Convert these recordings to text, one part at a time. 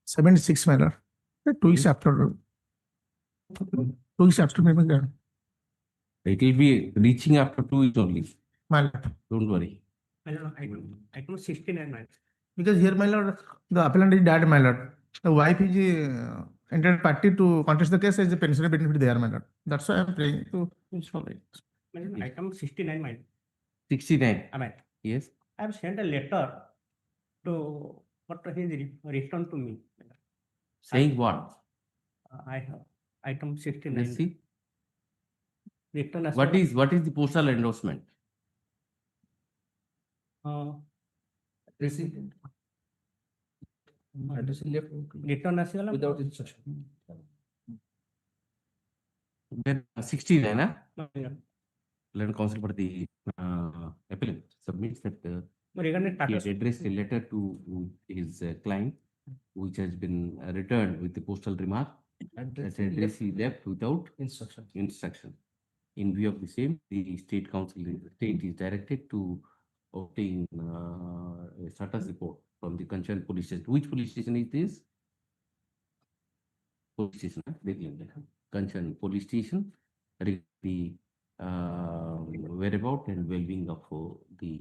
76 my lord. 2 weeks after. 2 weeks after my lord. It will be reaching after 2 weeks only. My lord. Don't worry. My lord, item 69, my lord. Because here, my lord, the appellant is dead, my lord. The wife is entered party to contest the case as a pensionary benefit there, my lord. That's why I'm praying to install it. My lord, item 69, my lord. 69. Amen. Yes. I have sent a letter to what he returned to me. Saying what? I have item 69. Let's see. Return as What well. is the postal endorsement? Receipt. Address left Return as well. without instruction. Then 69, huh? My lord. Let counsel for the appellant submits that Regarding he Tata. had addressed a letter to his client, which has been returned with the postal remark that address he left without instruction. In view of the same, the state is directed to obtain a status report from the concerned police station. Which police station is this? Police station, concerned police station, the whereabout and well-being of the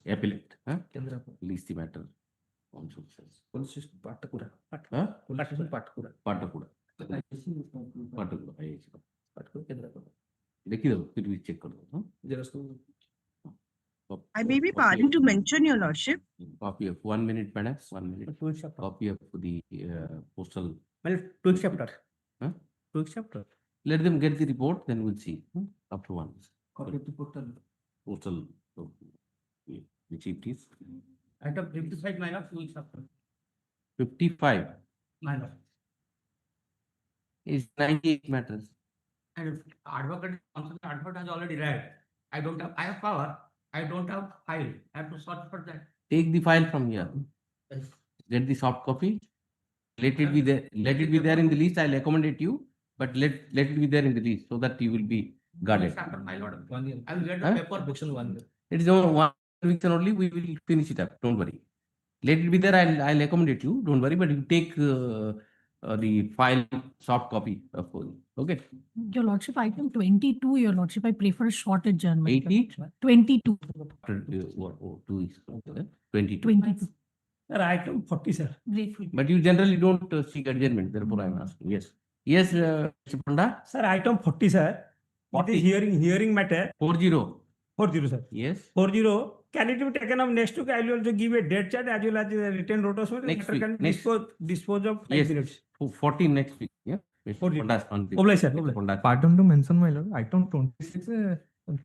appellant. Release the matter on success. Police station Patakura. Huh? Police station Patakura. Patakura. देखिए फिर भी check कर दो. I may be pardoned to mention, Your Lordship. Copy of 1 minute, madam. 1 minute. Copy of the postal. Well, to accept. Huh? To accept. Let them get the report, then we'll see. After 1. Copy of the Postal. The chief is. Item 55, my lord, 2 weeks after. 55 My lord. is 98 matters. And advocate has already arrived. I have power. I don't have file. I have to sort for that. Take the file from here. Get the soft copy. Let it be there. Let it be there in the list. I'll accommodate you, but let it be there in the list so that you will be guarded. After my lord. 1 year. I will get the Huh? paper. Objection 1 year. It is only 1 week and only we will finish it up. Don't worry. Let it be there. I'll accommodate you. Don't worry. But you take the file soft copy of okay. Your Lordship, item 22, Your Lordship, I prefer a short adjournment. 80? 22. After 2 weeks. 22. 22. Sir, item 40, sir. Grateful. But you generally don't seek adjournment. Therefore, I am asking. Yes. Yes, Mr. Panda. Sir, item 40, sir. 40. It is hearing matter. 40. 40, sir. Yes. 40. Can it be taken up next week? I will also give a date chart as well as a written notice. Next week. Can Next. dispose of 5 Yes. minutes. 40 next week. Yeah. Mr. 40. Panda's on the- Oblige, sir. Mr. Oblige. Panda's- Pardon to mention, my lord, item 26,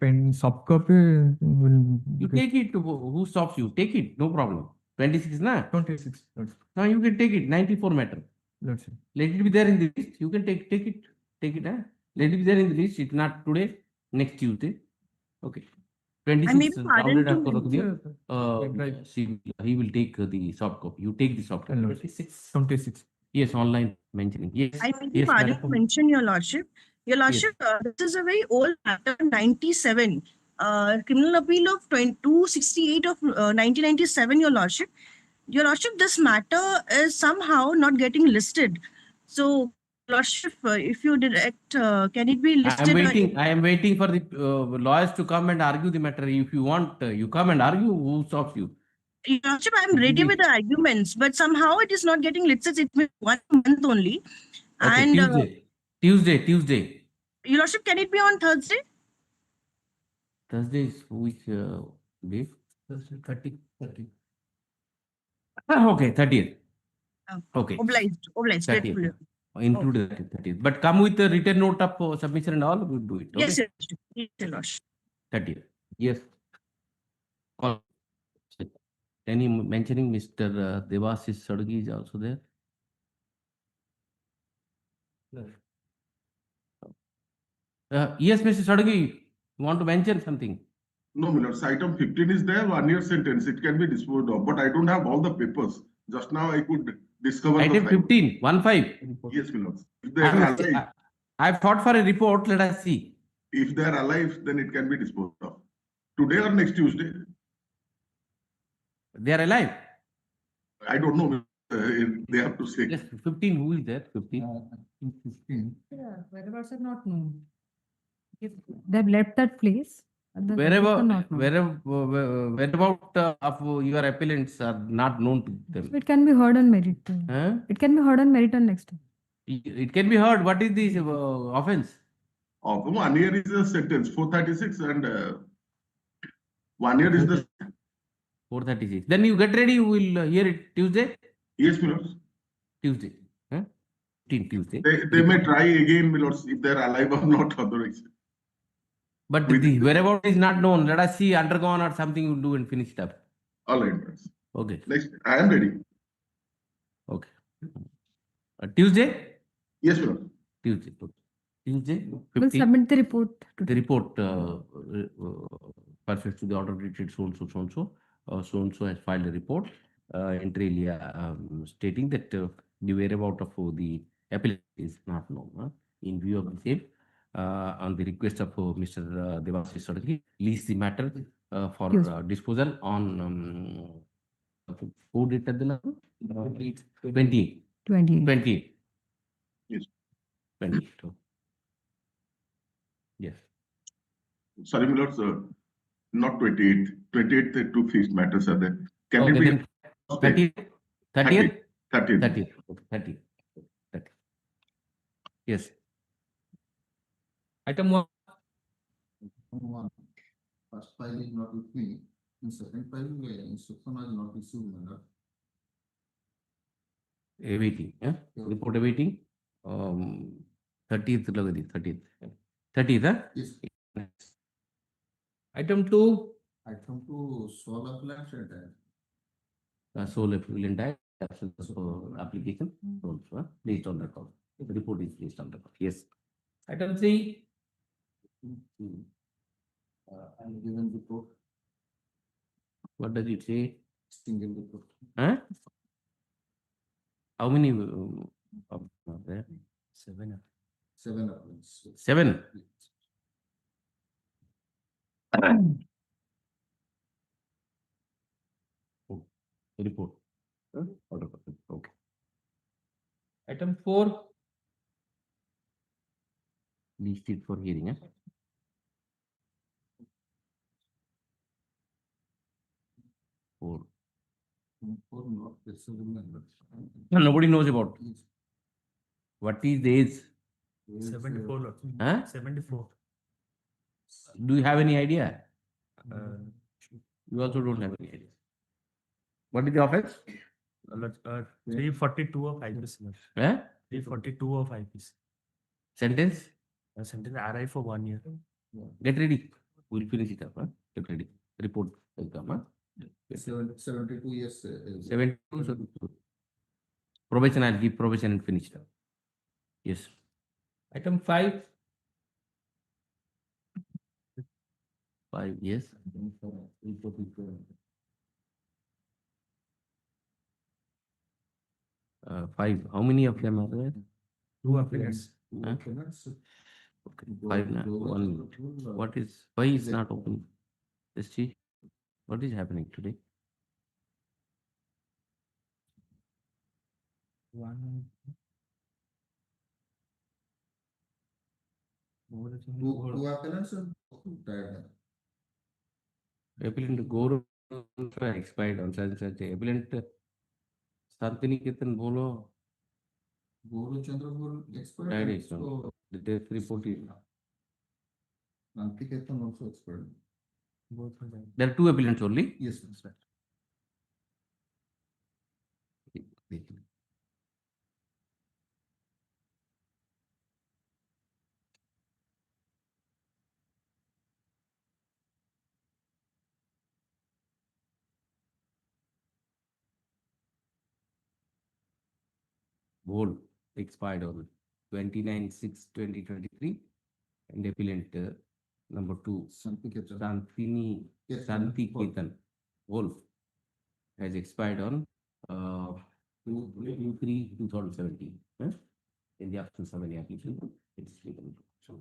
pen soft copy will. You take it to who stops you. Take it. No problem. 26 na? 26. Now you can take it. 94 matter. Let's see. Let it be there in the list. You can take it. Take it. Huh? Let it be there in the list. If not today, next Tuesday. Okay. 26. may be pardoned download to आपको रख दिया. Right. He will take the soft copy. You take the soft copy. 26. Yes, online mentioning. Yes. I may be Yes, pardoned madam. to mention, Your Lordship. Your Lordship, this is a very old matter, 97. Criminal appeal of 268 of 1997, Your Lordship. Your Lordship, this matter is somehow not getting listed. So, Lordship, if you direct, can it be listed? I am waiting for the lawyers to come and argue the matter. If you want, you come and argue. Who stops you? Your Lordship, I'm ready with the arguments, but somehow it is not getting listed. It's been 1 month only. Okay, And Tuesday. Your Lordship, can it be on Thursday? Thursday is which day? 30. Okay, 30th. Okay. Obliged, 30th. grateful. Include that 30th. But come with a written note of submission and all, we'll do it. Okay? Yes, Your Lordship. Yes, Your Lordship. 30th. Yes. Call. Any mentioning Mr. Devasis Sadgi is also there? Yes, Mr. Sadgi, you want to mention something? No, Milord. Item 15 is there, 1 year sentence. It can be disposed of, but I don't have all the papers. Just now I could discover Item the 15, 1-5. Yes, Milord. If they are alive, I've thought for a report. Let us see. if they are alive, then it can be disposed of. Today or next Tuesday? They are alive. I don't know. they have to say. Yes, 15, who is there? 15? 15. Yeah, whereabouts are not known. If they've left that place, the whereabouts Wherever, are not known. whereabout of your appellants are not known to So them. it can be heard on merit. Huh? It can be heard on merit on next time. It can be heard. What is the offense? Of 1 year is the sentence, 436, and 1 year is the 436. Then you get ready. You will hear it Tuesday. yes, my lords. Tuesday. Huh? 15 Tuesday. They may try again, my lords, if they're alive or not, otherwise. But With- the whereabout is not known. Let us see undergone or something you do and finish it up. All right, my lords. Okay. Next, I am ready. Okay. Tuesday? Yes, my lord. Tuesday. Okay. Tuesday. We'll 15. submit the report. The report pursuant to the order dated so and so has filed a report inter alia stating that the whereabout of the appellant is not known. In view of the same, on the request of Mr. Devashish Solanki, lease the matter for Yes. disposal on who did the 20. 28. Yes. 28. Yes. Sorry, my lords, not 28. 28, the two feast matters are there. Can Okay, it be then 30th? 30th? 30th? 30th. Okay, 30th. 30th. Yes. Item 1. One. First file is not with me. In second file, instruction was not issued, my lord. Awaiting. Yeah? Yeah. Report awaiting. 30th. 30th. 30th. Huh? Yes. Item 2. Item to sole appellant and Sole appellant absence of application. Also, placed on record. The report is placed on record. Yes. Item 3. and given report, What does it say? single report. Huh? How many are there? 7. 7 appellants. 7. Report. Order. Okay. Item 4. Listed for hearing. Eh? Four. For not receiving members. No, nobody knows about. Yes. What is the age? 74, Lord. Huh? 74. Do you have any idea? Uh, You also don't have any idea. What is the offense? 342 of IPC. Eh? 342 of IPC. Sentence? Sentence RI for 1 year. Get ready. We'll finish it up. Huh? Get ready. Report will come. Huh? 72 years. 72. 72. Probation, I'll give probation and finish it up. Yes. Item 5. 5, yes. 5. How many of them are there? 2 applicants. Huh? Okay. 5 now. 1. What is, why is not open? Let's see. What is happening today? Two appellants and died. Appellant Gaurav expired on such and such. Appellant Santiniketan Bolo Guru Chandrapur expired. died. and Is so on. The death report is. Nantiketan also expired. There are 2 appellants only. Yes, that's right. Board expired on 29/6/2023, and appellant number 2 Santiketan. Yes, Santiketan Wolf has expired on 2/3/2017. In the absence of any application, it's legal. So,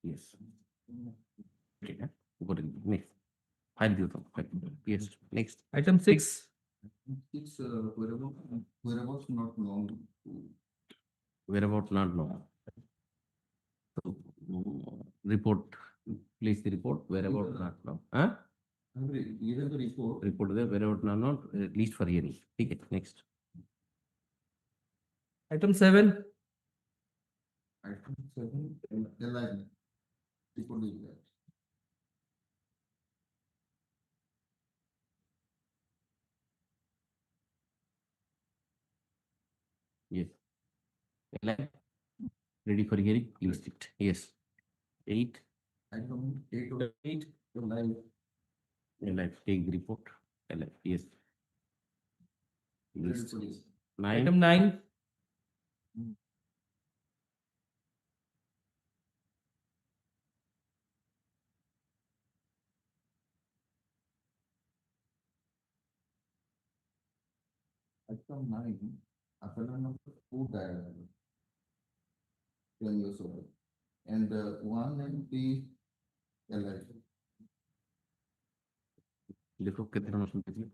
yes. Okay, go to the next. File the other. Yes, next. Item 6. It's whereabouts not known. Whereabout not known. So, report, place the report, whereabout not known. Huh? Either the report. Report there, whereabout not known, at least for hearing. Okay, next. Item 7. Item 7, alignment. Report is that. Yes. Ready for hearing, list it. Yes. 8. Item 8, alignment. Alive, take the report. Alive, yes. List. Report is 9. Item 9. Item 9, appellant number 2 diagram. 10 years old. And 1 and 3 alive. देखो कितने number सुनते थे?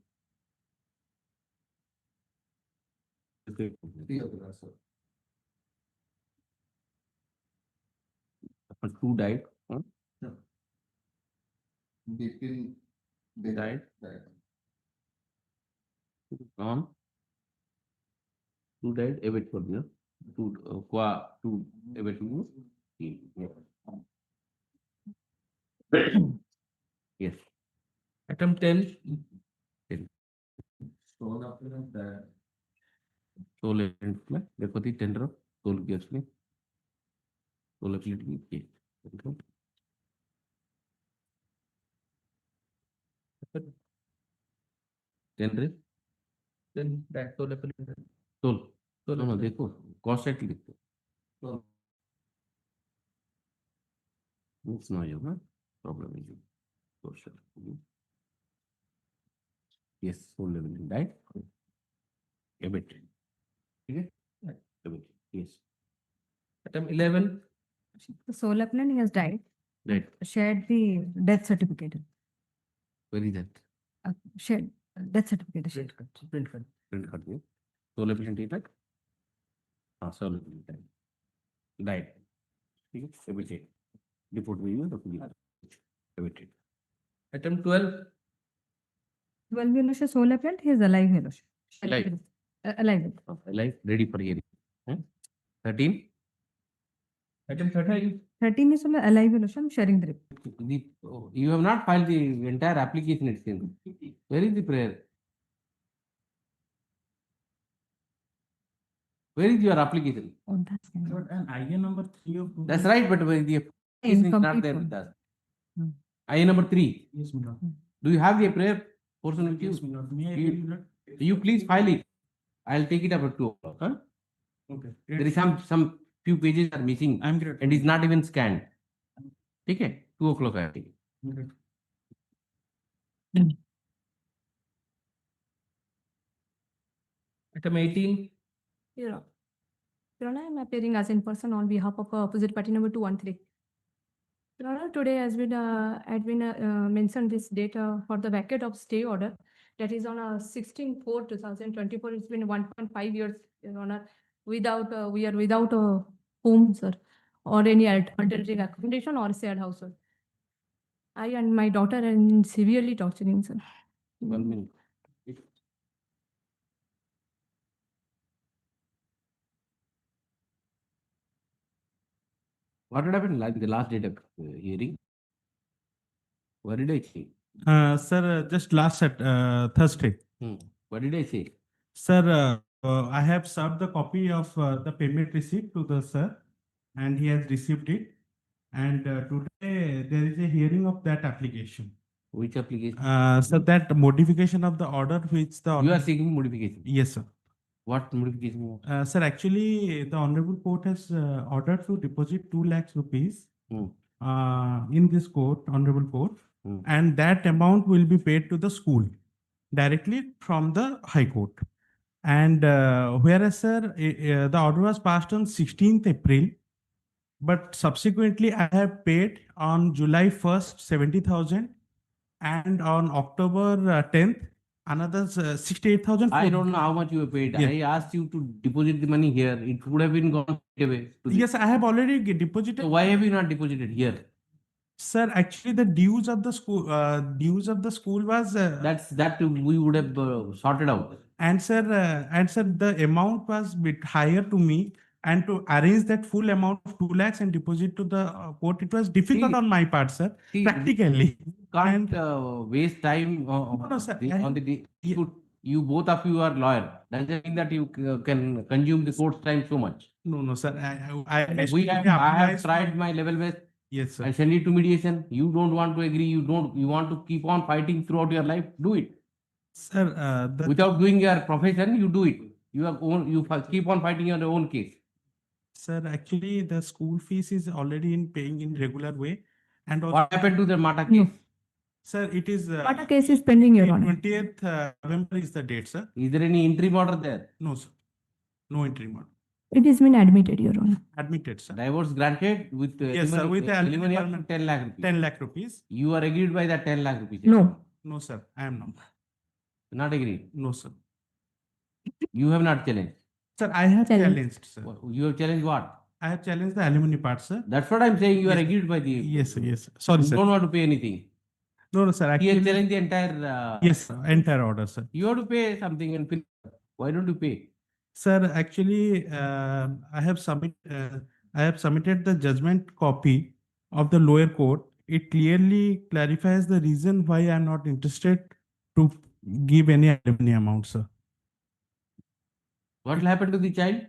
3 appellant, sir. 2 died. Huh? Between they Died. died. On. 2 died. Await for the 2 await for yes. Item 10. Sole appellant died. Sole evidence में देखो थी tender sole किया उसने sole appellant की tender Then that sole appellant. Sole Sole ना appellant. देखो cost set लिखते So, it's not your problem is you cost set yes sole level died await ठीक है await yes Item 11. The sole appellant, he has died, right shared the death certificate. where is that Shared, death certificate. shared. Print card. print कर दिए soul appellate है तक हाँ soul appellate died ठीक है awaited report हुई है तो awaited Item 12. 12 Your Lordship, sole appellant, he is alive, Your Lordship. Alive. Alive. life ready for hearing 13 Item 13. 13 is alive, Your Lordship, I'm sharing the report. you have not filed the entire application it seems. Where is the prayer? Where is your application? Oh, that's And IN number 3 of. That's right, but where the application is not Incomplete there one. with us. Hmm. I number 3. Yes, my lord. Do you have the prayer portion with Yes, you? my lord. May I You- read, my lord? You please file it. I'll take it up at 2 o'clock. Huh? Okay. There is some few pages are missing I'm great. and is not even scanned. ठीक है 2 o'clock I take it. Great. Item 18. Your Honor, I am appearing as in person on behalf of opposite party number 213. Your Honor, today has been mentioned this date for the vacate of stay order. That is on 16/4/2024. It's been 1.5 years, Your Honor. Without we are without a home, sir, or any alternative accommodation or shared house, sir. I and my daughter are in severely torturing, sir. 1 minute. What had happened like the last date of hearing? What did I say? Sir, just last Thursday. What did I say? Sir, I have served the copy of the payment receipt to the sir, and he has received it. And today there is a hearing of that application. Which application? So that modification of the order which the You are seeking modification. Yes, sir. What modification? you want? Sir, actually, the Honorable Court has ordered to deposit 2 lakhs rupees in this court, Honorable Court, and that amount will be paid to the school directly from the High Court. And whereas, sir, the order was passed on 16th April, but subsequently I have paid on July 1st 70,000 And on October 10th, another 68,000. I don't know how much you have paid. Yeah. I asked you to deposit the money here. It would have been gone away. Yes, I have already deposited. So why have you not deposited here? Sir, actually, the dues of the school was That we would have sorted out. and sir, the amount was bit higher to me, and to arrange that full amount of 2 lakhs and deposit to the court, it was difficult See- on my part, sir. See, Practically. can't waste time no, sir, on the day. Yeah. You both of you are lawyer. Doesn't mean that you can consume the court's time so much. No, sir. I I have applied tried my level best. Yes, sir. I send it to mediation. You don't want to agree. You want to keep on fighting throughout your life. Do it. Sir, Without doing your profession, you do it. You keep on fighting your own case. Sir, actually, the school fees is already in paying in regular way. And also, What happened to the Mata case? sir, it is Mata case is pending, Your Honor. 20th November is the date, sir. Is there any interim order there? No, sir. No entry order. It has been admitted, Your Honor. Admitted, sir. Divorce granted with Yes, sir, with the alimony of alimony 10 lakh rupees. 10 lakh rupees. You are agreed by that 10 lakh rupees. No. No, sir. I am not. Not agreed. No, sir. You have not challenged. Sir, I have Challenge. challenged, sir. You have challenged what? I have challenged the alimony part, sir. That's what I'm saying. You are Yes. agreed by the. Yes, sir. Yes, sir. Sorry, You sir. don't want to pay anything. No, no, sir. He has Actually, challenged the entire. yes, sir. Entire order, sir. You have to pay something and finish. Why don't you pay? Sir, actually, I have submitted the judgment copy of the lower court. It clearly clarifies the reason why I am not interested to give any alimony amount, sir. What will happen to the child?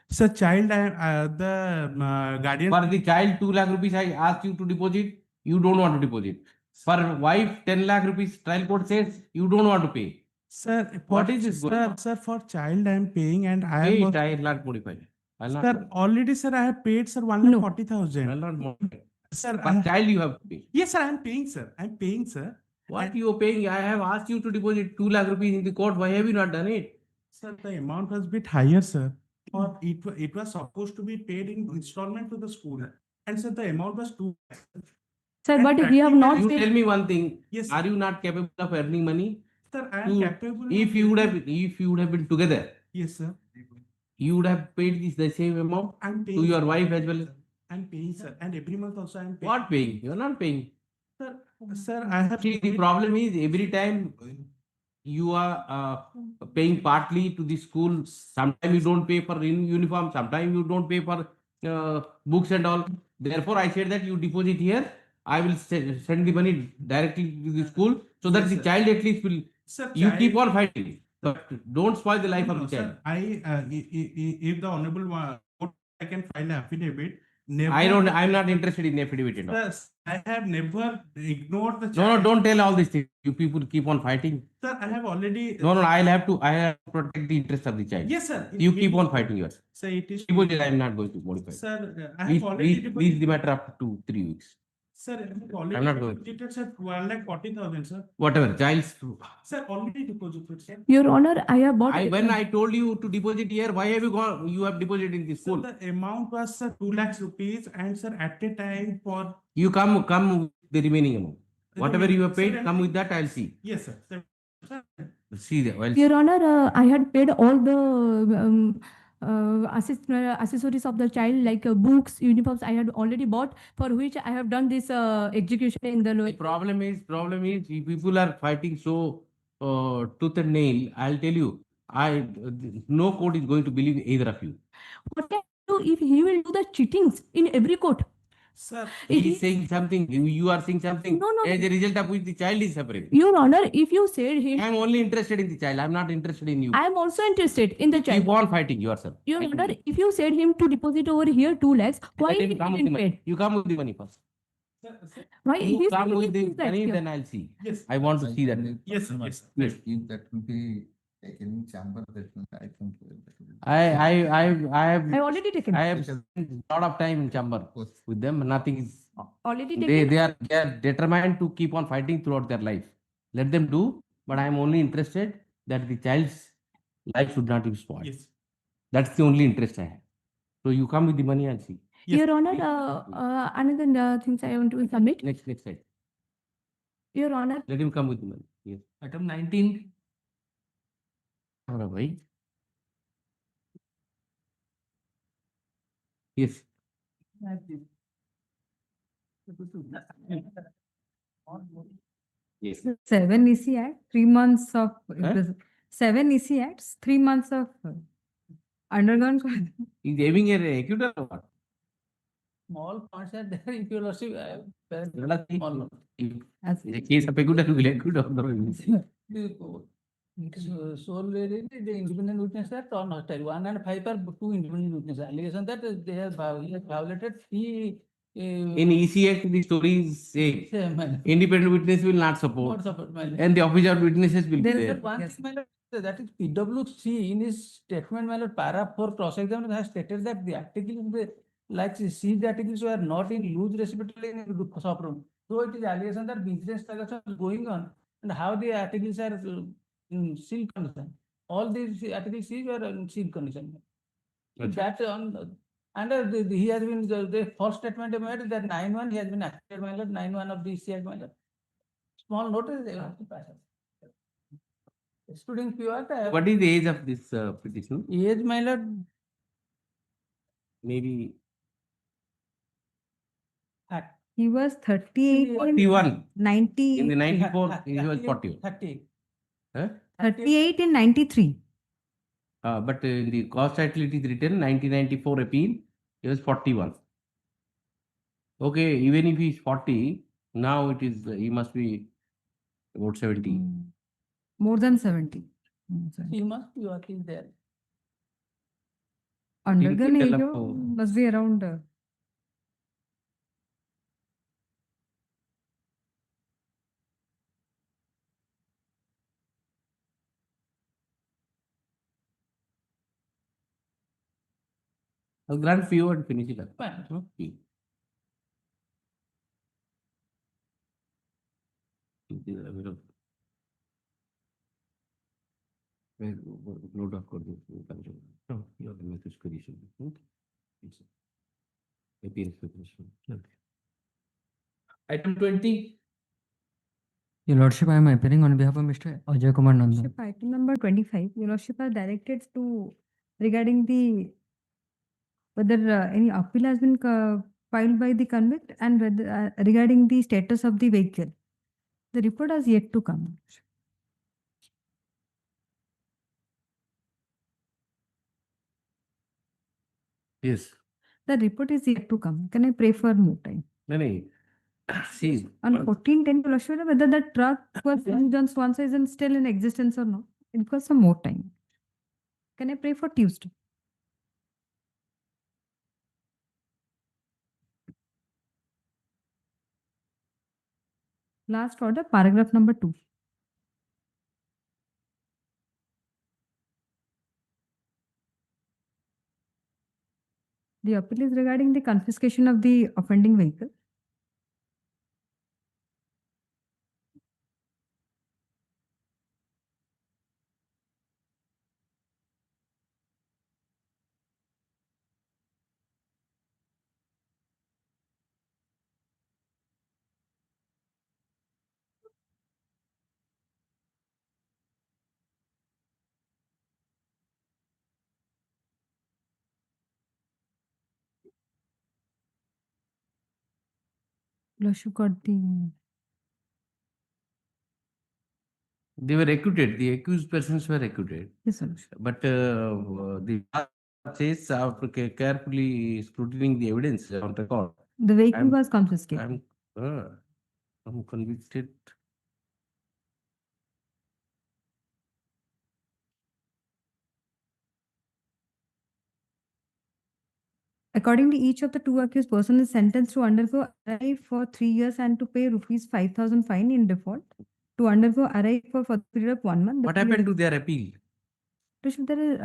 Sir, child, the guardian. For the child, 2 lakh rupees I asked you to deposit. You don't want to deposit. For wife, 10 lakh rupees trial court says you don't want to pay. Sir, What is this going on? Sir, for child I am paying, and I Pay am. it, I will not modify. I will not. Sir, already, sir, I have paid, sir, No. 1,40,000. I will not modify. Sir, For child, you have to pay. yes, sir, I am paying, sir. I am paying, sir. What you are paying? I have asked you to deposit 2 lakh rupees in the court. Why have you not done it? Sir, the amount was bit higher, sir. Or it was supposed to be paid in installment to the school. And sir, the amount was 2 lakhs. Sir, And but we have not You paid. tell me one thing. Yes, Are you not capable of earning money? sir, I am to- capable. If you would have been together, Yes, sir. you would have paid the same amount I'm paying. to your wife as well. I'm paying, sir. And every month also I'm paying. What paying? You are not paying. Sir, I have. See, the problem is every time you are paying partly to the school. Sometimes you don't pay for uniform. Sometimes you don't pay for books and all. Therefore, I said that you deposit here. I will send the money directly to the school so that Yes, the sir. child at least will. Sir, You child- keep on fighting, but don't spoil the life No, of no, the child. sir, if the honorable court, I can file an affidavit. Never. I'm not interested in affidavit and all. Sir, I have never ignored the No, child. don't tell all these things. You people keep on fighting. Sir, I have already. No, I have to protect the interest of the child. Yes, sir. You keep on fighting yours. Sir, it is. Deposit, I am not going to modify. Sir, I Please, have already. please the matter up to 2-3 weeks. Sir, I have already. I'm not going. Deposited, sir, 1,40,000, sir. Whatever, child's. Sir, already deposited, sir. Your Honor, I have bought. When I told you to deposit here, why have you gone? You have deposited in the Sir, school. the amount was, sir, 2 lakhs rupees, and sir, at a time for. You come with the remaining amount. Whatever you have paid, Sir, come with that. I'll see. Yes, sir. Sir, See that. Well, Your Honor, I had paid all the accessories of the child, like books, uniforms. I had already bought, for which I have done this execution in the the lower. problem is, if people are fighting so tooth and nail. I'll tell you, no court is going to believe either of you. What can I do if he will do the cheatings in every court? sir, It He is is- saying something, you are saying something. No, no. As a result of which the child is suffering. Your Honor, if you said him, I am only interested in the child. I am not interested in you. I am also interested in the Keep child. on fighting yourself. Your Thank you. Honor, if you said him to deposit over here 2 lakhs, why Let he him come with the didn't money. pay? You come with the money first. sir, Why You he's come with the saying that money, here? then I'll see. yes. I want to see that. Yes, sir. Yes, sir. Yes. If that will be taken in chamber, that will, I think. I I already taken. have spent a lot of time in chamber Post- with them. Nothing is. Already taken. They are determined to keep on fighting throughout their life. Let them do. But I am only interested that the child's life should not be spoiled. Yes. That's the only interest I have. So you come with the money, I'll see. Yes. Your Honor, another things I want to submit. Next slide. Your Honor, Let him come with me. Yes. Item 19. All right. Yes. Yes. 7 EC Act, 3 months of Huh? imprisonment. 7 EC Acts, 3 months of undergone. He's having a acute or what? Small points are there if you lordship. Let us Small see. As In the case of acute, will acute or no? solely the independent witness are or not. 1 and 5 are 2 independent witnesses. Allegation that they have violated 3. In EC Act, the story is saying Same. independent witness will not support, Not support, my lord. and the officer of witnesses will be There is there. But one Yes. thing, my lord, that is PwC in his statement, my lord, para 4 cross-examination has stated that the articles, like seized articles were not in loose receptacle in the shop room. So it is allegation that business transactions are going on and how the articles are in sealed condition. All these articles seized were in sealed condition. So Achha. that on, and he has been, the false statement made that 9-1 he has been acquitted, my lord, 9-1 of the EC Act, my lord. Small notice they have to pass. Excluding pure. What is the age of this petition? Age, my lord, Maybe he was 38 in 41. 90. In the 94, he was 40. 30. Huh? 38 in 93. But in the cost title it is written 1994 appeal, he was 41. Okay, even if he is 40, now it is, he must be about 70. More than 70. More than 70. He must be working there. Undergone tell age of, must be around. I'll grant few and finish it up. Fine. Okay. Note of court. No, you have the message condition. Appearance preparation. Item 20. Your Lordship, I am appearing on behalf of Mr. Ajay Kumar Nandan. Lordship, item number 25, Your Lordship are directed to regarding the whether any appeal has been filed by the convict and whether regarding the status of the vehicle. The report has yet to come. Yes. The report is yet to come. Can I pray for more time? No. See, On 1410, Your Lordship, whether the truck was used on Swansa is still in existence or not. It requires some more time. Can I pray for Tuesday? Last order, paragraph number 2. The appeal is regarding the confiscation of the offending vehicle. Lordship got the they were acquitted. The accused persons were acquitted. yes, Your Lordship. But the says after carefully scrutinizing the evidence on record, The vehicle I'm- was confiscated. I'm convicted. Accordingly, each of the two accused persons is sentenced to undergo RI for 3 years and to pay rupees 5,000 fine in default. To undergo RI for the period of 1 month. The What happened to their appeal? Lordship, there is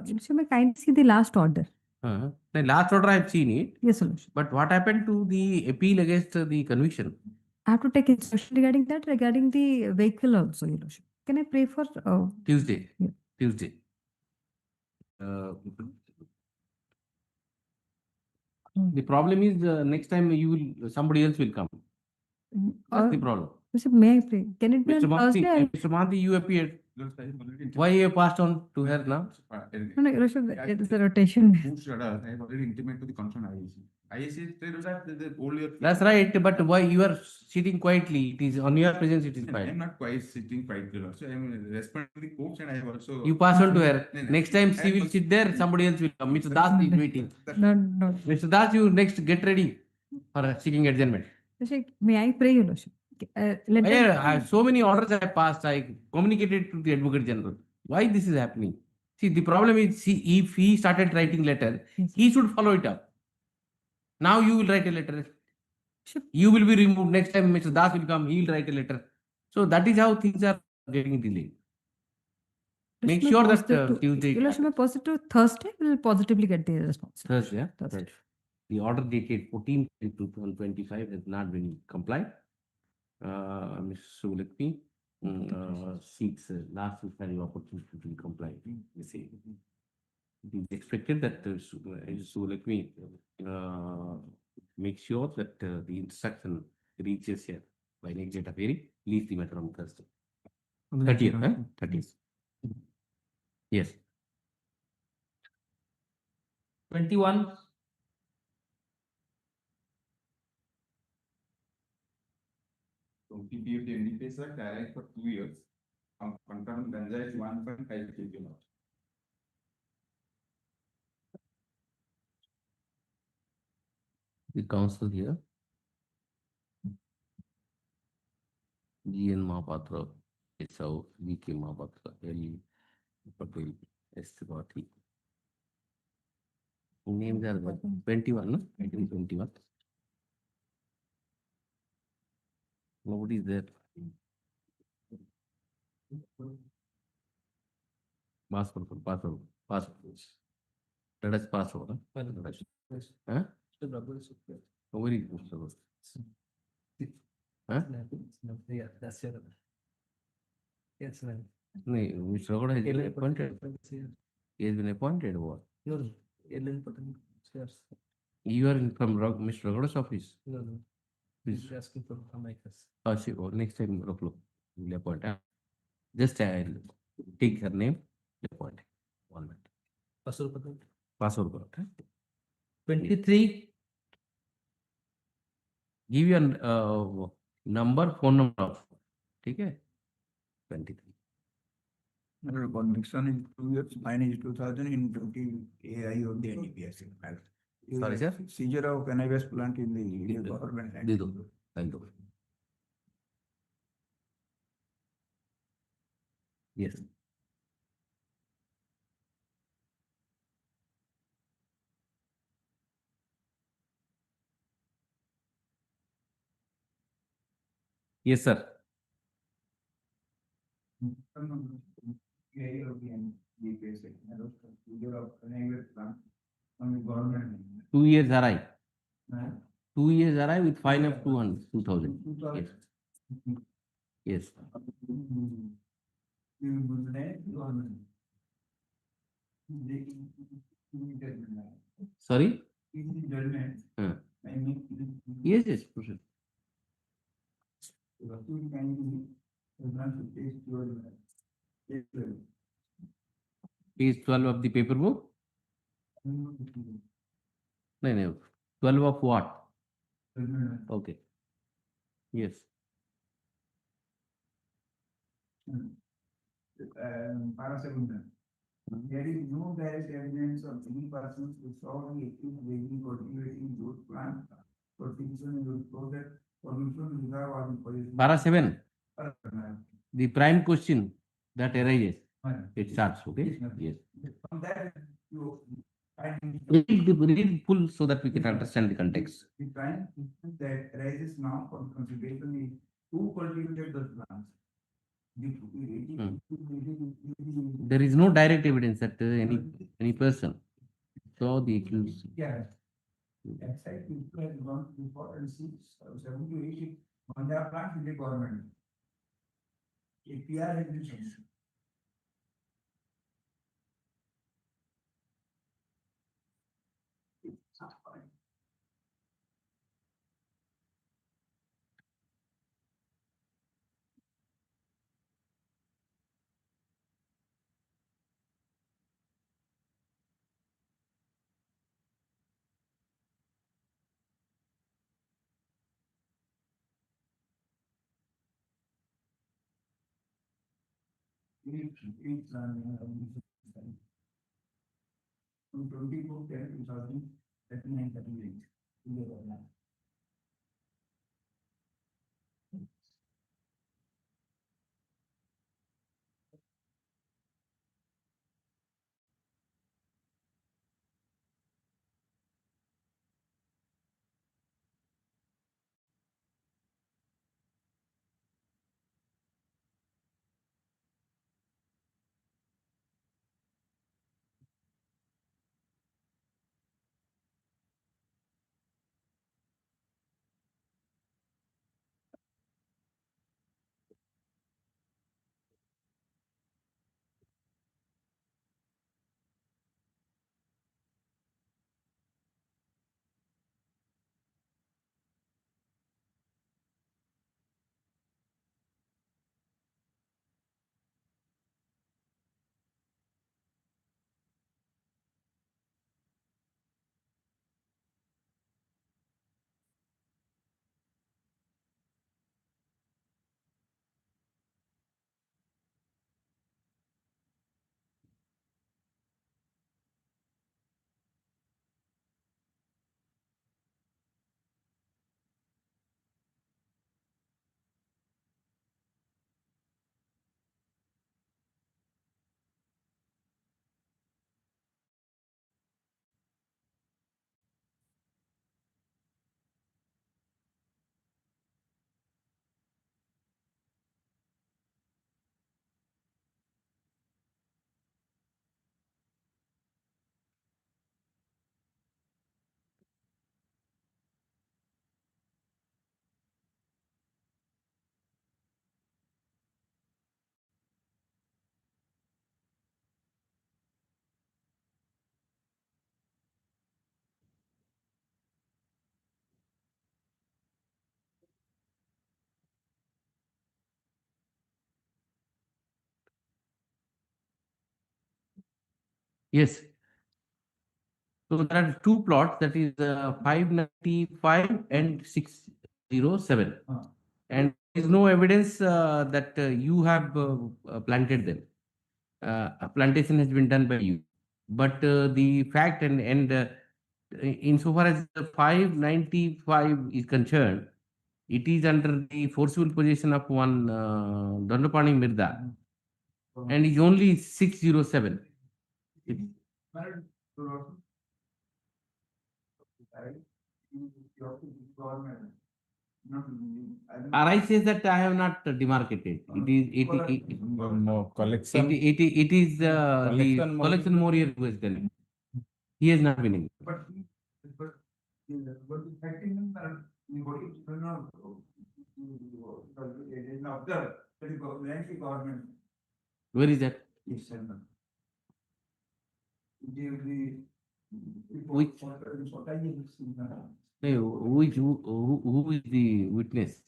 Lordship, may kindly see the last order. The last order I have seen it. Yes, Lordship. But what happened to the appeal against the conviction? I have to take instruction regarding that, regarding the vehicle also, Your Lordship. Can I pray for Tuesday. Yeah. Tuesday. The problem is next time somebody else will come. That's the problem. Lordship, may I pray? Can it be Mr. on Mohanty, Thursday? Mr. Mohanty, you appeared. Why you have passed on to her now? No, Your Lordship, it is a rotation. I have already intimated to the concerned IAC. IAC said that the whole year. That's right, but why you are sitting quietly? It is on your presence, it is I am fine. not quite sitting quietly also. I am responding to the courts and I have also. You pass on to her. No, no. Next time I she am will also- sit there, somebody else will come. Mr. Das is waiting. No, no. Mr. Das, you next get ready for seeking adjournment. Lordship, may I pray, Your Lordship? Let Why them. so many orders I passed, I communicated to the Advocate General. Why this is happening? See, the problem is, see, if he started writing letter, Yes. he should follow it up. Now you will write a letter. Sure. You will be removed. Next time Mr. Das will come, he will write a letter. So that is how things are getting delayed. Make Lordship, sure may that post it to- Tuesday, Your Lordship, may post it to Thursday, we will positively get the response. Thursday, yeah? Thursday. Right. The order dated 14th to 2025 has not been complied. Ms. Sulakmi seeks last week opportunity to comply. You see, it is expected that Sulakmi make sure that the instruction reaches here by next date of hearing. Leave the matter on Thursday. 30th, huh? 30th. Yes. 21. So PPF the NDPS are direct for 2 years. Confirm Ganja is 1.5 kg now. The council here. GN Mahapatra, SO, VK Mahapatra, L. Patel, S. Tripathi. Names are what? 21, no? I think 21. Nobody is there. Password. Let us pass over. Huh? Nobody is Mr. Rose. Huh? Yeah, that's your. Yes, ma'am. No, Mr. Raghuda has been appointed. He has been appointed or what? Your Ellen Patan. Yes. You are from Mr. Raghuda's office. No. Please. He's asking for my case. Oh, see, next time, Roklo, we will appoint. Just I'll take her name, appoint. 1 minute. Password. 23. Give your number, phone number. Okay? 23. Conviction in 2 years, fine is 2,000 in 20 AI of the NDPS. Sorry, sir? Seizure of cannabis plant in the government. land. I'll do. Yes. Yes, sir. AI of the NDPS. Seizure of cannabis plant on the government. land. 2 years RI. Huh? 2 years RI with fine of 2,000. Yes. Yes. Sorry? Huh. Yes, proceed. Page 12 of the paper book? No. 12 of what? Okay. Yes. There is no direct evidence of any persons who saw the accused legally cultivating those plants, protection in product, pollution without or in possession. Para 7. Para The prime question that arises. seven. It starts, okay? Yes, Yes. From that, you find Read full so that we can understand the context. the prime question that arises now for consideration is who cultivated those plants? There is no direct evidence that any person saw the accused. Yeah. Except people have gone to report and see 7 to 8 Punjab plants in the government. APR has been shown. each from 24/10/2039. Yes. So there are two plots, that is 595 and 607. And there is no evidence that you have planted them. A plantation has been done by you. But the fact and insofar as the 595 is concerned, it is under the forcible possession of one Dandapani Mirda, and is only 607. RI says that I have not demarcated. Collection. It is the collection Morier who has done it. He has not been in. But the fact is that what is not observed that the government. Where is that? Which? No, who is the witness?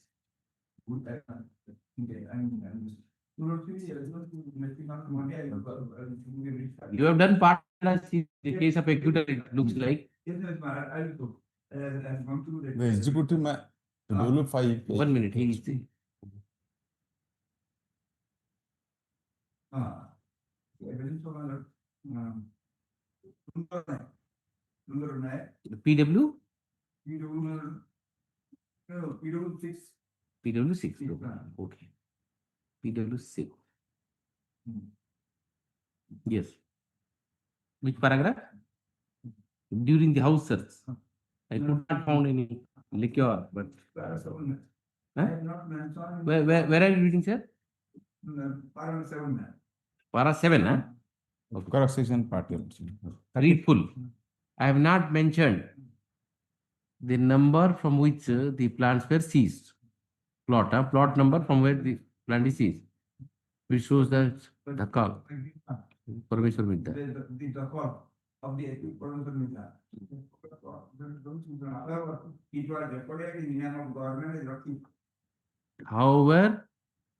You have done part in the case of acquittal, it looks like. The executive W5. 1 minute, he is. PW? PW6. PW6. Okay. PW6. Yes. Which paragraph? During the house search. I could not find any liquor, but. Huh? Where are you reading, sir? Para 7. Para 7, huh? Of course, section part. Read full. I have not mentioned the number from which the plants were seized. Plot number from where the plant is seized, which shows that the call. Permission with that. The call of the permission. It was recorded in the name of government as Rocky. However,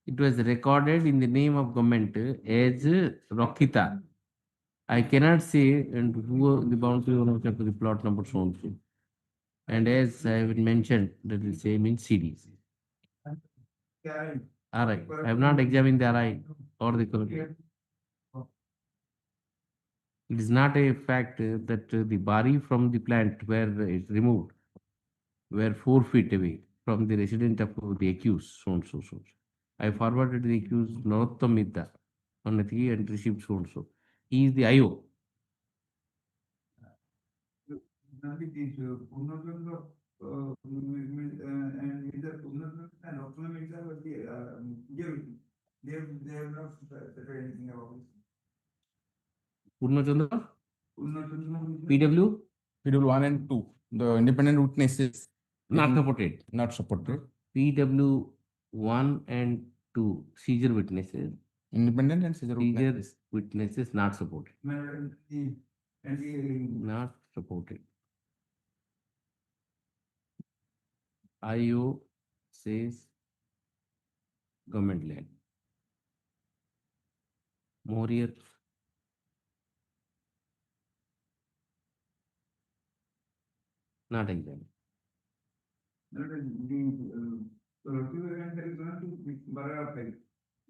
it was recorded in the name of government as Rockita. I cannot say and who the boundary owner of the plot number shown. And as I have mentioned, that is same in CDs. RI. I have not examined the RI or the collector. It is not a fact that the bari from the plant where it removed were 4 feet away from the resident of the accused, so and so, so. I forwarded the accused Narottam Midda on the and received so and so. He is the IO. Now it is Purnachandra and either Purnachandra and Rotna Mirza were they have not said anything about this. Purnachandra, Purnachandra. PW, PW 1 and 2, the independent witnesses not supported. not supported. PW 1 and 2, seizure witnesses. Independent and seizure Seizure witnesses. witnesses not supported. And the Not supported. IO says government land. Morier. Not examined.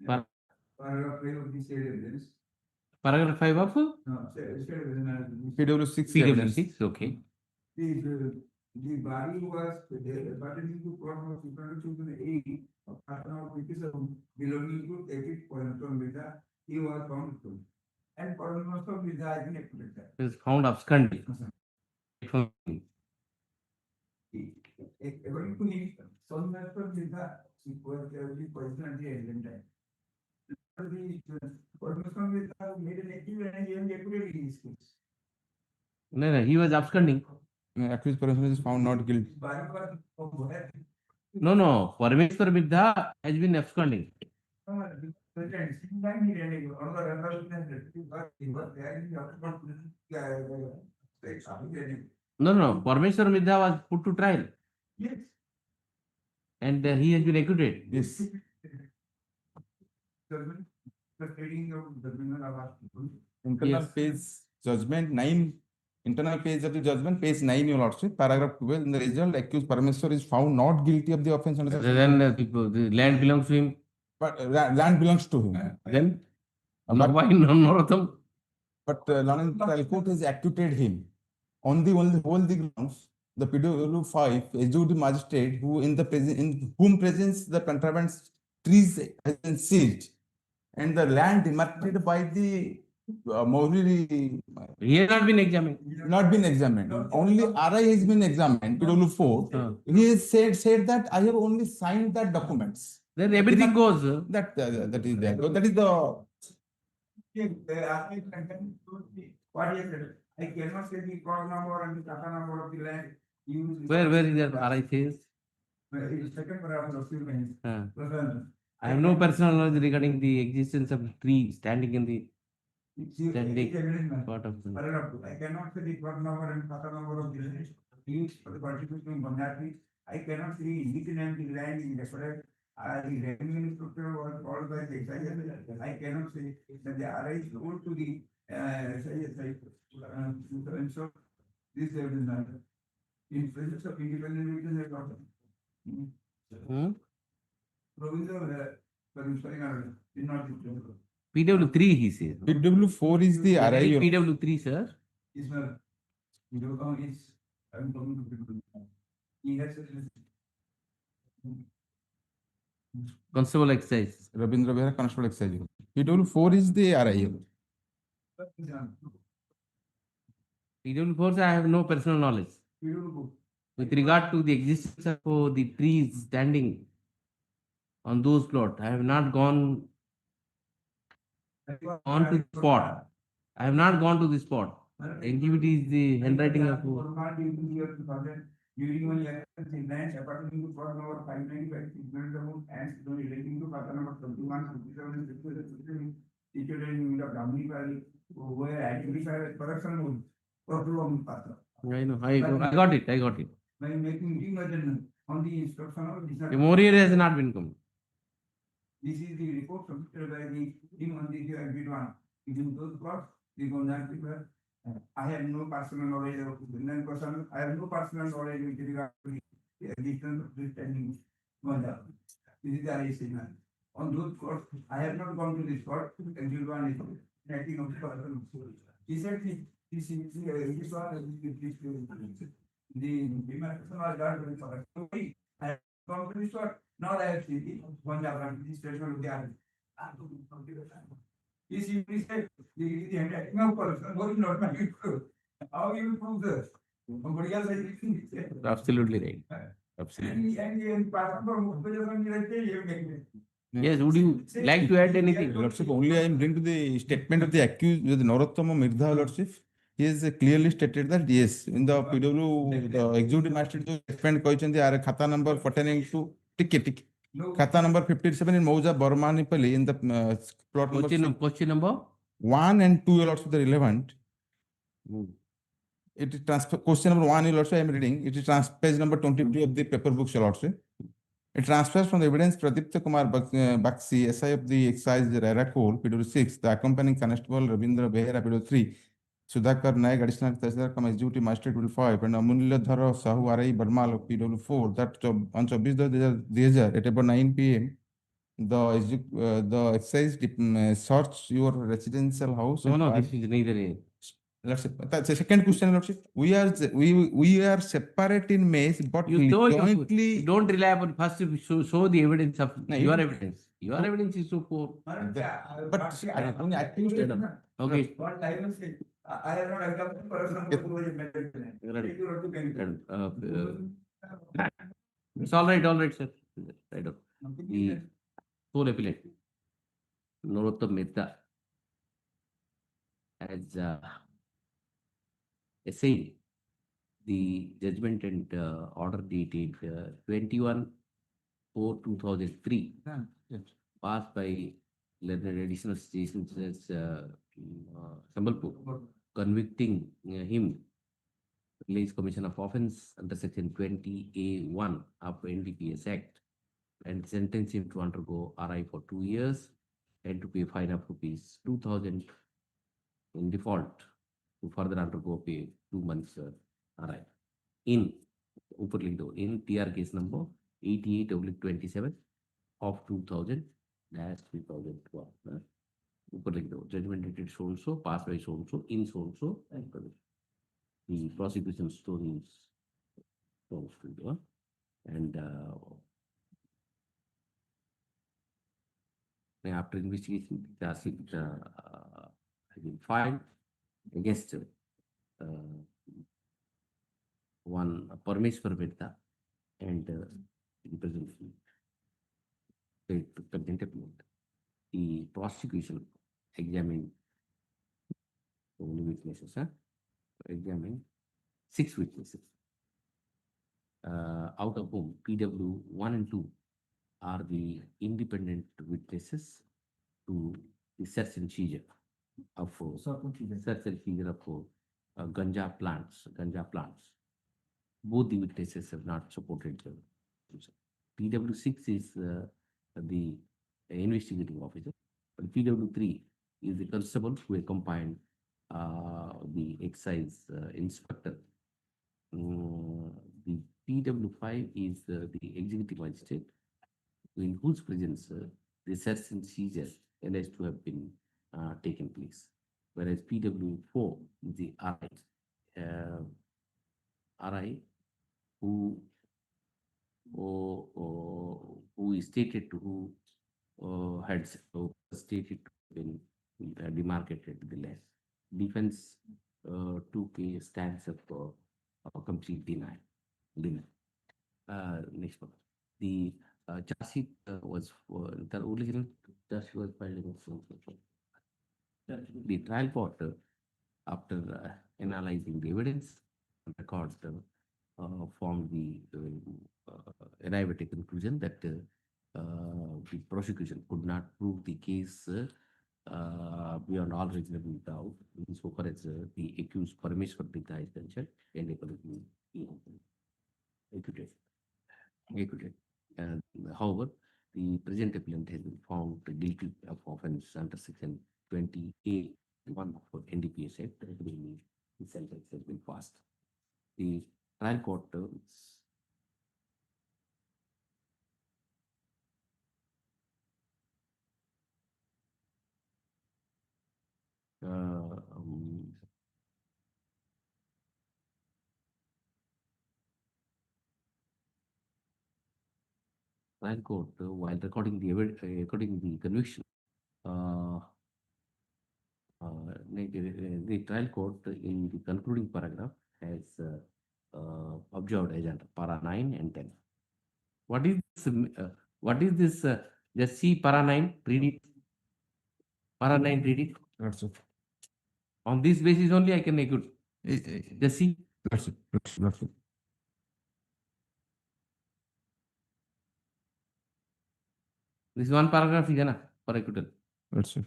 Par- Paragraph 5 of the state evidence. Paragraph 5 of State evidence. PW 6 PW evidence. 6, okay. The body was pertaining to court of 2008 of which is belonging to David Poynton Vida. He was found guilty. And Poynton Vida has been acquitted. Is found absconding. According to him, some matter Vida was poisoned at the end time. The Poynton Vida made an active and he was acquitted in this case. No, he was absconding. Accused person is found not guilty. Body was of where? No, Parameshwar Vidya has been absconding. No, Parameshwar Vidya was put to trial. Yes. And he has been acquitted. Yes. Internal page judgment 9. Internal page of the judgment, page 9, your lordship, paragraph 12. In the result, accused Parameshwar is found not guilty of the offence under Then the land belongs to him. but land belongs to him. Then But- why Narottam? But London trial court has acquitted him on the only grounds. The PW 5 executive magistrate who in whom presence the contraband trees has been seized and the land demarcated by the Mauriri He has not been examined. not been examined. Only RI has been examined, PW 4. He has said that I have only signed that documents. Then everything goes. That is there. So that is the What he has said, I cannot say the plot number and the kata number of the land. Where is that RI says? It is second paragraph of the I have no personal knowledge regarding the existence of a tree standing in the part of the. Paragraph 2. I cannot say the plot number and kata number of the land used for the contribution of Bangladesh. I cannot see indication and the land in referred. The revenue instructor was called by the SIS. I cannot say that the RI is owed to the SIS. And so this evidence in presence of independent witness is not PW3 he says. PW 4 is the RI. PW3 sir. is not. I'm talking to people. He has Constable exercise. Rabindra Behra, Constable Excise. PW 4 is the RI. PW4 I have no personal knowledge. With regard to the existence of the trees standing on those plots, I have not gone on to the spot. I have not gone to the spot. Activity is the handwriting of. During one year, in land apparently to plot number 595, ignorant amount and relating to kata number 21, 57, situated in the Brahmini Valley, where identified as correction problem. I know. I got it. By making demergence on the instruction of The Morier has not been come. this is the report submitted by the team on the agreed one. Within those plots, the Gondan people, I have no personal knowledge of the I have no personal knowledge with regard to the existence of this standing Gondan. This is the RI signal. On those courts, I have not gone to this court, and you one is acting of the person. He said, this one, the demarcation was done very fast. So I have gone to this court, now I have seen one this statement of the army. He simply said, the acting of person was not my good. How you will prove this? Somebody else has written it. Absolutely right. Absolutely. And part of the Yes, would you like to add anything? Lordship, only I am bringing to the statement of the accused with Narottama Mirdha, Lordship. He has clearly stated that yes, in the PW, the executive magistrate statement କହିଛନ୍ତି are khata number pertaining to ticket. Khata number 57 in Mauza Burmanipally in the plot Question number 1 and 2 are also the relevant. It is transfer question number 1 is also I am reading. It is page number 22 of the paper book, also. It transfers from the evidence Pradipta Kumar Bakshi, SI of the Excise Rarakol, PW6, the accompanying constable Ravindra Behera, PW3, Sudhakar Naik, additional Tehsildar, executive magistrate, PW5, and Amulya Dhara Sahu RI Barmal, PW4, that on 26 at about 9 p.m. The excise search your residential house. No, this is neither a. Lordship, that's the second question, Lordship. We are separate in maze, but You told jointly. Don't rely upon first show the evidence of your evidence. Your evidence is so poor. But I accused it. Okay. What I will say, I have not accompanied It's all right, sir. Right up. The sole appellant, Narottama Mirdha, as essayed the judgment and order dated 21/4/2003, passed by learned additional stations as Sambalpur, convicting him, Police Commission of Offence under Section 20A1 of NDPS Act, and sentence him to undergo RI for 2 years and to pay a fine of ₹2,000 in default to further undergo pay 2 months RI. In TR case number 88/27 of 2000/2012. Judgment dated so and so, passed by so and so, in so and so, and the prosecution story is so and so, and after investigation, the charge sheet has been filed against one Parameshwar Mirdha and the present contempt appealed. The prosecution examined only witnesses, examined 6 witnesses, out of whom PW 1 and 2 are the independent witnesses to the search and seizure of ganja plants. Both the witnesses have not supported them. PW6 is the investigating officer, but PW3 is the constable who accompanied the excise inspector. The PW5 is the executive magistrate, in whose presence the search and seizure alleged to have been taken place, whereas PW4 is the RI who is stated to had stated to have been demarcated the less. Defense took a stance of complete denial. Next one. The charge sheet was the original charge sheet was filed in the trial court, after analyzing the evidence, the court formed the arrived at a conclusion that the prosecution could not prove the case beyond all reasonable doubt, so far as the accused Parameshwar Mirdha is concerned, and acquitted. However, the present appellant has been found guilty of offence under Section 20A1 of NDPS Act, and the sentence has been passed. The trial court trial court, while recording the conviction, uh, the trial court in the concluding paragraph has observed as under para 9 and 10. What is this? What is this? Just see para 9, read it. Para 9, read it. That's it. On this basis only I can execute. Just see. That's it. That's it. This one paragraph is enough for acquittal. That's it.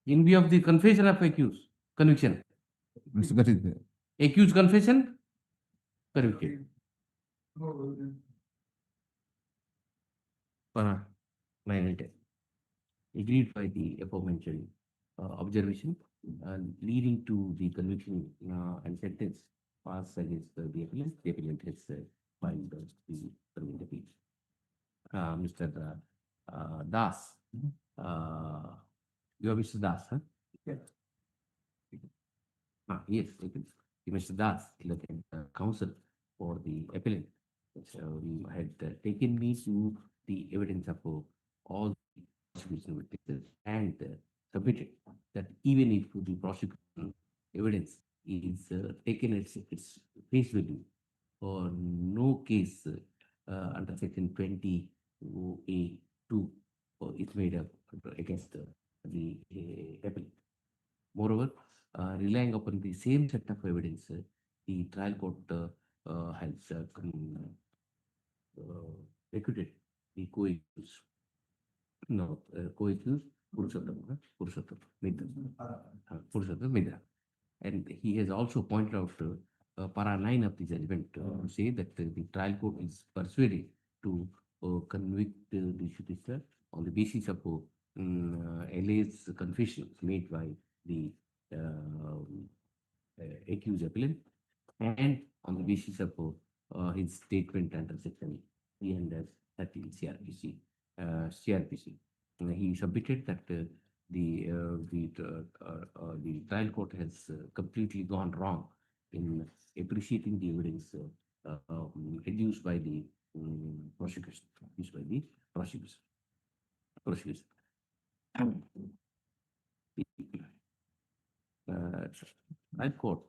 In view of the confession of accused, conviction. That is there. Accused confession, convicted. Para 9 and 10. Agreed by the aforementioned observation leading to the conviction and sentence passed against the appellant. The appellant has filed the criminal appeal. Mr. Das, you are Mr. Das, huh? Yes. Yes, Mr. Das, counsel for the appellant, had taken me to the evidence of all the prosecution witnesses and submitted that even if the prosecution evidence is taken at its face value, for no case under section 20A2 is made up against the appellant. Moreover, relying upon the same set of evidence, the trial court has acquitted the co-accused. No, co-accused Purushottam Mitra. And he has also pointed out para 9 of the judgment to say that the trial court is persuaded to convict the petitioner on the basis of LA's confessions made by the accused appellant and on the basis of his statement under section 313 CRPC. He submitted that the trial court has completely gone wrong in appreciating the evidence adduced by the prosecution. Trial court,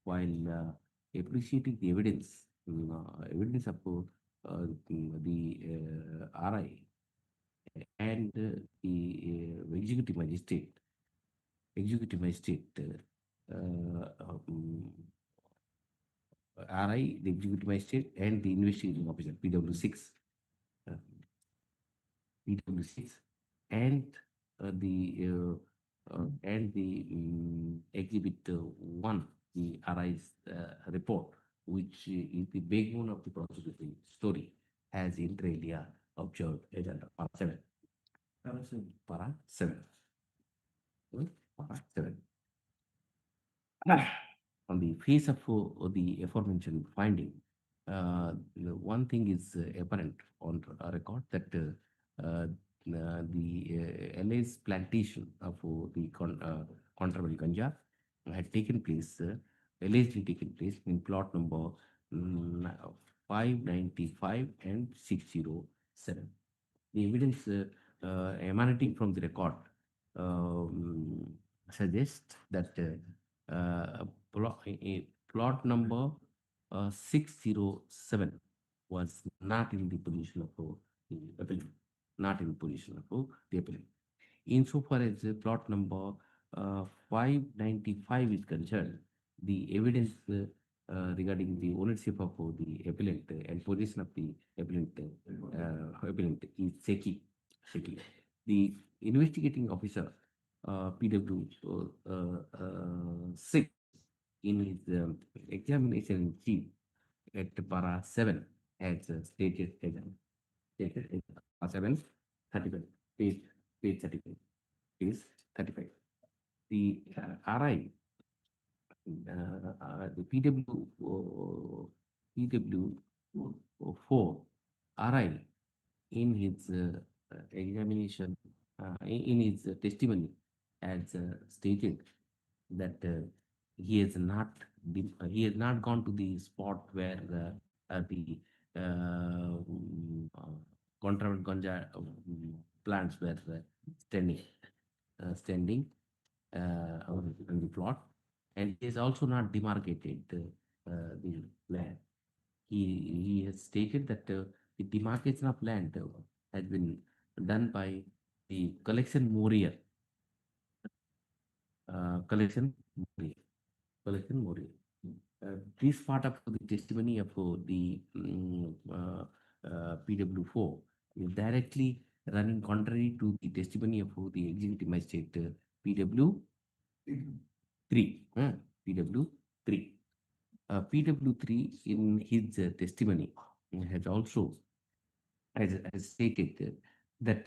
while appreciating the evidence of the RI and the executive magistrate, RI, the executive magistrate, and the investigating officer, PW6, and the exhibit 1, the RI's report, which is the backbone of the prosecuting story, has inter alia observed as under para 7. Para 7. Para 7. On the face of the aforementioned finding, one thing is apparent on record that the LA's plantation of the contraband ganja had taken place, allegedly taken place in plot number 595 and 607. The evidence emanating from the record suggests that plot number 607 was not in the position of the appellant, Insofar as plot number 595 is concerned, the evidence regarding the ownership of the appellant and possession of the appellant is shaky. The investigating officer, PW6, in his examination in chief at para 7 has stated as 7, 35, page 35. The RI, the PW4 RI, in his examination, in his testimony, has stated that he has not gone to the spot where the contraband ganja plants were standing on the plot, and he has also not demarcated the land. He has stated that the demarcation of land has been done by the collection Morier. Collection Morier. This part of the testimony of the PW4 is directly running contrary to the testimony of the executive magistrate PW3. PW3. PW3 in his testimony has also has stated that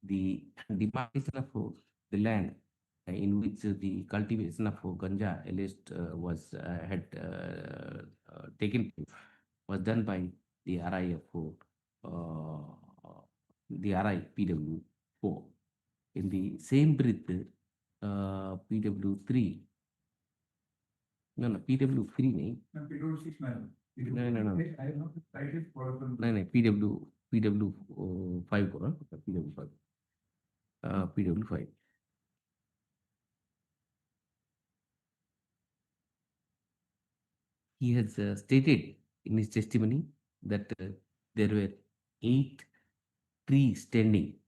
the demarcation of the land in which the cultivation of ganja alleged was had taken place was done by the RI of the RI PW4. In the same breath, PW3. No, PW3 नहीं. PW6 madam. No. I have not cited for the. No, PW5 को PW5. PW5. He has stated in his testimony that there were 8 trees standing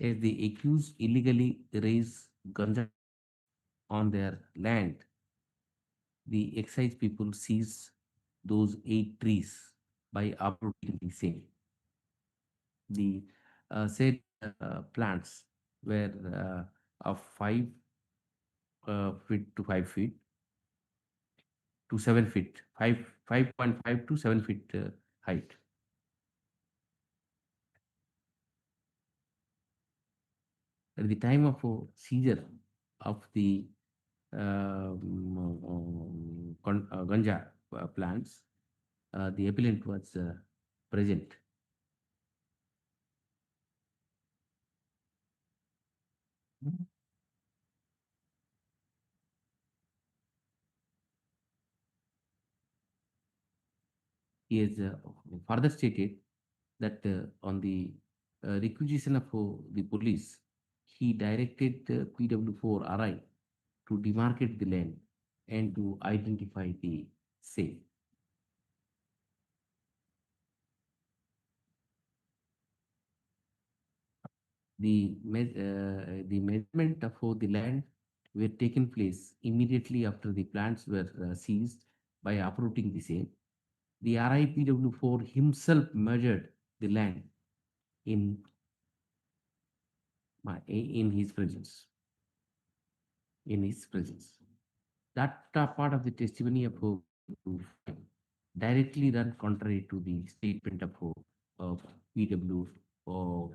as the accused illegally raised ganja on their land. The excise people seized those 8 trees by uprooting the same. The said plants were of 5 feet to 5 feet to 7 feet, 5.5 to 7 feet height. At the time of seizure of the ganja plants, the appellant was present. He has further stated that on the requisition of the police, he directed PW4 RI to demarcate the land and to identify the same. The measurement of the land were taken place immediately after the plants were seized by uprooting the same. The RIPW4 himself measured the land in his presence. That part of the testimony of directly run contrary to the statement of PW4,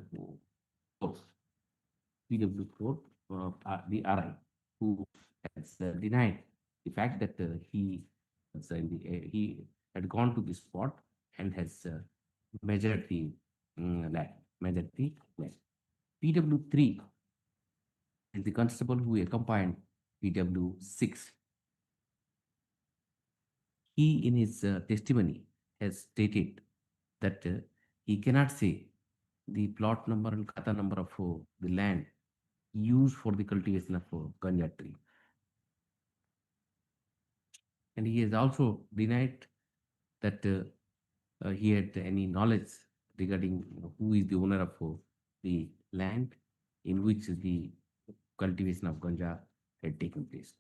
the RI, who has denied the fact that he had gone to the spot and has measured the land. PW3 is the constable who accompanied PW6. He, in his testimony, has stated that he cannot say the plot number and khata number of the land used for the cultivation of ganja tree. And he has also denied that he had any knowledge regarding who is the owner of the land in which the cultivation of ganja had taken place.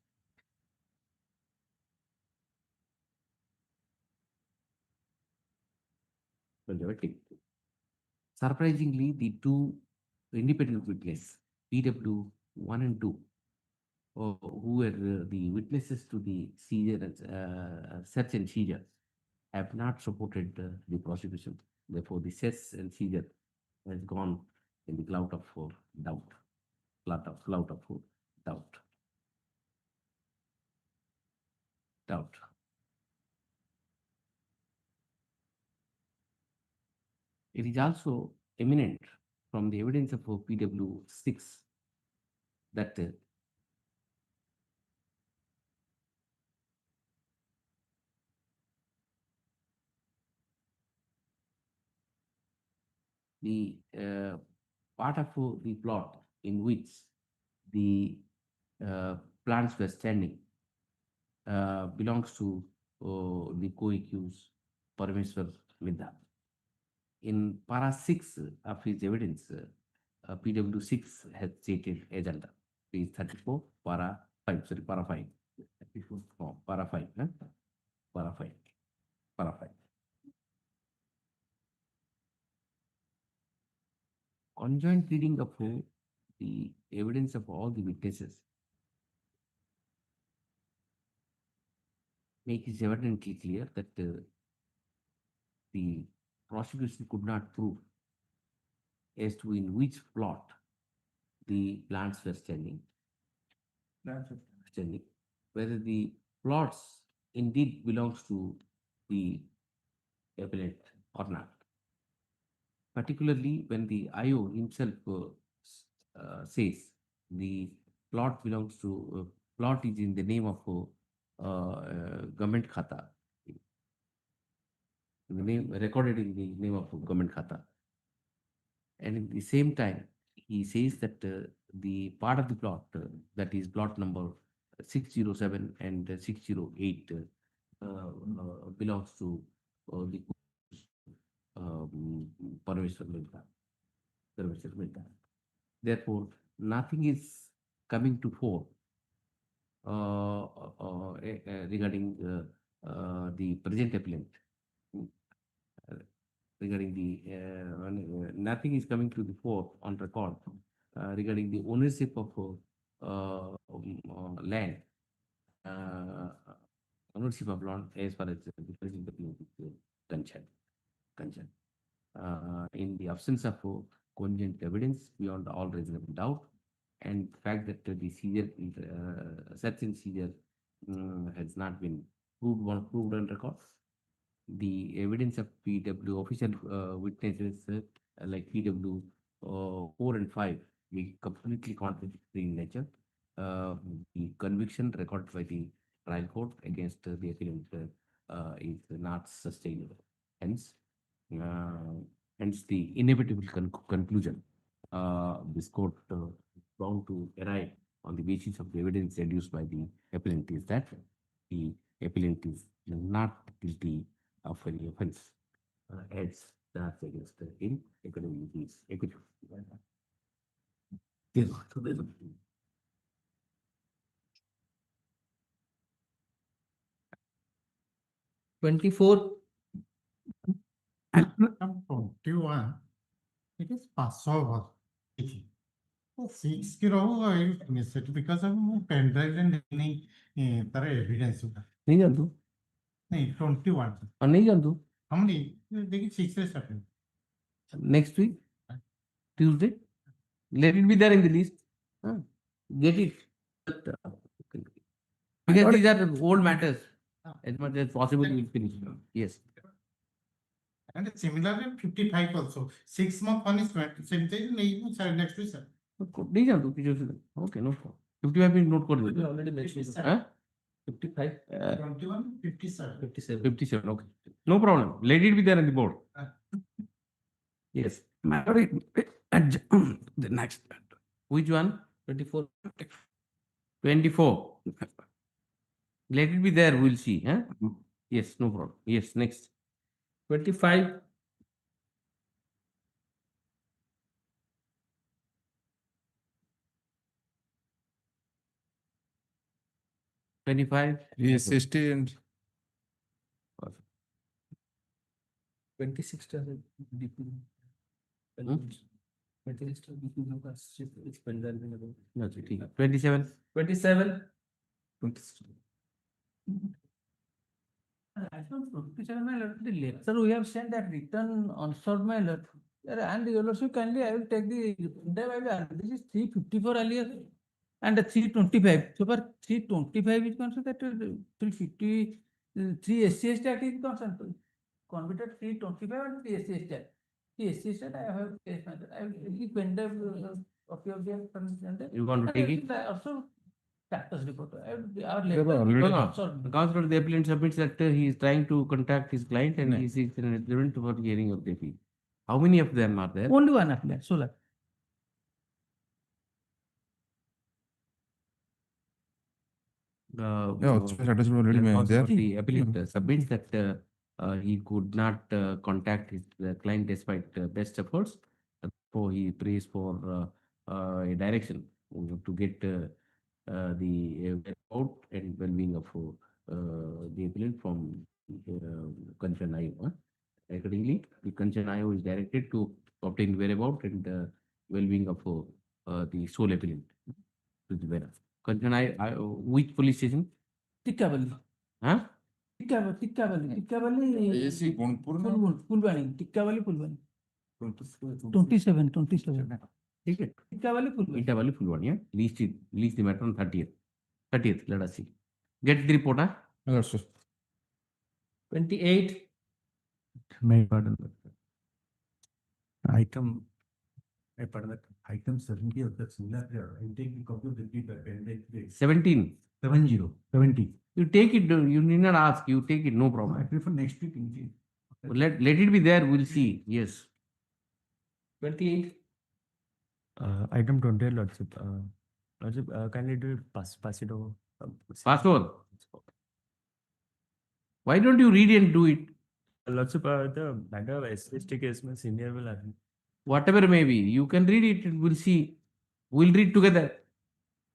Surprisingly, the 2 independent witnesses, PW1 and 2, who were the witnesses to the seizure and search and seizure, have not supported the prosecution. Therefore, the search and seizure has gone in the cloud of doubt. It is also eminent from the evidence of PW 6 that the part of the plot in which the plants were standing belongs to the co-accused Parameswar Midha. In para 6 of his evidence, PW 6 has stated as under page 34, para 5, sorry, para 5. No, para 5, huh? Para 5. Para 5. Conjoint reading of the evidence of all the witnesses makes it evidently clear that the prosecution could not prove as to in which plot the plants were standing, whether the plots indeed belongs to the appellant or not. Particularly when the IO himself says the plot belongs to, plot is in the name of government khata, the name recorded in the name of government khata. And at the same time, he says that the part of the plot, that is plot number 607 and 608, belongs to the Parameswar Midha. Therefore, nothing is coming to fore regarding the present appellant. Regarding the nothing is coming to the fore on record regarding the ownership of land, ownership of land as far as the present appellant is concerned. In the absence of cogent evidence beyond all reasonable doubt, and the fact that the seizure, search and seizure has not been proved on record, the evidence of PW official witnesses like PW 4 and 5 be completely contradictory in nature. The conviction recorded by the trial court against the appellant is not sustainable. Hence, the inevitable conclusion this court bound to arrive on the basis of the evidence adduced by the appellant is that the appellant is not guilty of any offense as charged against him according to his equity. From 21, it is Passover. So 6 kilo I miss it because of pen drive and any evidence. नहीं जानता नहीं 21. और नहीं जानता How many? देखिए 6 से start है. next week Tuesday, let it be there in the list. Get it. Because these are old matters. As much as possible, we will finish. Yes. And similarly 55 also. 6 month punishment. Same thing next week, sir. नहीं जानता किसी से. Okay, no problem. 55 भी note कर दो. Already mentioned. 55. 21, 57. 57. Okay. No problem. Let it be there on the board. Yes. The next. Which one? 24. 24. Let it be there. We'll see. Huh? Yes. No problem. Yes. Next. 25. Yes, 60 and 26 doesn't DP. 26 DP का shift is pendant in about. No, ठीक है. 27. 27. 27. I don't know. The letter we have sent that written answered my letter. And your lordship, kindly I will take the this is 354 earlier and 325. So for 325 is concerned that 350 3 SC Act is concerned. Convicted 325 and 3 SC Act. Yes, she said I have case method. I will give vendor copy of their consent. You want to take it? Also, status report. Our Yeah, but letter. already- No. Counselor, the appellant submits that he is trying to contact his client and No. he is an agreement for hearing of the appeal. How many of them are there? Only one applicant, Solar. Yeah, status report already Counselor, there. the appellant submits that he could not contact his client despite best efforts. So he prays for a direction to get the out and well-being of the appellant from concerned IO. Accordingly, the concerned IO is directed to obtain whereabout and well-being of the sole appellant to the bearer. Concerned IO, which police station? Tikkavali. Huh? Tikkavali. AC Gunpur na? Pulbani. Tikkavali, Pulbani. 27. Take it. Tikkavali, Pulbani. Interval Fulwani, yeah? Release the matter on 30th. 30th, let us see. Get the report, huh? Yes, sir. 28. May pardon. Item, I pardon that, item 70 of the similar, I take the copy of the paper, appendix 17. 70. You take it, you need not ask, you take it, no I problem. prefer next week. Indeed. Let it be there, we'll see. Yes. 28. Item 20, Lordship. Lordship, kindly do pass it over. Password. Why don't you read and do it? Lordship, the matter of SST case, my senior will have. Whatever may be, you can read it and we'll see. We'll read together.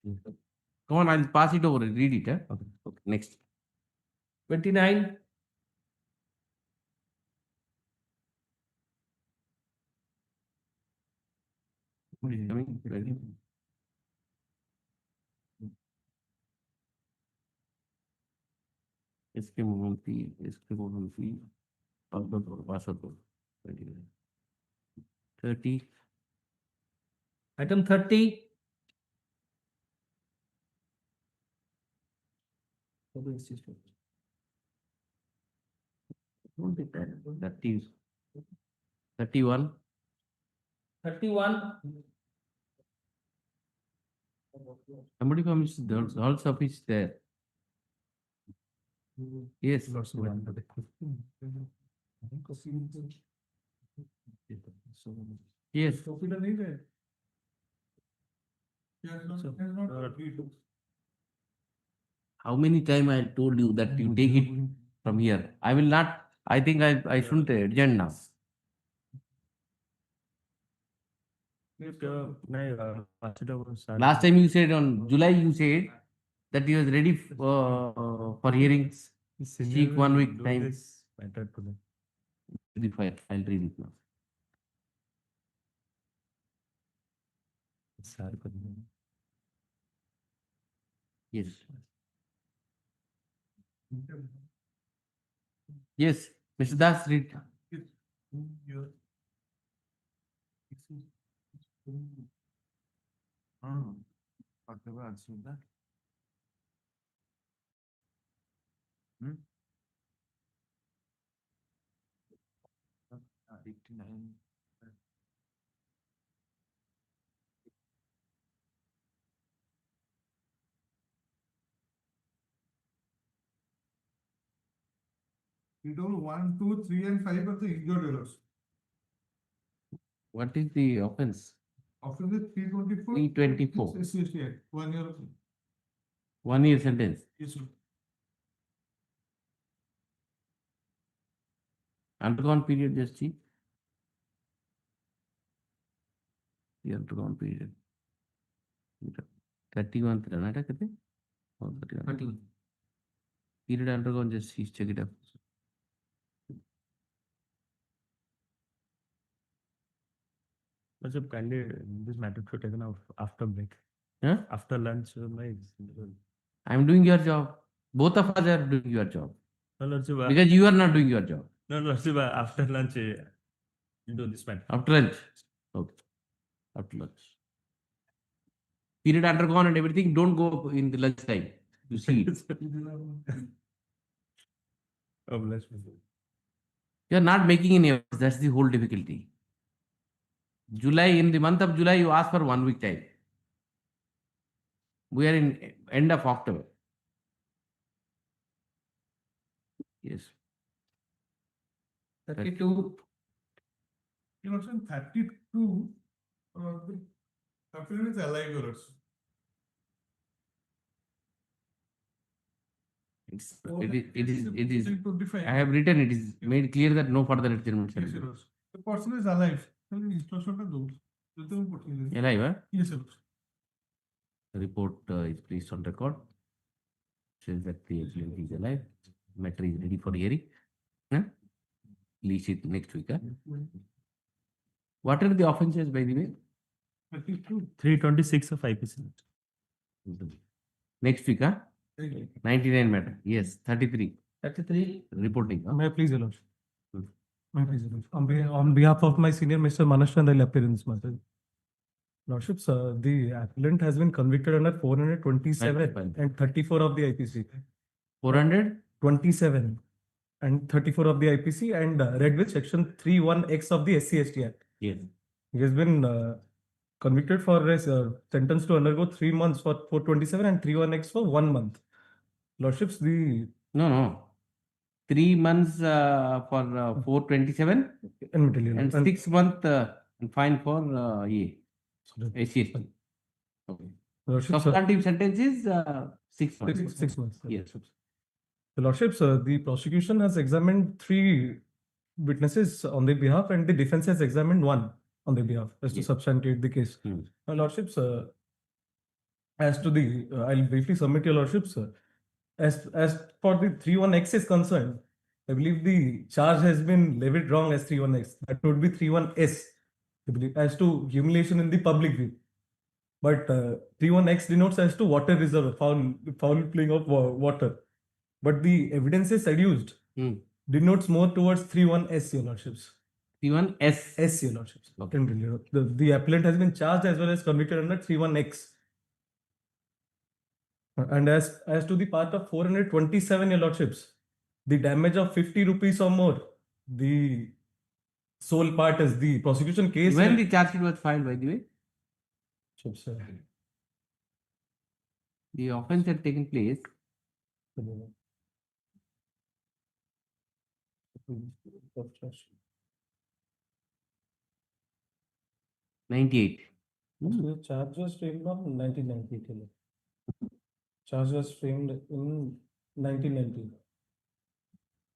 Come on, I'll pass it over and read it. Huh? Okay. Next. 29. Coming. Ready? इसके मोहन फी password 30. Item 30. Don't take that. 30. 31. 31. Somebody from the Hall's office there. Yes. Yes. How many times I told you that you take it from here? I will not. I think I shouldn't adjourn now. Last time you said on July, you said that you was ready for hearings. Seek 1 week time. The file. I'll read it now. Yes. Yes, Mr. Das, read. You told 1, 2, 3, and 5 are the injured errors. What is the offense? After the 324. 324. Yes, yes, yes. 1 year. 1 year sentence. Yes, sir. Undergone period, just see. The undergone period. 31 Karnataka, kate? Or 31. Period undergone, just see, check it up. Kindly, this matter should taken off after break. Huh? After lunch, I'm doing your job. Both of us are doing your job. No, Lordship, Because you are not doing your job. no, Lordship, after lunch, you do this matter. After lunch. Okay. After lunch. Period undergone and everything, don't go in the lunch time. You see it. Oh, bless me. You are not making any efforts. That's the whole difficulty. July, in the month of July, you ask for 1 week time. We are in end of October. Yes. 32. Your Lordship, 32, the applicant is alive, Your Lordship. I have written it is made clear that no further adjournment shall Yes, be. Your Lordship. The person is alive. Alive, huh? Yes, Your Lordship. The report is placed on record. Says that the applicant is alive. Matter is ready for hearing. Huh? Release it next week. Huh? What are the offences, by the way? 326 of IPC. Next week, huh? 99 matter. Yes, 33. 33. Reporting. Huh? May I please, Your Lordship? Hmm. May I please, Your Lordship? On behalf of my senior Mr. Manashand, I'll appear in this matter. Lordships, the appellant has been convicted under 427 and 34 of the IPC. 427 and 34 of the IPC and read with section 31X of the SC/ST Act. Yes. He has been convicted for a sentence to undergo 3 months for 427 and 31X for 1 month. Lordships, the No. 3 months for 427 and 6 months fine for SC/ST. Okay. Lordships, Substantive sentence is 6 months. 6 months. Yes. The Lordships, the prosecution has examined 3 witnesses on their behalf and the defense has examined 1 on their behalf as to Yes. substantiate the case. Lordships, as to the, I'll briefly submit your Lordships, as for the 31X is concerned, I believe the charge has been levied wrong as 31X. That would be 31S, I believe, as to humiliation in the public view. But 31X denotes as to water reserve, foul playing of water. But the evidence is adduced denotes more towards 31S, your Lordships. 31S. S, your Lordships. Okay. The appellant has been charged as well as convicted under 31X. And as to the part of 427, your Lordships, the damage of 50 rupees or more, the sole part is the prosecution case. When the charge sheet was filed, by the way? The offence had taken place. 98. The charge was framed on 1990. Charge was framed in 1990.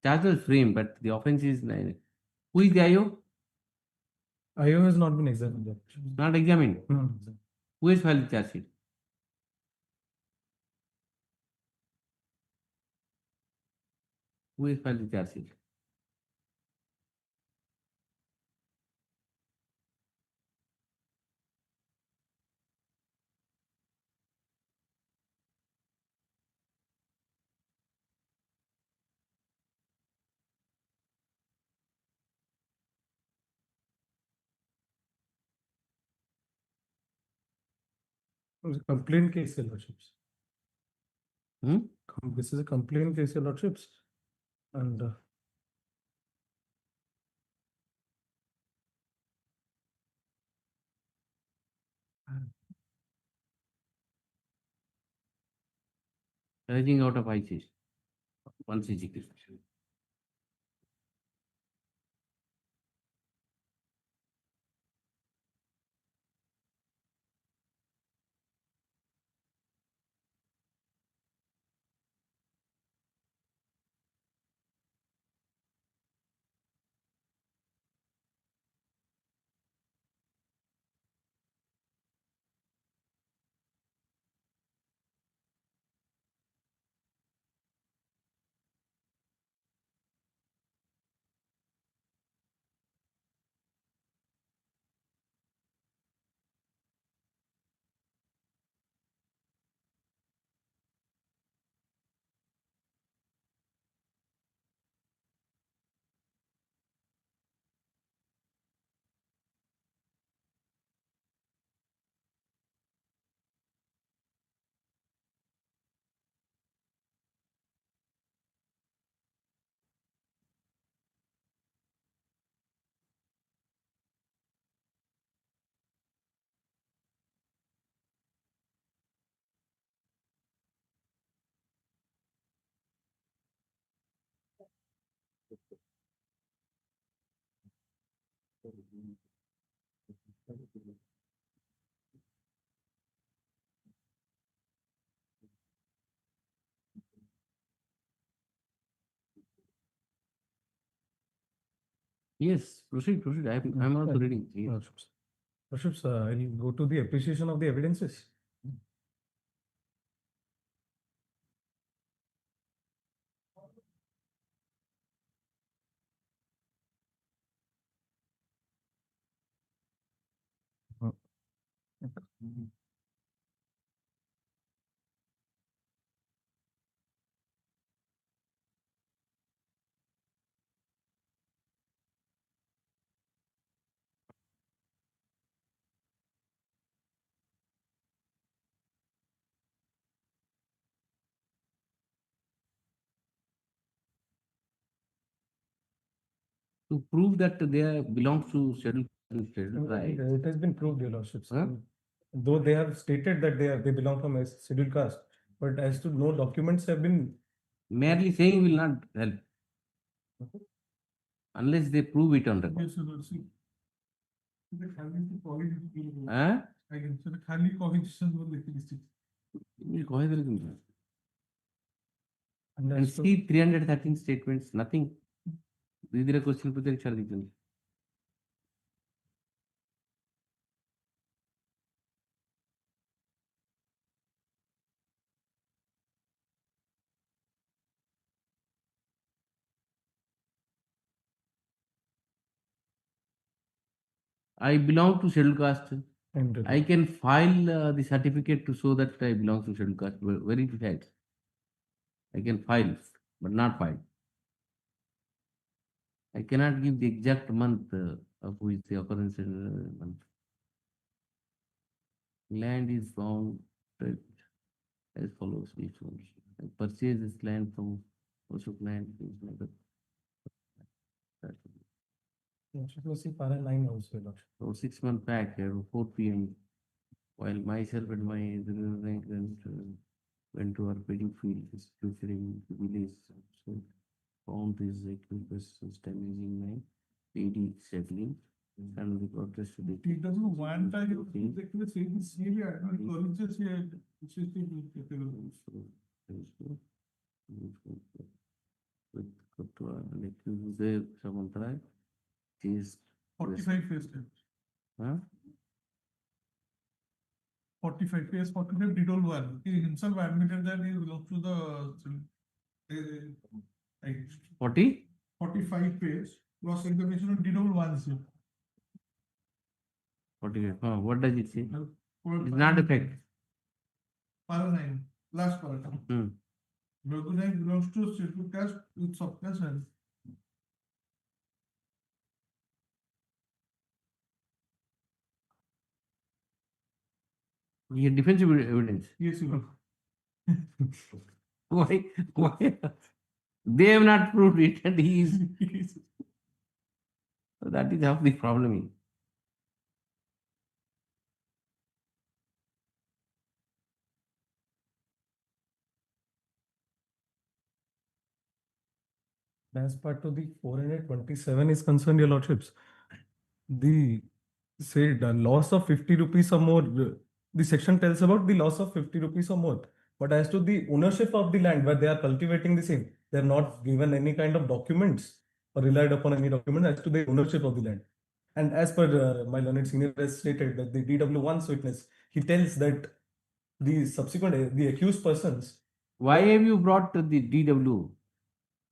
Charge was framed, but the offence is. Who is the IO? IO has not been examined yet. Not examined. No. Who has filed the charge sheet? Who has filed the charge sheet? It was a complaint case, your Lordships. Hmm? This is a complaint case, your Lordships. And Arising out of ICC. 1 CG. Yes, proceed, proceed. I'm also reading. Yes. Worships, I'll go to the appreciation of the evidences. To prove that they belongs to scheduled right? It has been proved, Your Lordships. Huh? Though they have stated that they belong from a scheduled caste, but as to no documents have been. Merely saying will not help unless they prove it on record. Huh? And see 313 statements, nothing. These question put I belong to scheduled caste. I can file the certificate to show that I belong to scheduled caste. Where is it? I can file, but not file. I cannot give the exact month of which the occurrence month. Land is found as follows. I purchase this land from Ashok Land. See para 9 also, Your Lordship. So 6 months back, 4 p.m., while myself and my rank went to our wedding field, featuring village, so found this accused persons damaging my PD settling and the protest to the It doesn't want to actually say this here, I know it just here, it's just with Kotwa and accused there, someone tried, chased 45 face times. Huh? 45 face, 45 did all one. He himself admitted that he belongs to the 40? 45 face, loss examination and did all ones. 45. What does it say? It's not a fact. Para 9, last part. Recognize belongs to scheduled caste with subcaste and We had defensive evidence. yes, you are. Why? Why? They have not proved it, and he is. So that is how the problem is. As part to the 427 is concerned, Your Lordships, the said loss of 50 rupees or more, the section tells about the loss of 50 rupees or more. But as to the ownership of the land where they are cultivating the same, they are not given any kind of documents or relied upon any document as to the ownership of the land. And as per my learned senior has stated that the DW1's witness, he tells that the subsequent, the accused persons. Why have you brought the DW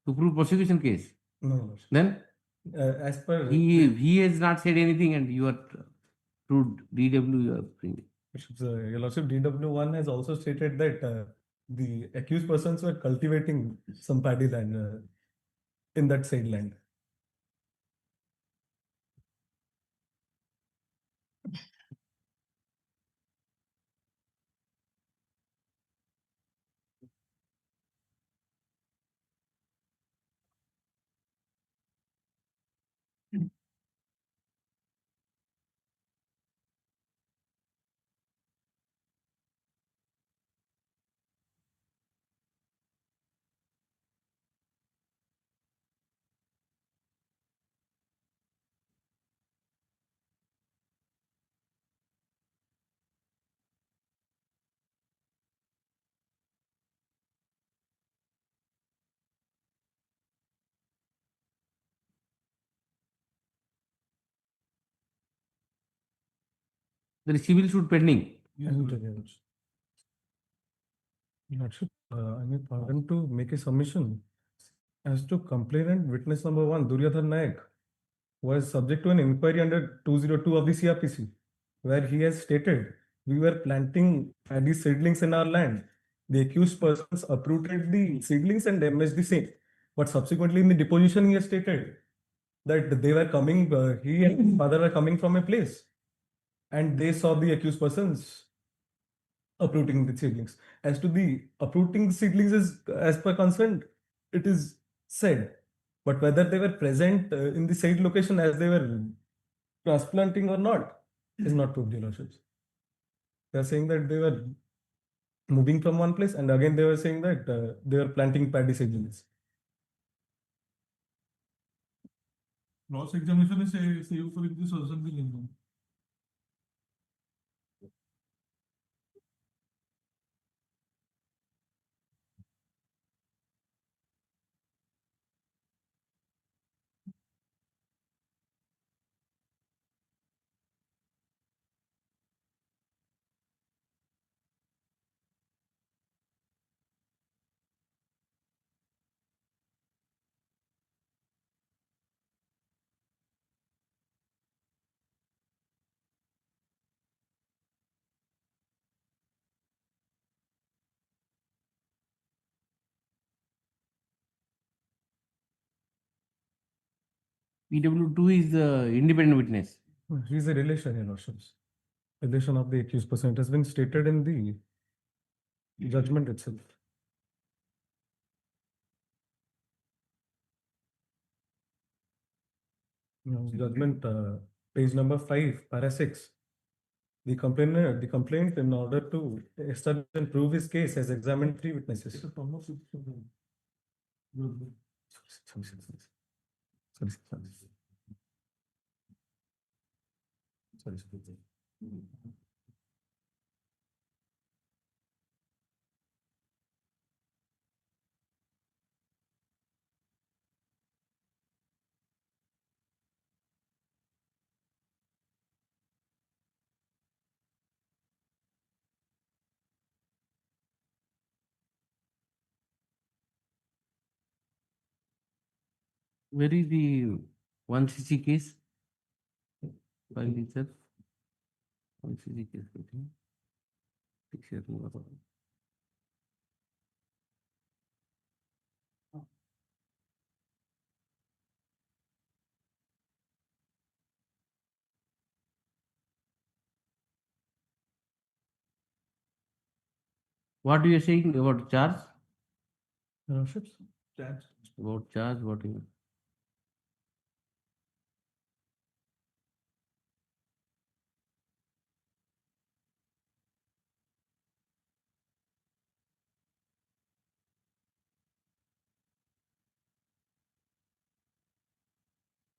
to prove prosecution case? No. Then? As per. He has not said anything and you are proved DW you are bringing. Your Lordship, DW1 has also stated that the accused persons were cultivating some paddy land in that side land. There is civil suit pending. Lordship, I may pardon to make a submission as to complainant witness number 1, Duryodhan Naik, was subject to an inquiry under 202 of the CRPC, where he has stated, we were planting paddy seedlings in our land. The accused persons uprooted the seedlings and damaged the same. But subsequently in the deposition, he has stated that they were coming, he and his father were coming from a place and they saw the accused persons uprooting the seedlings. As to the uprooting seedlings is, as per consent, it is said. But whether they were present in the said location as they were transplanting or not is not proved, Your Lordships. They are saying that they were moving from one place, and again they were saying that they were planting paddy seedlings. Cross examination is saved for this or something. PW2 is the independent witness. He is a relation, Your Lordships. Relation of the accused person. It has been stated in the judgment itself. Judgment, page number 5, para 6. The complaint, in order to establish and prove his case, has examined 3 witnesses. Sorry. Where is the 1cc case? File itself. 1cc case. What you are saying about charge? Charge. About charge, what you?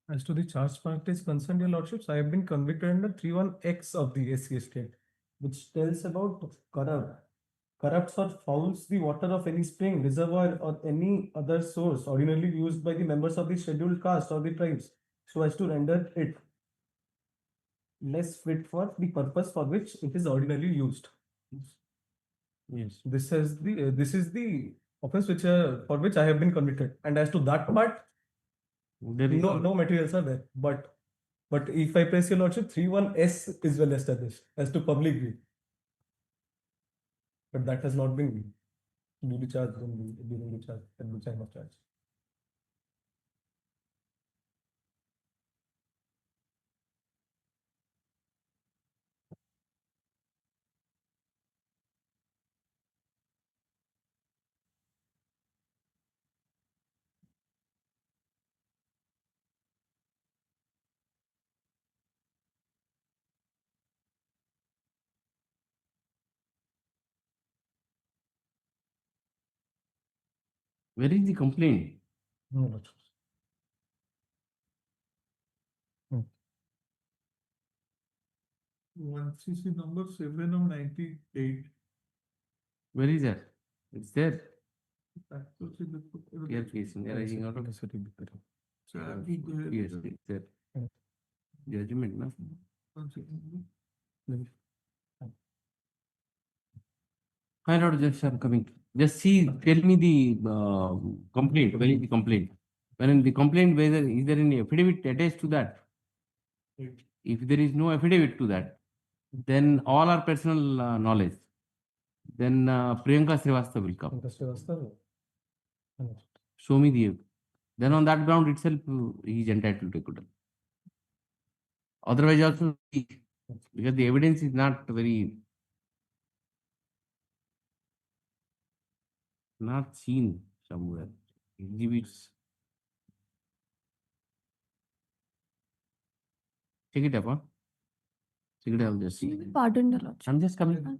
As to the charge part is concerned, Your Lordships, I have been convicted under 31X of the SC State, which tells about corrupts or fouls the water of any spring, reservoir, or any other source ordinarily used by the members of the scheduled caste or the tribes, so as to render it less fit for the purpose for which it is ordinarily used. Yes. This is the offense which for which I have been convicted, and as to that part, There is no materials are there. But if I press, Your Lordship, 31S is well established as to public view. But that has not been duly charged during the charge at the time of charge. Where is the complaint? No, Lordship. 1cc number 7 of 98. Where is that? It's there. Here Clear case in arising out of. Yes, it's there. Judgment, no? My lord, just I'm coming. Just see, tell me the complaint. Where is the complaint? When in the complaint, whether is there any affidavit attached to that? If there is no affidavit to that, then all are personal knowledge. Then Priyanka Srivastava will come. Show me the. Then on that ground itself, he is entitled to acquittal. Otherwise, also because the evidence is not very not seen somewhere. Exhibits. Check it up, huh? Check it out. Just see. Pardon, Your Lordship. I'm just coming.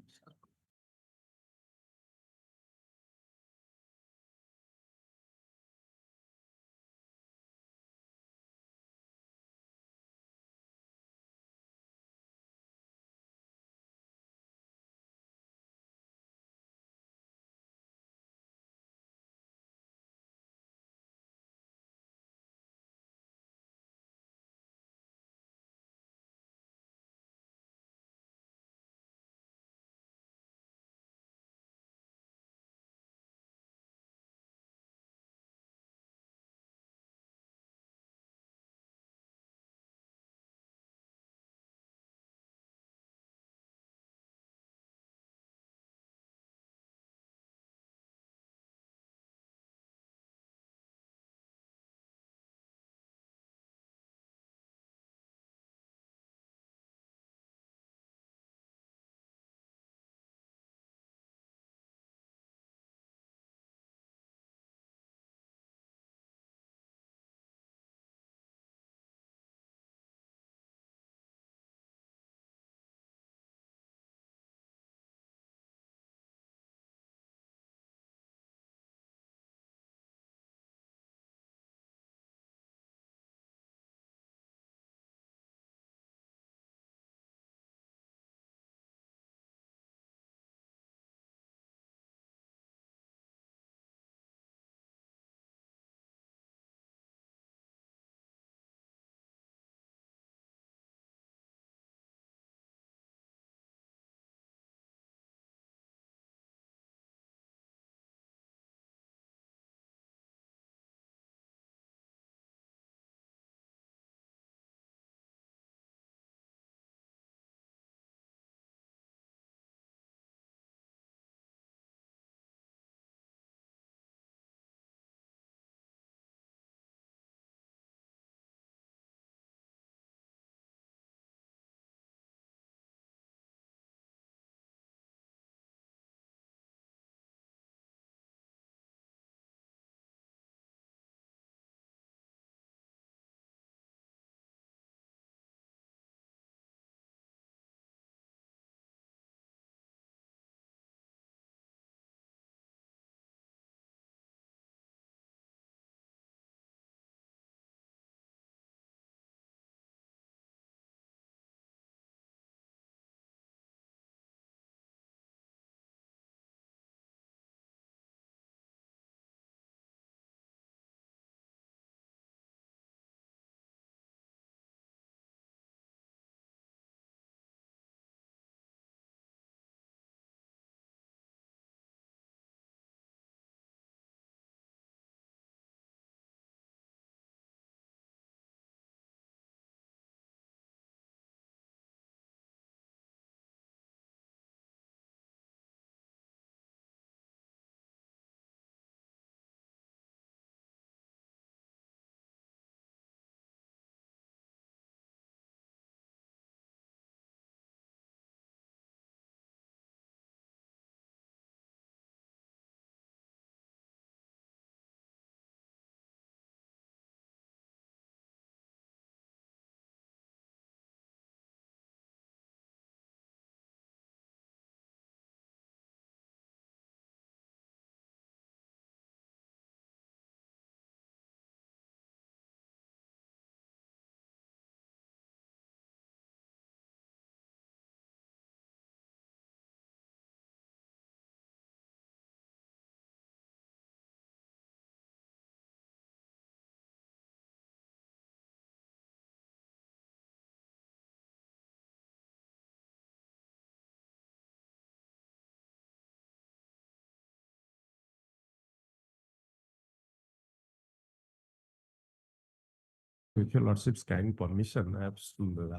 With your lordship's kind permission, I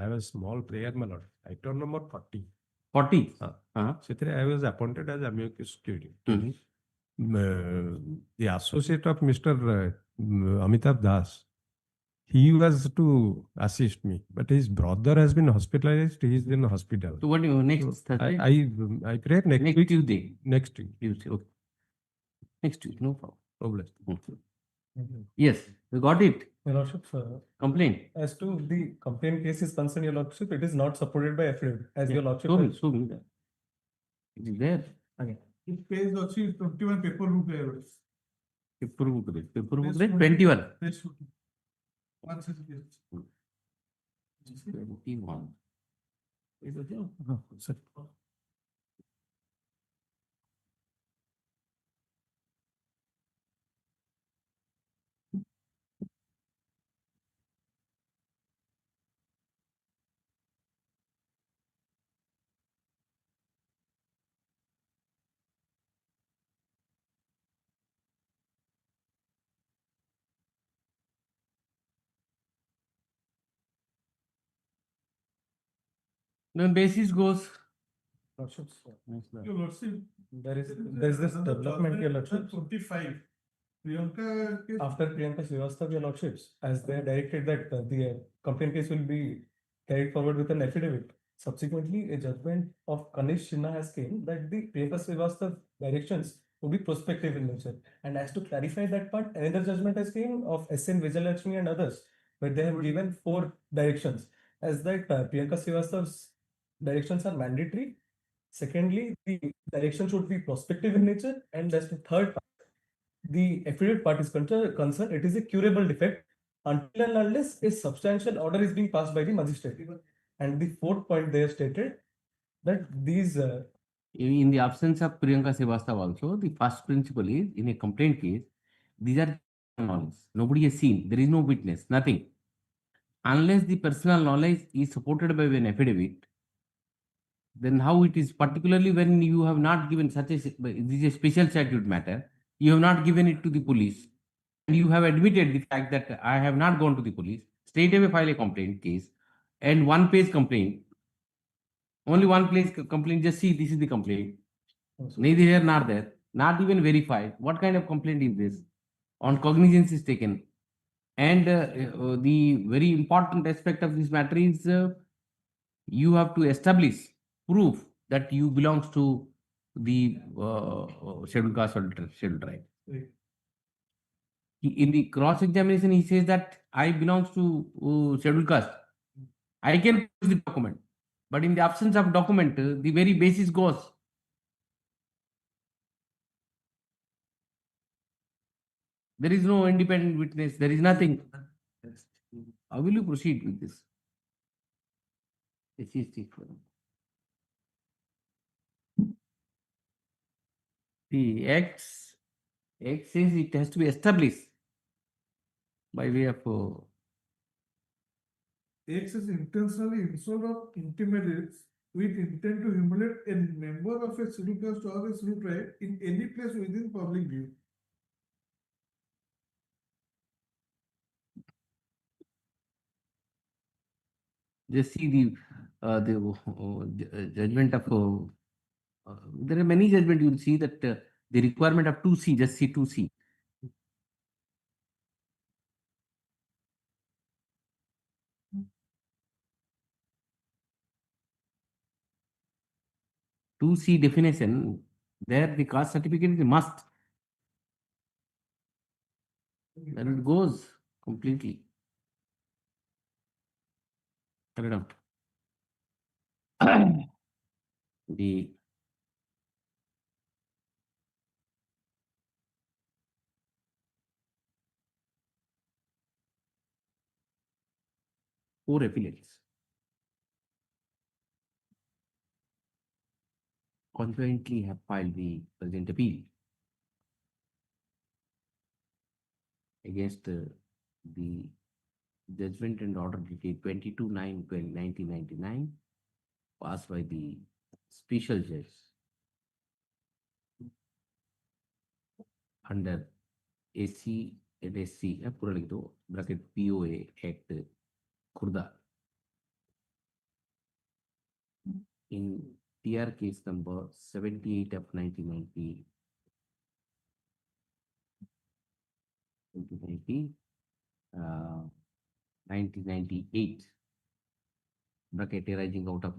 have a small prayer, my lord. Item number 40. 40. ସେଥିରେ I was appointed as amicus curiae. The associate of Mr. Amitabh Das, he was to assist me, but his brother has been hospitalized. He is in hospital. So what do you next So Thursday? I pray next week. Tuesday. Next week. Tuesday. Okay. Next week, no problem. Problem. Yes, we got it. Your Lordship, Complaint. as to the complaint case is concerned, Your Lordship, it is not supported by affidavit. As Your Lordship Show me, has- show me that. It is there. This page ଅଛି 21 paper book ରେ ଅଛି। Paper book ରେ 21. Page 1 से page 21. The basis goes. Lordships, Your Lordship, there is this development, Your Lordship. 25. Priyanka case. After Priyanka Srivastava, Your Lordships, as they directed that the complaint case will be carried forward with an affidavit. Subsequently, a judgment of Kanish Sinha has came that the Priyanka Srivastava directions would be prospective in nature. And as to clarify that part, another judgment has came of S.N. Vijayalakshmi and others, where they have given 4 directions. As that Priyanka Srivastava's directions are mandatory. Secondly, the direction should be prospective in nature. And as the third part, the affidavit part is concerned, it is a curable defect until and unless a substantial order is being passed by the magistrate. And the fourth point they have stated that these In the absence of Priyanka Srivastava also, the first principle is in a complaint case, these are knowledge. Nobody has seen. There is no witness. Nothing. Unless the personal knowledge is supported by an affidavit, then how it is, particularly when you have not given such a, this is a special statute matter, you have not given it to the police, and you have admitted the fact that I have not gone to the police, straight away file a complaint case, and one-page complaint, only one place complaint, just see this is the complaint, neither here nor there, not even verified. What kind of complaint is this? On cognizance is taken. And the very important aspect of this matter is you have to establish proof that you belongs to the scheduled caste or scheduled tribe. Right. In the cross examination, he says that I belongs to scheduled caste. I can produce the document, but in the absence of document, the very basis goes. There is no independent witness. There is nothing. How will you proceed with this? The X says it has to be established by way of X is intentionally insult of intimidates with intent to humiliate a member of a scheduled caste or a scheduled tribe in any place within public view. just see the judgment of there are many judgment. You will see that the requirement of 2C, just see 2C. Two C definition, there the caste certificate is a must. Then it goes completely. Carry on. The four affiliates conjointly have filed the present appeal against the judgment and order dated 22/9/1999 passed by the special judge under AC LSC पूरा लिख दो bracket POA act Khurda in TR case number 78 of 1990 1998 bracket arising out of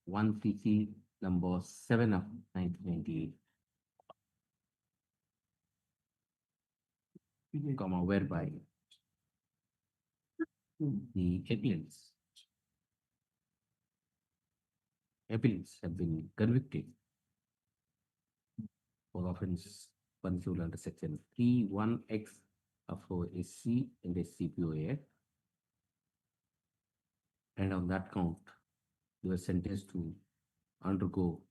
1 CC number 7 of 1998 comma whereby the appellants have been convicted for offence punishable under section 3(1)(x) of SC and SCPOA Act, and on that count they were sentenced to undergo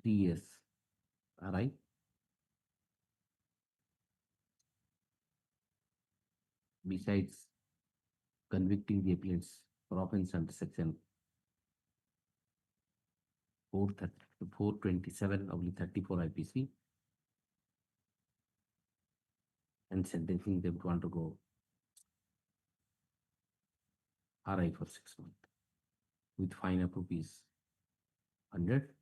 3 years RI besides convicting the appellants for offence under section 427/34 IPC and sentencing them to undergo RI for 6 months with fine of rupees 100,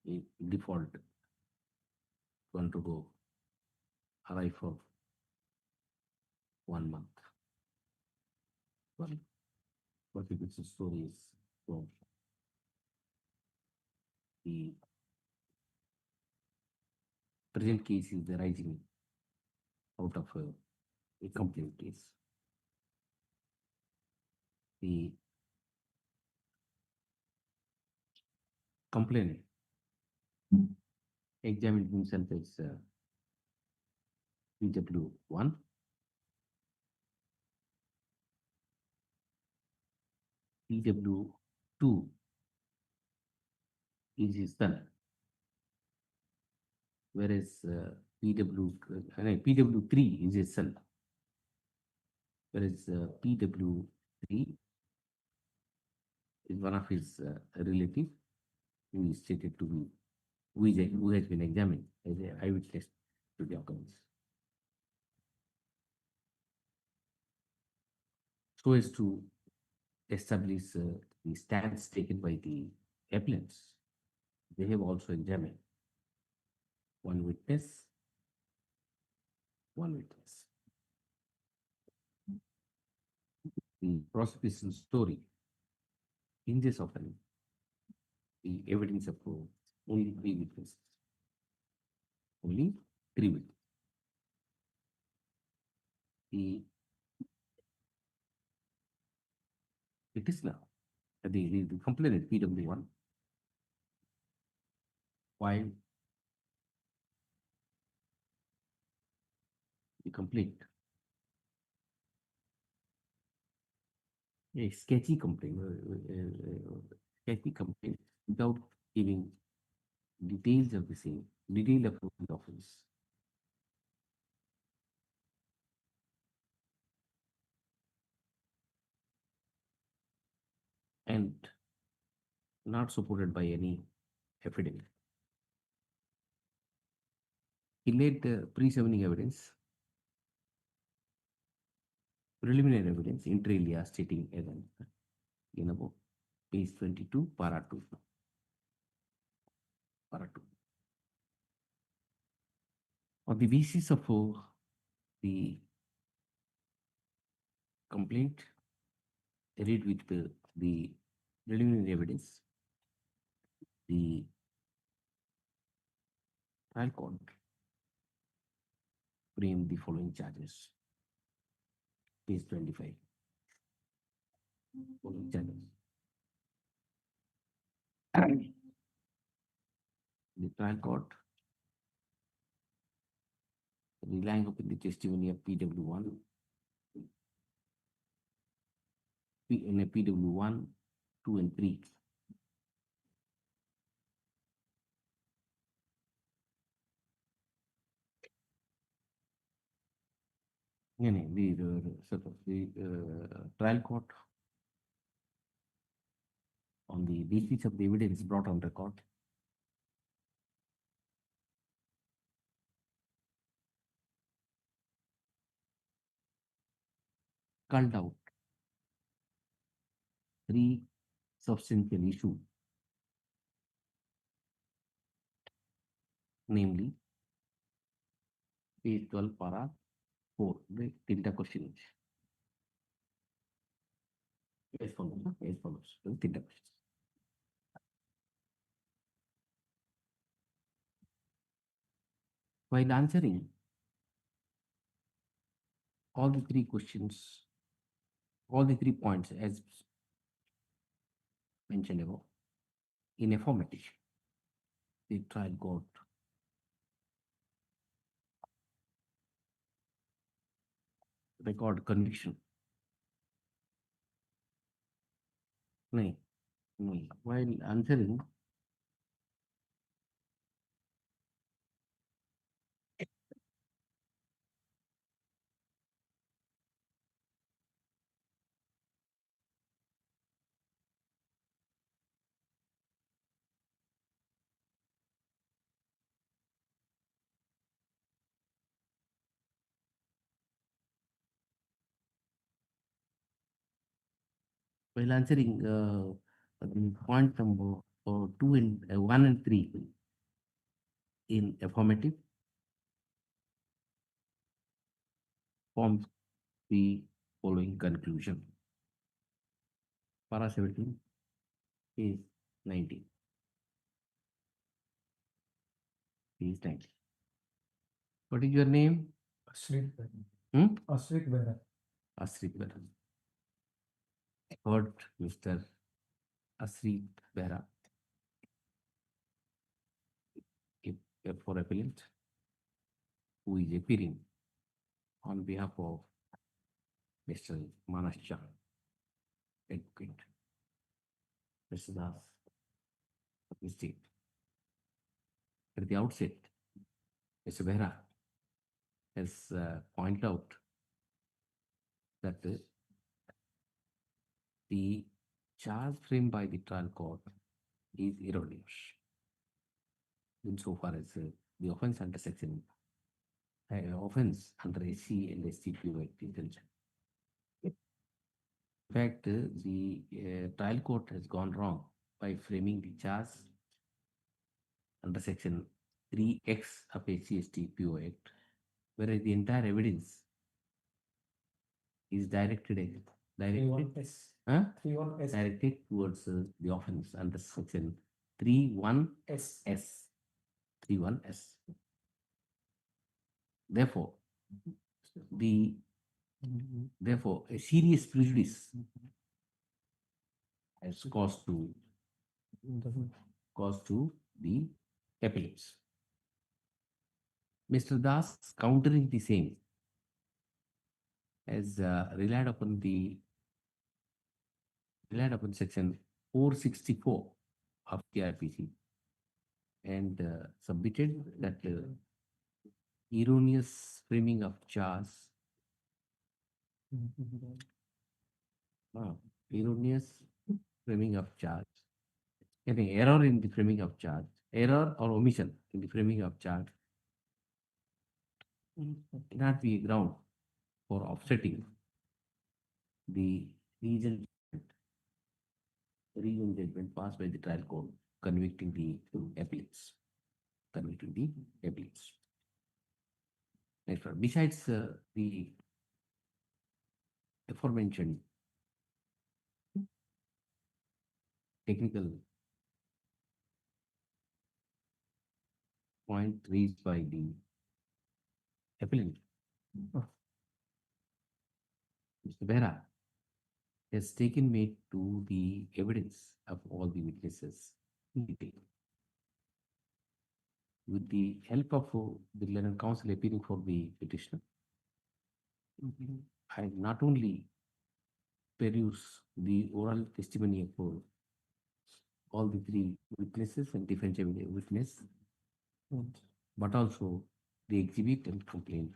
a default to undergo RI for 1 month. Well, what the story is from the present case is arising out of a complaint case. The complainant examined himself as PW1, PW2 is his son, whereas PW3 is his son, whereas PW3 is one of his relatives who is stated to be who has been examined as an eyewitness to the occurrence. So as to establish the stance taken by the appellants, they have also examined one witness. The prosecution story hinges upon the evidence of only 3 witnesses. Only 3 witnesses. It is now the complainant PW1 filed the complaint, a sketchy complaint without giving details of the same, detail of the offense. And not supported by any affidavit. He laid the pre-submitting evidence, preliminary evidence, inter alia, stating in about page 22, para 2. On the basis of the complaint, read with the preliminary evidence, the trial court framed the following charges. Page 25. Following charges. The trial court, relying upon the testimony of PW1, PW1, 2, and 3. The trial court, on the basis of the evidence brought on record, culled out three substantial issues, namely page 12 para 4, the tinta question. As follows, as follows, the tinta questions. While answering all the three questions, all the 3 points as mentioned above, in affirmative, the trial court record conviction. No, no. While answering the point number 2 and 1 and 3 in affirmative forms the following conclusion. Para 17 is 19. Is 19. What is your name? Ashrik Hmm? Ashrik Behra. Asrik Behra. Heard Mr. Asrik Behra. For appellant who is appearing on behalf of Mr. Manas Shah, advocate. Mr. Das, mistake. At the outset, Mr. Behra has pointed out that the charge framed by the trial court is erroneous insofar as the offense under section offense under SC and STPO Act is concerned. In fact, the trial court has gone wrong by framing the charge under section 3X of SC/STPO Act, whereas the entire evidence is directed towards the offense under section 31S. 31S. Therefore, a serious prejudice has caused to the appellants. Mr. Das, countering the same, has relied upon section 464 of the IPC and submitted that erroneous framing of charge, any error in the framing of charge, error or omission in the framing of charge cannot be a ground for offsetting the reason judgment passed by the trial court convicting the appellants. Next one. Besides the aforementioned technical point raised by the appellant, Mr. Behra has taken me to the evidence of all the witnesses in detail. With the help of the learned counsel appearing for the petitioner, I not only peruse the oral testimony of all the 3 witnesses and defense witness, but also the exhibit and complaint.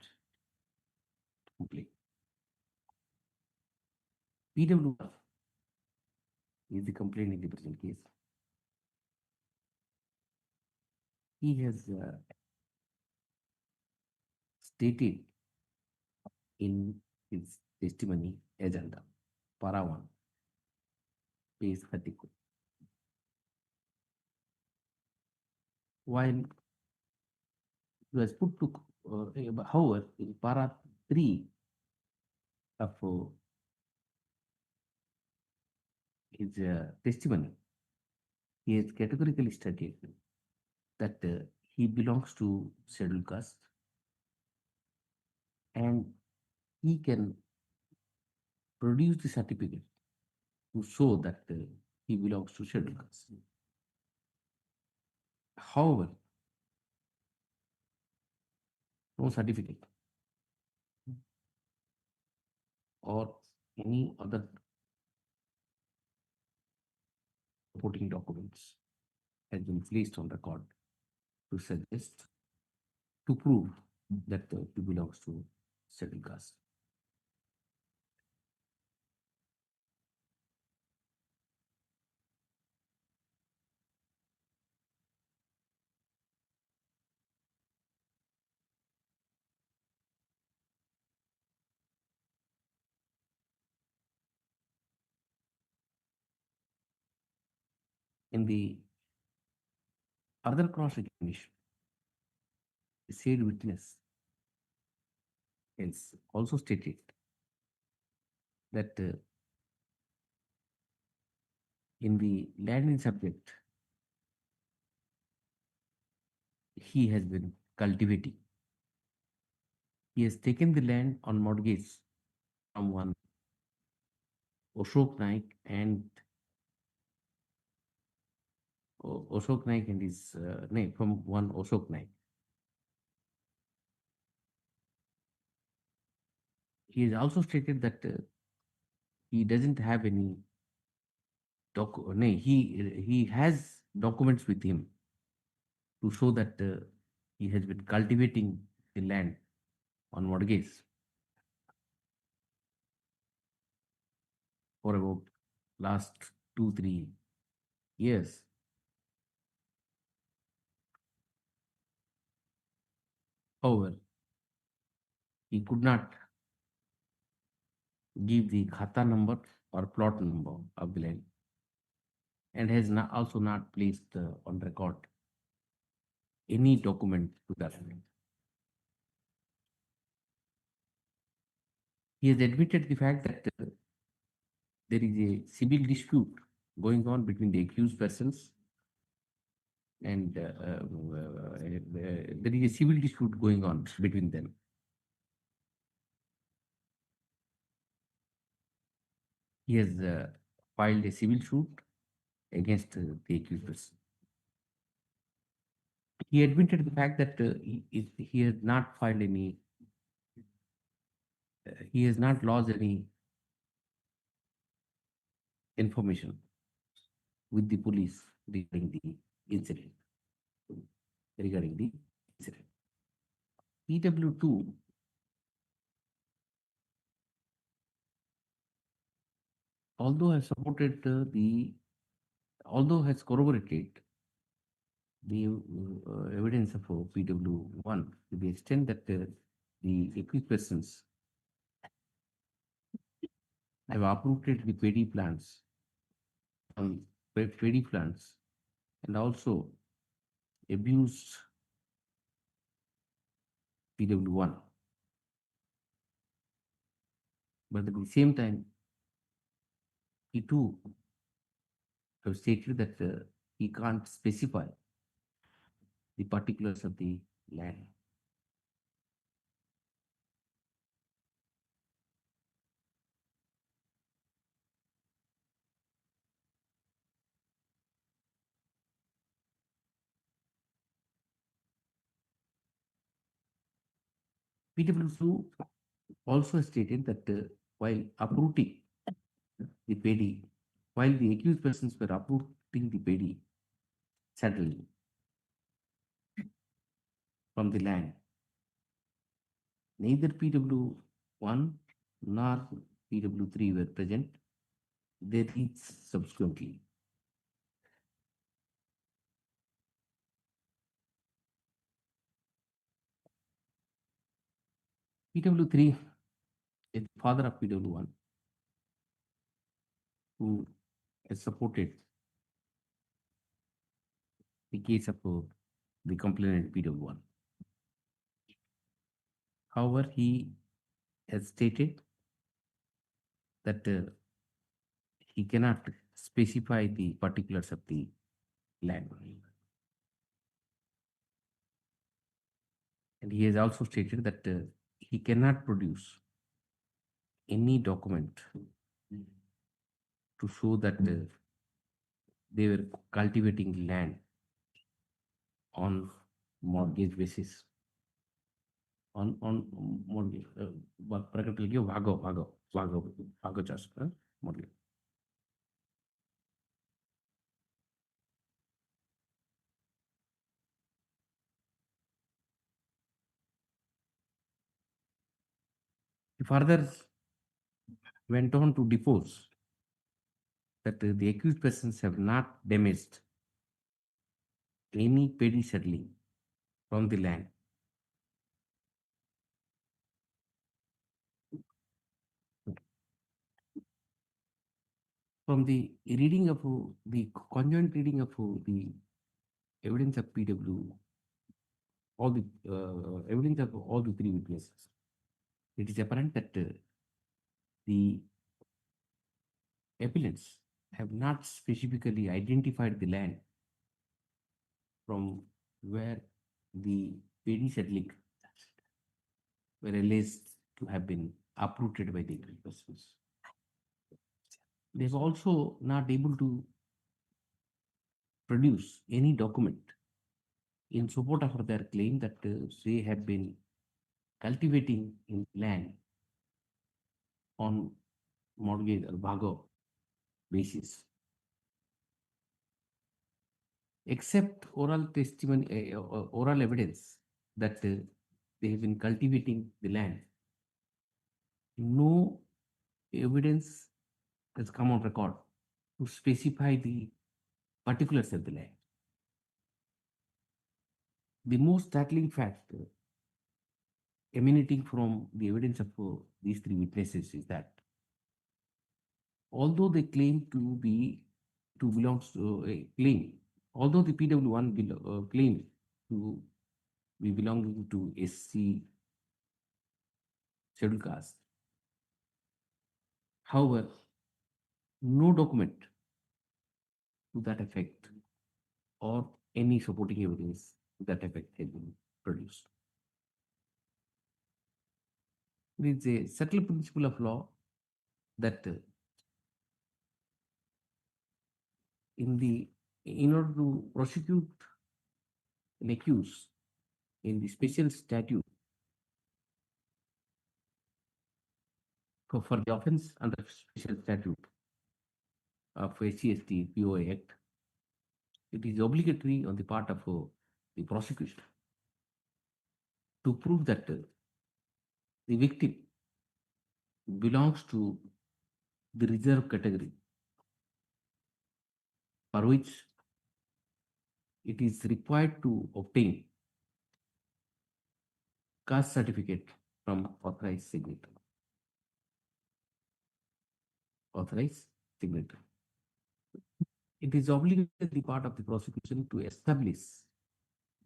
PWF is the complaint in the present case. He has stated in his testimony agenda, para 1, page 34. While it was put to, however, in para 3 of his testimony, he has categorically stated that he belongs to scheduled caste and he can produce the certificate to show that he belongs to scheduled caste. However, no certificate or any other supporting documents has been placed on record to suggest, to prove that he belongs to scheduled caste. In the other cross-examination, the said witness has also stated that in the landing subject, he has been cultivating. He has taken the land on mortgage from one Ashok Naik and Ashok Naik and his name from one Ashok Naik. He has also stated that he doesn't have any he has documents with him to show that he has been cultivating the land on mortgage for about last 2-3 years. However, he could not give the khata number or plot number of the land and has also not placed on record any document to that effect. He has admitted the fact that there is a civil dispute going on between the accused persons and there is a civil dispute going on between them. He has filed a civil suit against the accused person. He admitted the fact that he has not filed any, he has not lodged any information with the police regarding the incident. PW2 although has supported although has corroborated the evidence of PW1 to the extent that the accused persons have uprooted the paddy plants and also abused PW1. But at the same time, he too have stated that he can't specify the particulars of the land. PW2 also stated that while uprooting the paddy, while the accused persons were uprooting the paddy suddenly from the land, neither PW1 nor PW3 were present. They reached subsequently. PW3 is the father of PW1 who has supported the case of the complainant PW1. However, he has stated that he cannot specify the particulars of the land. And he has also stated that he cannot produce any document to show that they were cultivating land on mortgage basis. On mortgage, Vago charge, mortgage. He further went on to depose that the accused persons have not damaged any paddy settling from the land. From the reading of the conjoint reading of the evidence of PW, all the evidence of all the three witnesses, it is apparent that the appellants have not specifically identified the land from where the paddy settling were alleged to have been uprooted by the accused persons. They have also not able to produce any document in support of their claim that they have been cultivating in land on mortgage or Vago basis. Except oral testimony, oral evidence that they have been cultivating the land, no evidence has come on record to specify the particulars of the land. The most startling fact emanating from the evidence of these three witnesses is that although they claim to belong to a claim, although the PW1 claim to be belonging to SC scheduled caste, however, no document to that effect or any supporting evidence to that effect has been produced. There is a settled principle of law that in order to prosecute an accused in the special statute for the offense under special statute of SC/ST POA Act, it is obligatory on the part of the prosecution to prove that the victim belongs to the reserved category for which it is required to obtain caste certificate from authorized signator. It is obligatory part of the prosecution to establish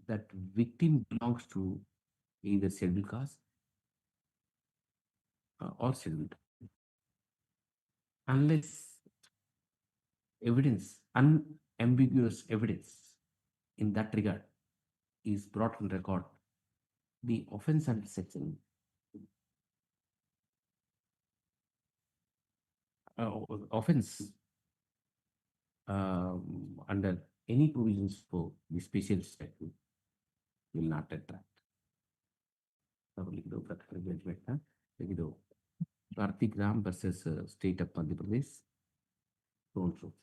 that victim belongs to either scheduled caste or scheduled, unless evidence, unambiguous evidence in that regard is brought on record, the offense under section offense under any provisions for the special statute will not attract. Karthik Ram versus State of Madhya Pradesh. So and so.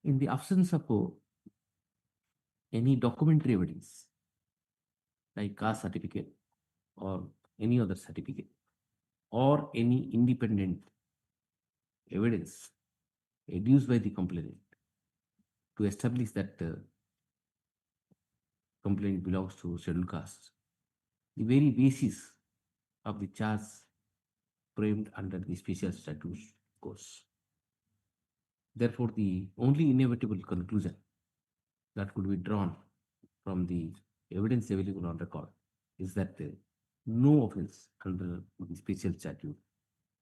In the absence of any documentary evidence like caste certificate or any other certificate or any independent evidence adduced by the complainant to establish that complaint belongs to scheduled caste, the very basis of the charge framed under the special statutes course. Therefore, the only inevitable conclusion that could be drawn from the evidence available on record is that no offense under the special statute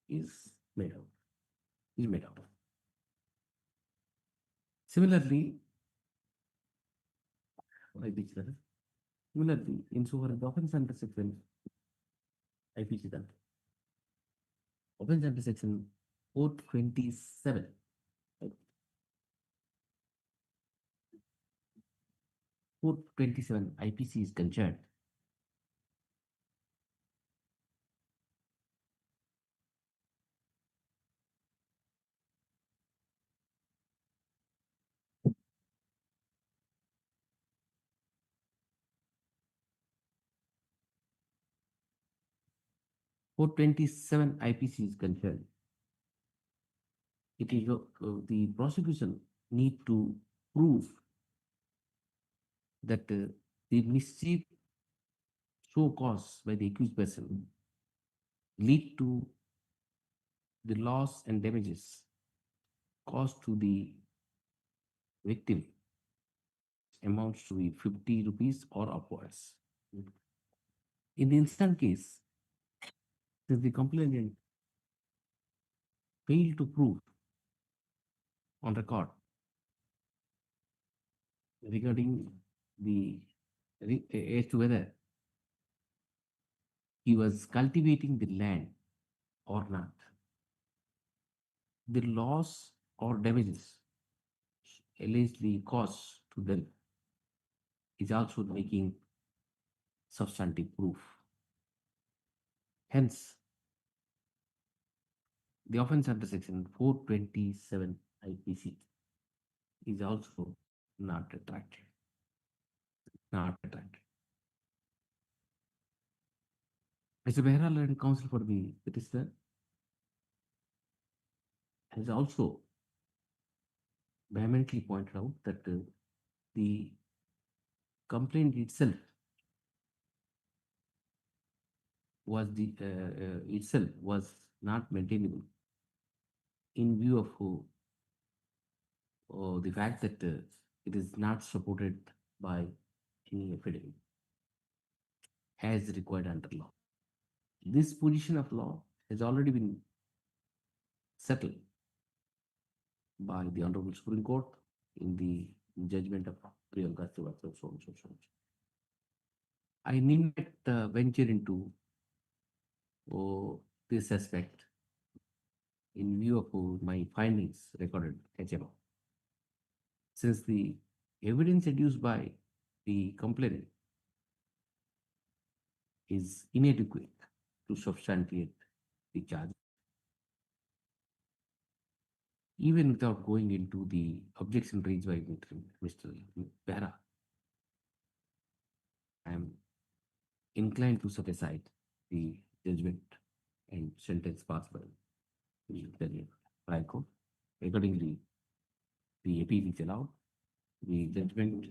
is made out. Similarly, insofar as the offense under section, offense under section 427, right? 427 IPC is concerned. IPC is concerned. It is the prosecution need to prove that the mischief so caused by the accused person lead to the loss and damages caused to the victim amounts to be 50 rupees or upwards. In the instant case, since the complainant failed to prove on record regarding as to whether he was cultivating the land or not, the loss or damages allegedly caused to them is also making substantive proof. Hence, the offense under section 427 IPC is also not attractive. Mr. Behra, learned counsel for the petitioner, has also vehemently pointed out that the complaint itself was not maintainable in view of the fact that it is not supported by any affidavit as required under law. This position of law has already been settled by the Honorable Supreme Court in the judgment of Priyanka Srivastava, so on, so on. I need not venture into this aspect in view of my findings recorded as above. Since the evidence adduced by the complainant is inadequate to substantiate the charge, even without going into the objection raised by Mr. Behra, I am inclined to set aside the judgment and sentence passed by the High Court. Accordingly, the appeal is allowed. The judgment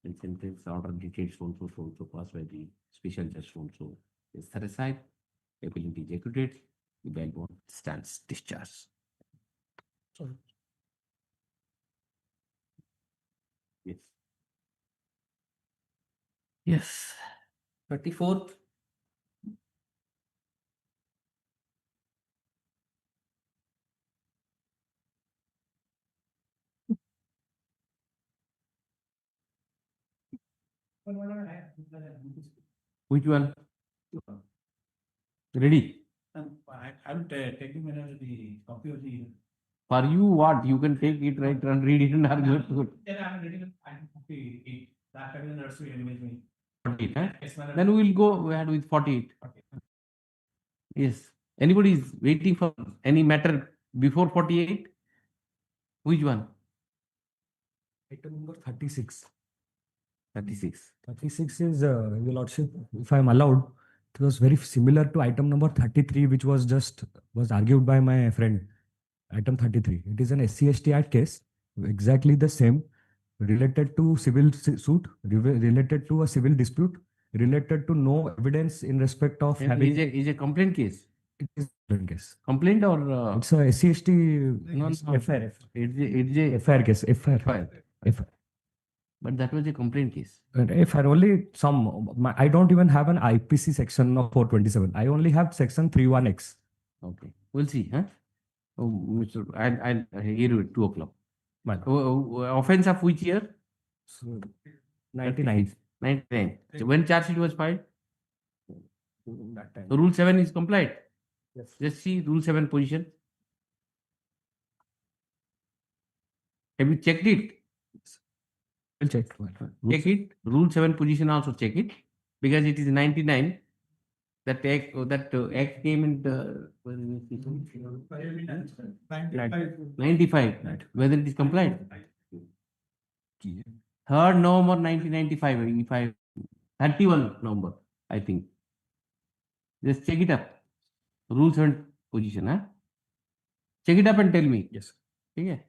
and sentence order details also passed by the special judge also is set aside. Appeal is executed. The bail bond stands discharged. Sorry. Yes. Yes. 34th. Which one? Ready? I'm taking the copy of the. For you, what? You can take it right and read it and argue it. Good. Then I'm reading it. That I will nursery anyway. 48, huh? Then we will go ahead with 48. Okay. Yes. Anybody is waiting for any matter before 48? Which one? Item number 36. 36. 36 is, Your Lordship, if I am allowed, it was very similar to item number 33, which was argued by my friend. Item 33. It is an SC/ST Act case, exactly the same. related to civil suit, related to a civil dispute, related to no evidence in respect of having. Is a complaint case? It is a complaint case. Complaint or? It's a SC/ST No, no. FIR. It's a FIR case. FIR. FIR. But that was a complaint case. FIR only I don't even have an IPC section of 427. I only have section 31X. Okay, we'll see. Huh? Oh, Mr. I'll hear you at 2 o'clock. Offense of which year? So, 99. 99. So when charge sheet was filed? That time. Rule 7 is complied. Yes. Just see Rule 7 position. Have you checked it? We'll check. Check it. Rule 7 position also check it. Because it is 99. That act came in the 95. Whether it is complied? 3rd November 1995. 31 November, I think. Just check it up. Rule 7 position, huh? Check it up and tell me. Yes. Okay.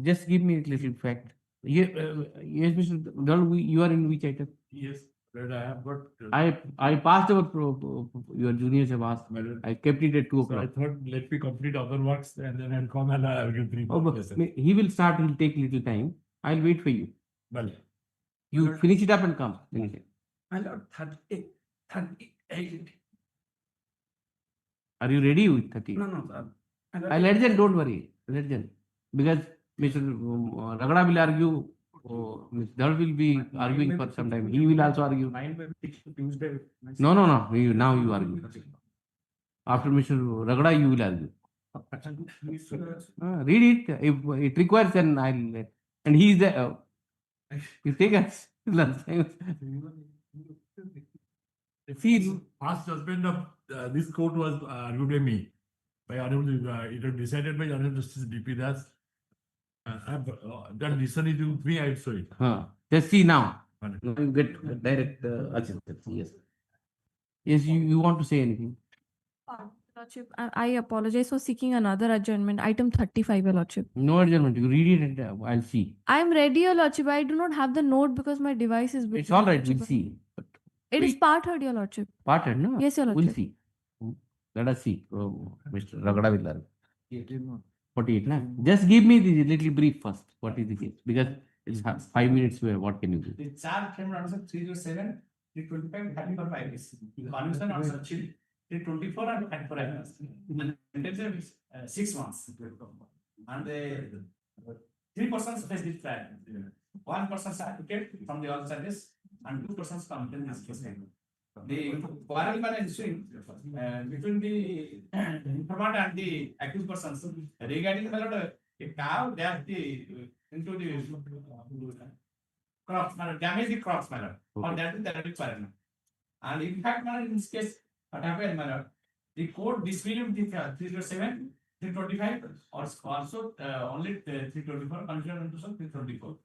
Just give me a little fact. Yes, Mr. Dal, you are in which item? Yes, but I have got. I passed over your juniors have asked. I kept it at 2 So o'clock. I thought let me complete other works and then I'll come and I will brief. Oh, but he will start, he'll take little time. I'll wait for you. Well, You finish it up and come. Finish it. my lord, 38. Are you ready with 30? No, sir. I'll adjourn, don't worry. I'll adjourn. Because Mr. Ragada will argue, Mr. Dhar will be arguing for some time. He will also argue. Tuesday. No. Now you argue. After Mr. Ragada, you will argue. Read it. If it requires, then I'll. And he is the. You take us. See, past judgment of this court was arguably me. By Honorable, it was decided by Honorable Justice D.P. Das. That listen it with me, I saw it. Just see now. Now you get direct assistance. Yes. Yes, you want to say anything? Lordship, I apologize for seeking another adjournment. Item 35, Your Lordship. No adjournment. You read it and I'll see. I am ready, Your Lordship. I do not have the note because my device is. It's all right. We'll see. But it is part heard, Your Lordship. part heard, no? Yes, Your Lordship. We'll see. Let us see. Mr. Ragada will argue. 48, na? Just give me the little brief first. What is the case? Because it's 5 minutes. What can you do? The charge came under 307, 325, 35 days. Conviction on such 324 and 35 days. Intensive is 6 months. And the 3 persons face this trial. 1 person's advocate from the all charges and 2 persons come in this case. The quarrel ensuing between the informant and the accused persons regarding the cow that into the crops matter, damage the crops matter, or that is the quarrel. And in fact, in this case, what happened, the court disbelieved the 307, 325, or also only 324, considered into 324.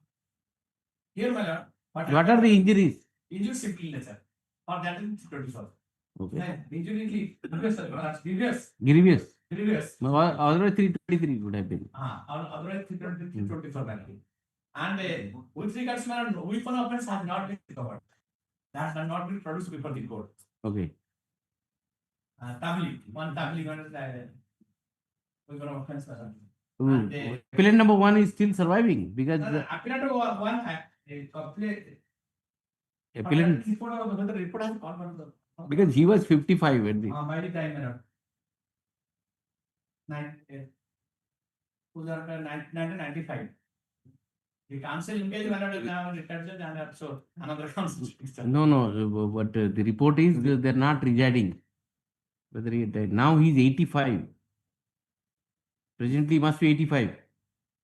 Here, what are the injuries? Injuries simply nature. Or that is 324. Okay. Injury grievous. Grievous. Otherwise 323 would have been. Otherwise 324. And with regards to weapon offense has not been recovered. That has not been produced before the court. Okay. Tabli, one is weapon offense. Appellant number 1 is still surviving because appellant number 1 appellant report has gone because he was 55 at the by the time 1995. The council engaged and so another council. No, but the report is they're not residing. Whether now he's 85. Presently he must be 85.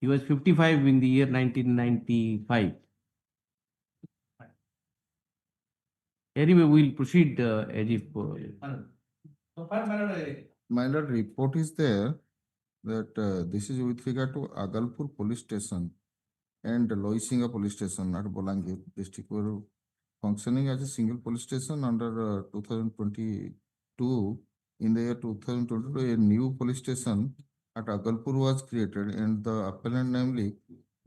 He was 55 in the year 1995. Anyway, we'll proceed as if. My lord, report is there that this is with regard to Agalpur police station and Loisinga police station at Bolangir district were functioning as a single police station under 2022. In the year 2022, a new police station at Agalpur was created and the appellant namely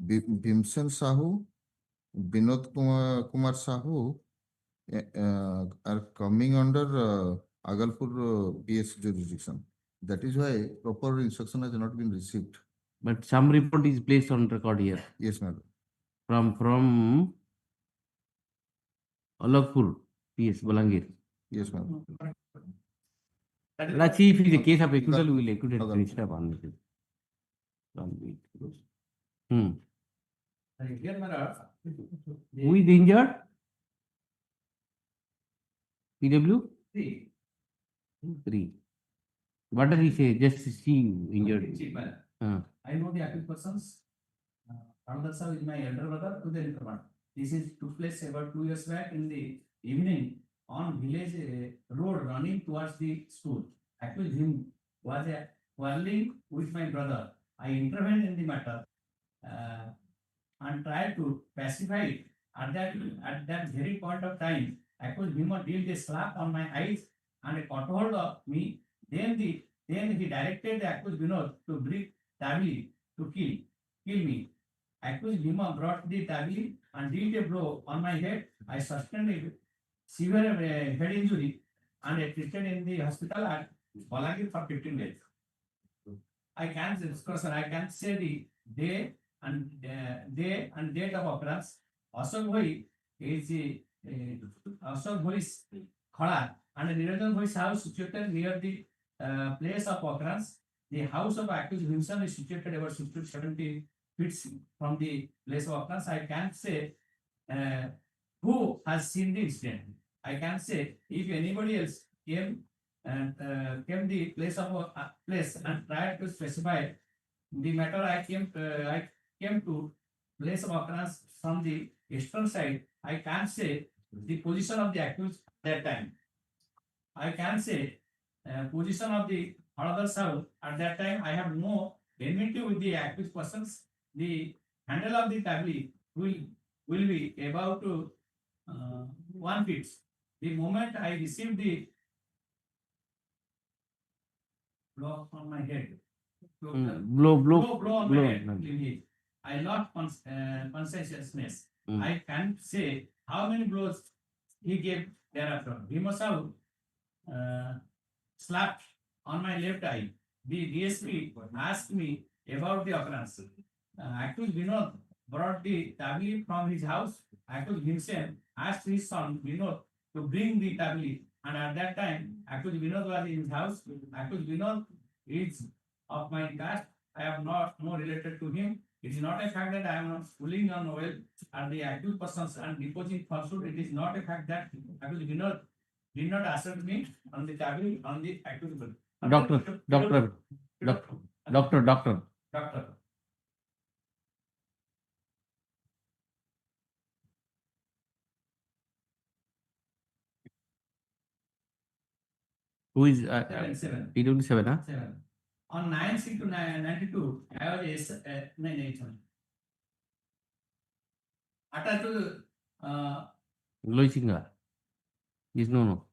Bhimsen Sahu, Binod Kumar Sahu are coming under Agalpur PS jurisdiction. That is why proper instruction has not been received. But some report is placed on record here. Yes, madam. From Alagpur, PS, Balangir. Yes, madam. Let's see if it is a case of acquittal, we will acquit it instead of unacquitted. Here, madam. Who is injured? PW? 3. What does he say? Just see injured. I know the accused persons. Hon'Ble sir is my elder brother to the informant. This is took place about 2 years back in the evening on village road running towards the school. Accused him was quarreling with my brother. I intervened in the matter and tried to pacify it. At that very point of time, accused him dealt a slap on my eyes and a caught hold of me. Then he directed the accused Vinod to bring Tabli to kill me. Accused Bhima brought the tabli and dealt a blow on my head. I sustained a severe head injury and I treated in the hospital at Balangir for 15 days. I can say the day and date of occurrence. Ashok Bhai is Ashok Bhai's Khada and Niranjan Bhai's house situated near the place of occurrence. The house of accused Bhimsen is situated about 60 to 70 feet from the place of occurrence. I can't say who has seen the incident. I can say if anybody else came the place and tried to specify the matter. I came to place of occurrence from the eastern side. I can't say the position of the accused at that time. I can say position of the Hon'Ble South at that time. I have no enmity with the accused persons. The handle of the tablet will be about 1 feet. The moment I received the blow on my head, blow on my head, I lost consciousness. I can't say how many blows he gave thereafter. He must have slapped on my left eye. The DSP asked me about the occurrence. Accused Vinod brought the tablet from his house. Accused Bhimsen asked his son Vinod to bring the tablet, and at that time, accused Vinod was in his house. Accused Vinod is of my caste. I am not more related to him. It is not a fact that I am not schooling on well and the accused persons and deposing falsehood. It is not a fact that accused Vinod did not assert me on the tablet on the accused. Doctor. Who is PW7? Seven. On 9/6/92, I was 9/8. Attached to Loisinga. Yes, no.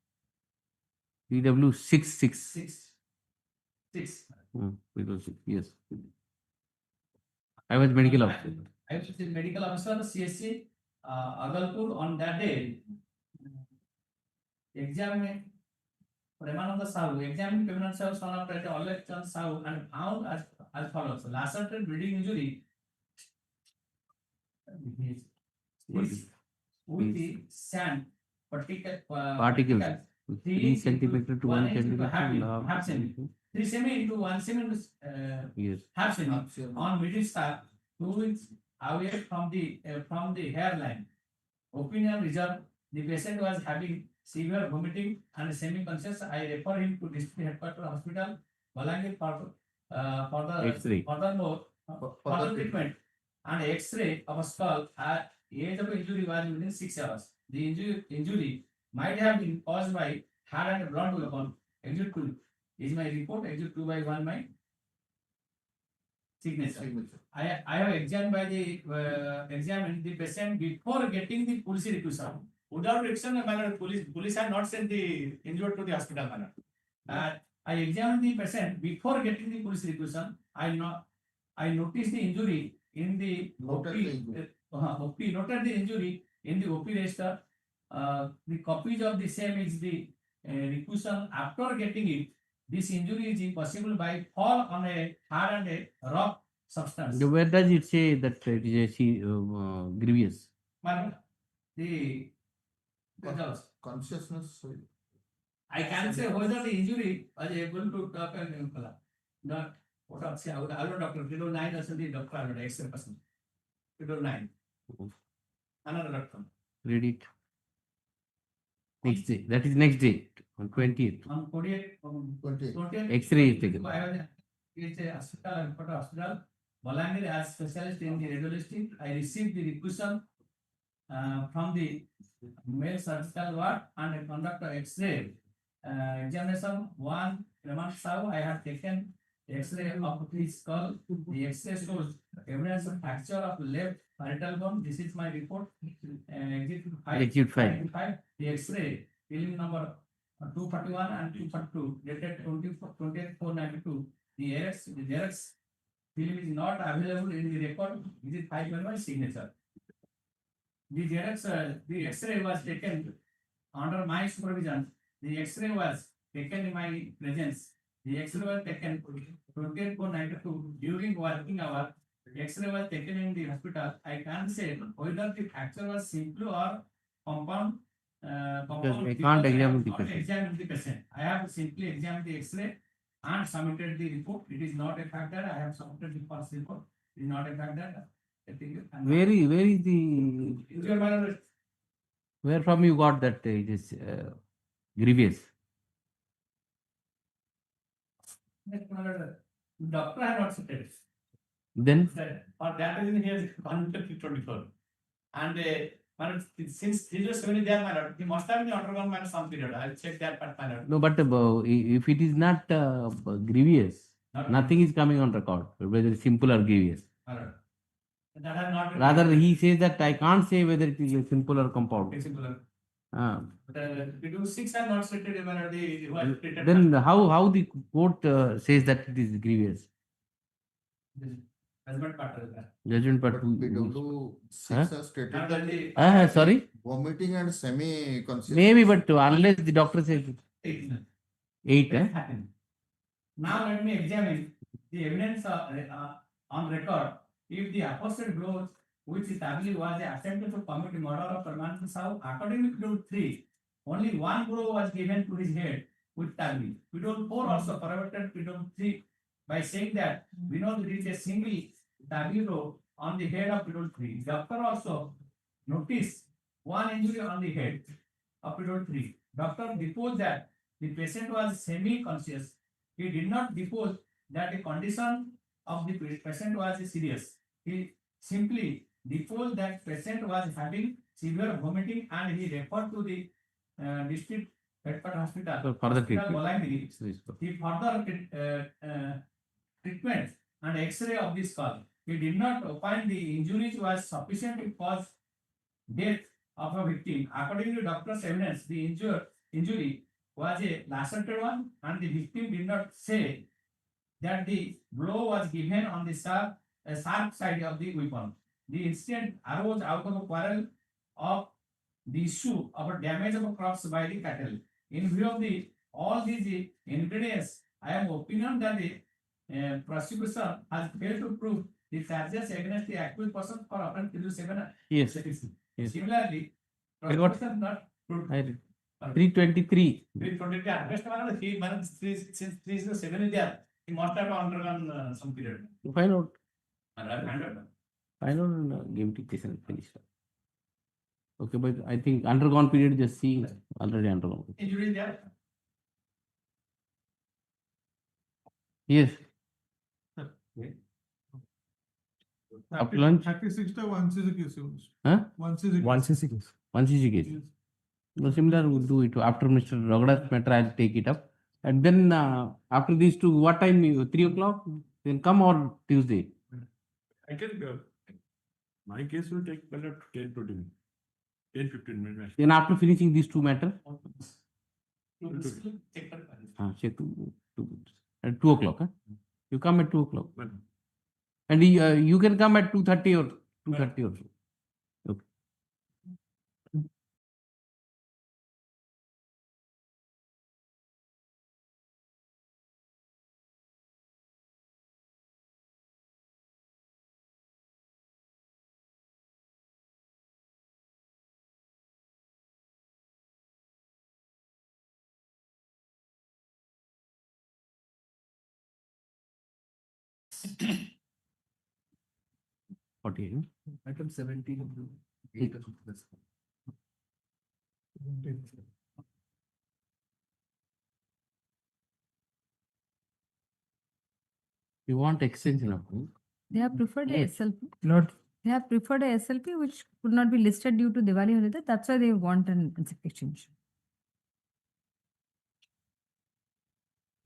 PW6. 6. PW6, yes. I was medical officer. I was the medical officer, CSC, Agalpur. On that day, examined Premananda Sahu, examined criminal Sahu, son of Oleg Chan Sahu, and found as follows: lacerated bleeding injury with the sand particles 3 centimeter to 1 centimeter. Half centimeter. 3 semi into 1 semi Yes. half centimeter on middle star, 2 inches away from the hairline. Opinion reserved. The patient was having severe vomiting and semi-conscious. I refer him to district headquarters hospital, Balangir for the X-ray. further treatment and X-ray of a skull. Age of injury was within 6 hours. The injury might have been caused by hard and blunt weapon. Exit 2 is my report. Exit 2/1 my signature. I have examined the patient before getting the police requisition. Without requisition, police had not sent the injured to the hospital. I examined the patient before getting the police requisition. I noticed the injury in the Noted the injury. noted the injury in the OP register. The copies of the same is the requisition. After getting it, this injury is possible by fall on a hard and a rough substance. Where does it say that it is grievous? Madam, the Consciousness. I can say whether the injury was able to talk and not what I'll say. I will doctor. Below 9 or something. Doctor, I will X person. Below 9. Another doctor. Read it. Next day. That is next day. On 20th. On 20th. X-ray is taken. It's a hospital. Bolangir as specialist in the radiology. I received the requisition from the male surgical ward and I conduct X-ray examination. One month ago, I have taken X-ray of his skull. The X-ray shows evidence of fracture of left parietal bone. This is my report. Exit 5. The X-ray film number 241 and 242 dated 24/92. The Xerox film is not available in the record. This is 5 by my signature. The Xerox, the X-ray was taken under my supervision. The X-ray was taken in my presence. The X-ray was taken 24/92 during working hour. The X-ray was taken in the hospital. I can't say whether the fracture was simple or compound. Because I can't examine the patient. Examine the patient. I have simply examined the X-ray and submitted the report. It is not a factor. I have submitted the first report. It is not a factor. Where is the where from you got that it is grievous? Doctor had not said it. Then For that reason, he has conducted 24. And since he was 70 there, my lord, he must have been undergone minus some period. I'll check that part, my lord. no, but if it is not grievous, nothing is coming on record. Whether it's simple or grievous. My lord. That has not been Rather, he says that I can't say whether it is a simple or compound. simple. Ah. But we do 6 are not stated, my lord. The was treated. Then how the court says that it is grievous? Judgment part of that. Judgment part. PW6 has stated that Sorry? vomiting and semi-conscious. Maybe, but unless the doctor says 8. Now let me examine the evidence on record. If the apostate blow which established was the attempt to commit murder of Parmanand Sahu, according to Schedule 3, only one blow was given to his head with Tabli. Schedule 4 also corroborated Schedule 3 by saying that we know there is a single Tabli blow on the head of Schedule 3. Doctor also noticed one injury on the head of Schedule 3. Doctor deposed that the patient was semi-conscious. He did not depose that the condition of the patient was serious. He simply deposed that patient was having severe vomiting and he referred to the district headquarters hospital. So further treatment. Bolangiri. He further treatment and X-ray of the skull. He did not find the injuries was sufficient to cause death of a victim. According to doctor's evidence, the injury was a lacerated one and the victim did not say that the blow was given on the sharp side of the weapon. The incident arose out of a quarrel of the issue of a damage of crops by the cattle. In view of all these ingredients, I am opinion that the prosecution has failed to prove the charges against the accused person for offense Schedule 7. Yes. Yes. Similarly, I got- prosecution not proved. 323. 323. Arrest man, he since 307 is there, he must have undergone some period. Find out. And I've handled. Find out and give dictation and finish. Okay, but I think undergone period just see already undergone. Injury there. Yes. After lunch? 36 to 1 CC case. Huh? 1 CC. 1 CC case. 1 CG case. No, similar we'll do it after Mr. Raghunath's matter. I'll take it up. And then after these two, what time? 3 o'clock? Then come on Tuesday. I can go. My case will take about 10 to 10-15 minutes. Then after finishing these two matters, check. At 2 o'clock, huh? You come at 2 o'clock. And you can come at 2:30 or 2:30 or so. Okay. Item 17 of the 8 of this. You want extension of it? They have preferred a Yes. SLP. Lord, They have preferred a SLP which could not be listed due to Diwali holiday. That's why they want an exchange.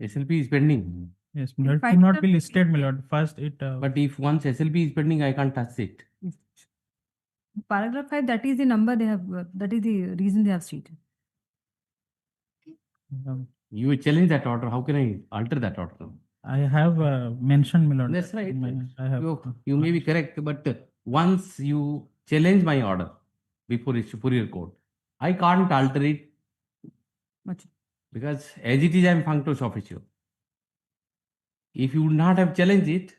SLP is pending. yes, It Lord, might could not have- be listed, my lord. First, it. But if once SLP is pending, I can't touch it. Paragraph 5, that is the number they have, that is the reason they have stated. You challenge that order. How can I alter that order? I have mentioned, my lord. That's right. I have. You may be correct, but once you challenge my order before Superior Court, I can't alter it Much. because as it is, I am functus officio. If you would not have challenged it,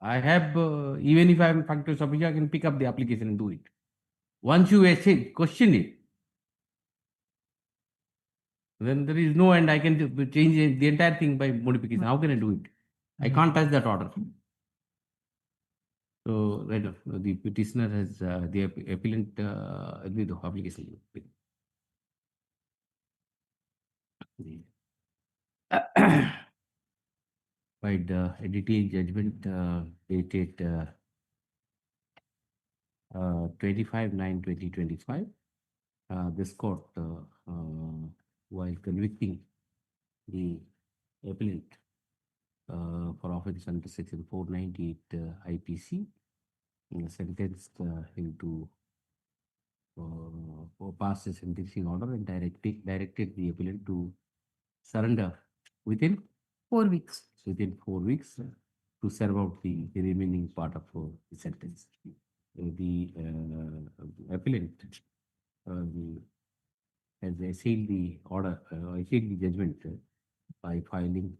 I have, even if I am functus officio, I can pick up the application and do it. Once you question it, then there is no end. I can change the entire thing by modification. How can I do it? I can't touch that order. So, right, the petitioner has, the appellant, the application. By the detailed judgment dated 25/9/2025, this court, while convicting the appellant for offence under section 498 IPC, sentenced him to pass the sentencing order and directed the appellant to surrender within 4 weeks. Within 4 weeks to serve out the remaining part of the sentence. The appellant has assailed the order, assailed the judgment by filing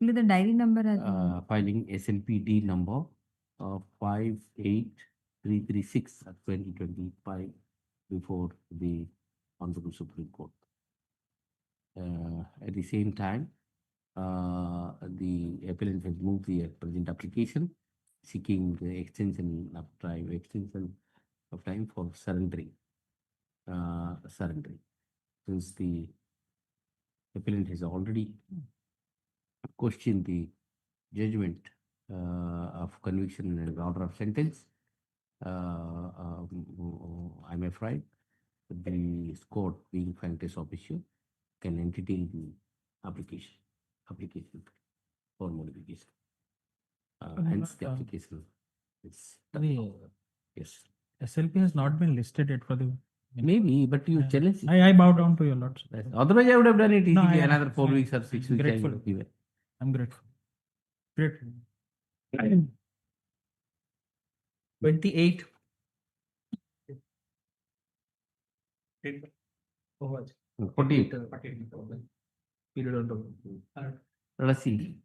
Only the diary number has filing SLPD number 58336 of 2025 before the Honorable Supreme Court. At the same time, the appellant has moved the present application seeking the extension of time for surrendering. Since the appellant has already questioned the judgment of conviction and order of sentence, I'm afraid the court, being functus officio, can entertain the application for modification. Hence the application is yes. SLP has not been listed yet for the. Maybe, but you challenge it. I bow down to your lordship. Otherwise, I would have done it No, easily. I am- Another 4 I am weeks or 6 weeks. grateful. I would have given. I'm grateful. Grateful. 28. Oh, 48. Let us see.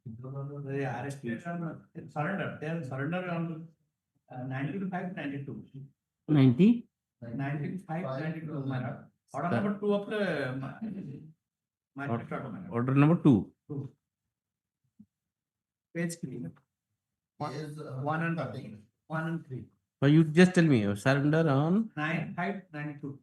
They arrested surrender. They are surrender on 19/5/92. 90? 19/5/92. Order number 2 of the magistrate order. Order number 2. Page 3. 1 and 3. But you just tell me, surrender on 9/5/92.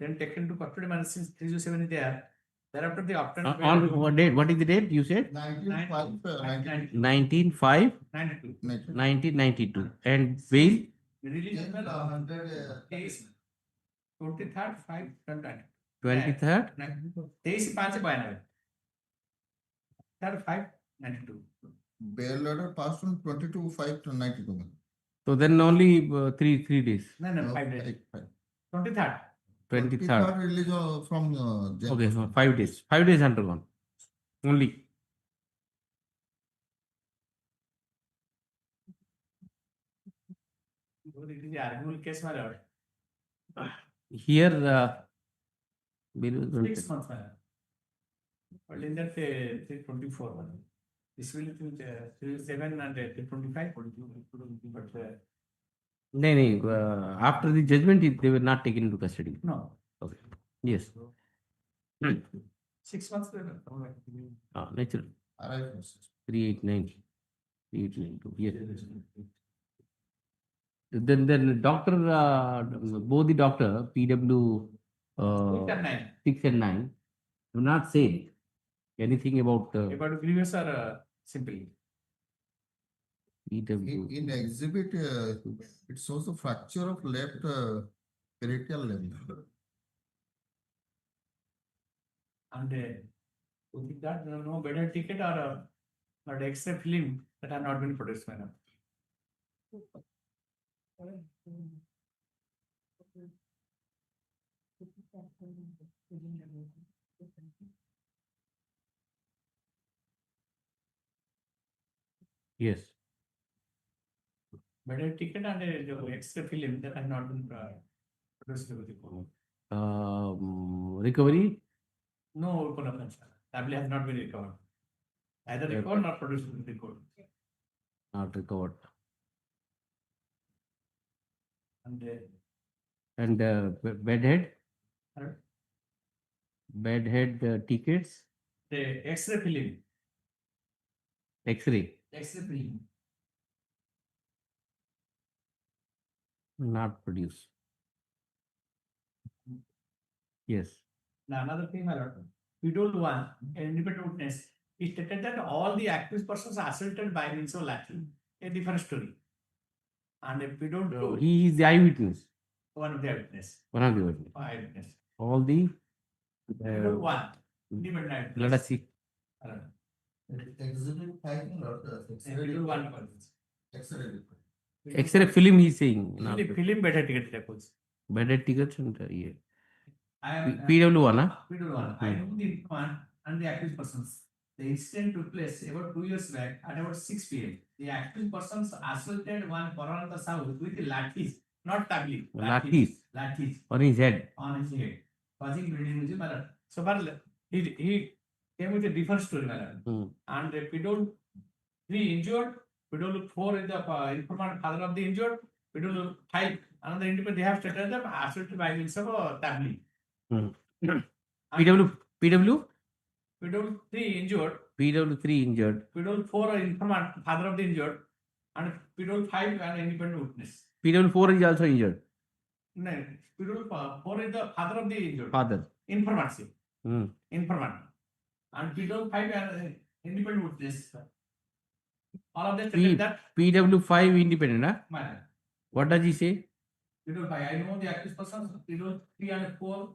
Then taken to custody since 307 is there. Thereafter the obtained on what date? What is the date you said? 1992. And bail? Release is 23rd/5/92. 23rd? 23/5/92. 5/92. Bail order passed on 22/5/92. So then only three days. No, 5 days. 23rd. 23rd. Release from jail. Okay, so 5 days. 5 days undergone. only. It is the arguable case, my lord. Here, 6 months, my lord. But in that, 24. This will be 7 and 25. But after the judgment, they were not taken into custody. no, Okay. Yes. 6 months. Natural. 389. 389. Yes. Then doctor, both the doctor, PW 6 and 9, do not say anything about About grievous or simple. PW. In exhibit, it shows the fracture of left parietal limb. And with that, no better ticket or the X-ray film that have not been produced, madam. Yes. Better ticket and the X-ray film that have not been produced with the court. Recovery? No open offense. Tablet has not been recovered. Either recovered or produced with the court. Not recovered. And bedhead? Pardon? Bedhead tickets? The X-ray film. X-ray? X-ray film. Not produced. Yes. Now another thing, my lord. We told one, an independent witness, he stated that all the accused persons are assaulted by means of lateral. A different story. And if we don't do, He is the eyewitness. one of the eyewitness. One of the witness. Eyewitness. All the. We told one, independent eyewitness. Let us see. Exhibit 5 or We told one person. X-ray report. X-ray film he is saying. Film better ticket records. Bedhead tickets and yeah. I am PW1, huh? PW1. I know the informant and the accused persons. The incident took place about 2 years back at about 6 p.m. The accused persons assaulted one Corona South with lathis, not tabli. Lathis. Lathis. On his head. On his head. Causing bleeding, which is matter. So far, he came with a different story, matter. And PW 3 injured, PW 4 is the informant father of the injured, PW 5 another independent. They have stated them assaulted by means of tabli. PW 3 injured. PW3 injured. PW 4 informant, father of the injured, and PW 5 an independent witness. PW4 is also injured. No, PW 4 is the father of the injured. Father. Informant, see. Informant. And PW 5 an independent witness. All of them stated that. PW5 independent, huh? Man. What does he say? PW 5, I know the accused persons, PW 3 and 4.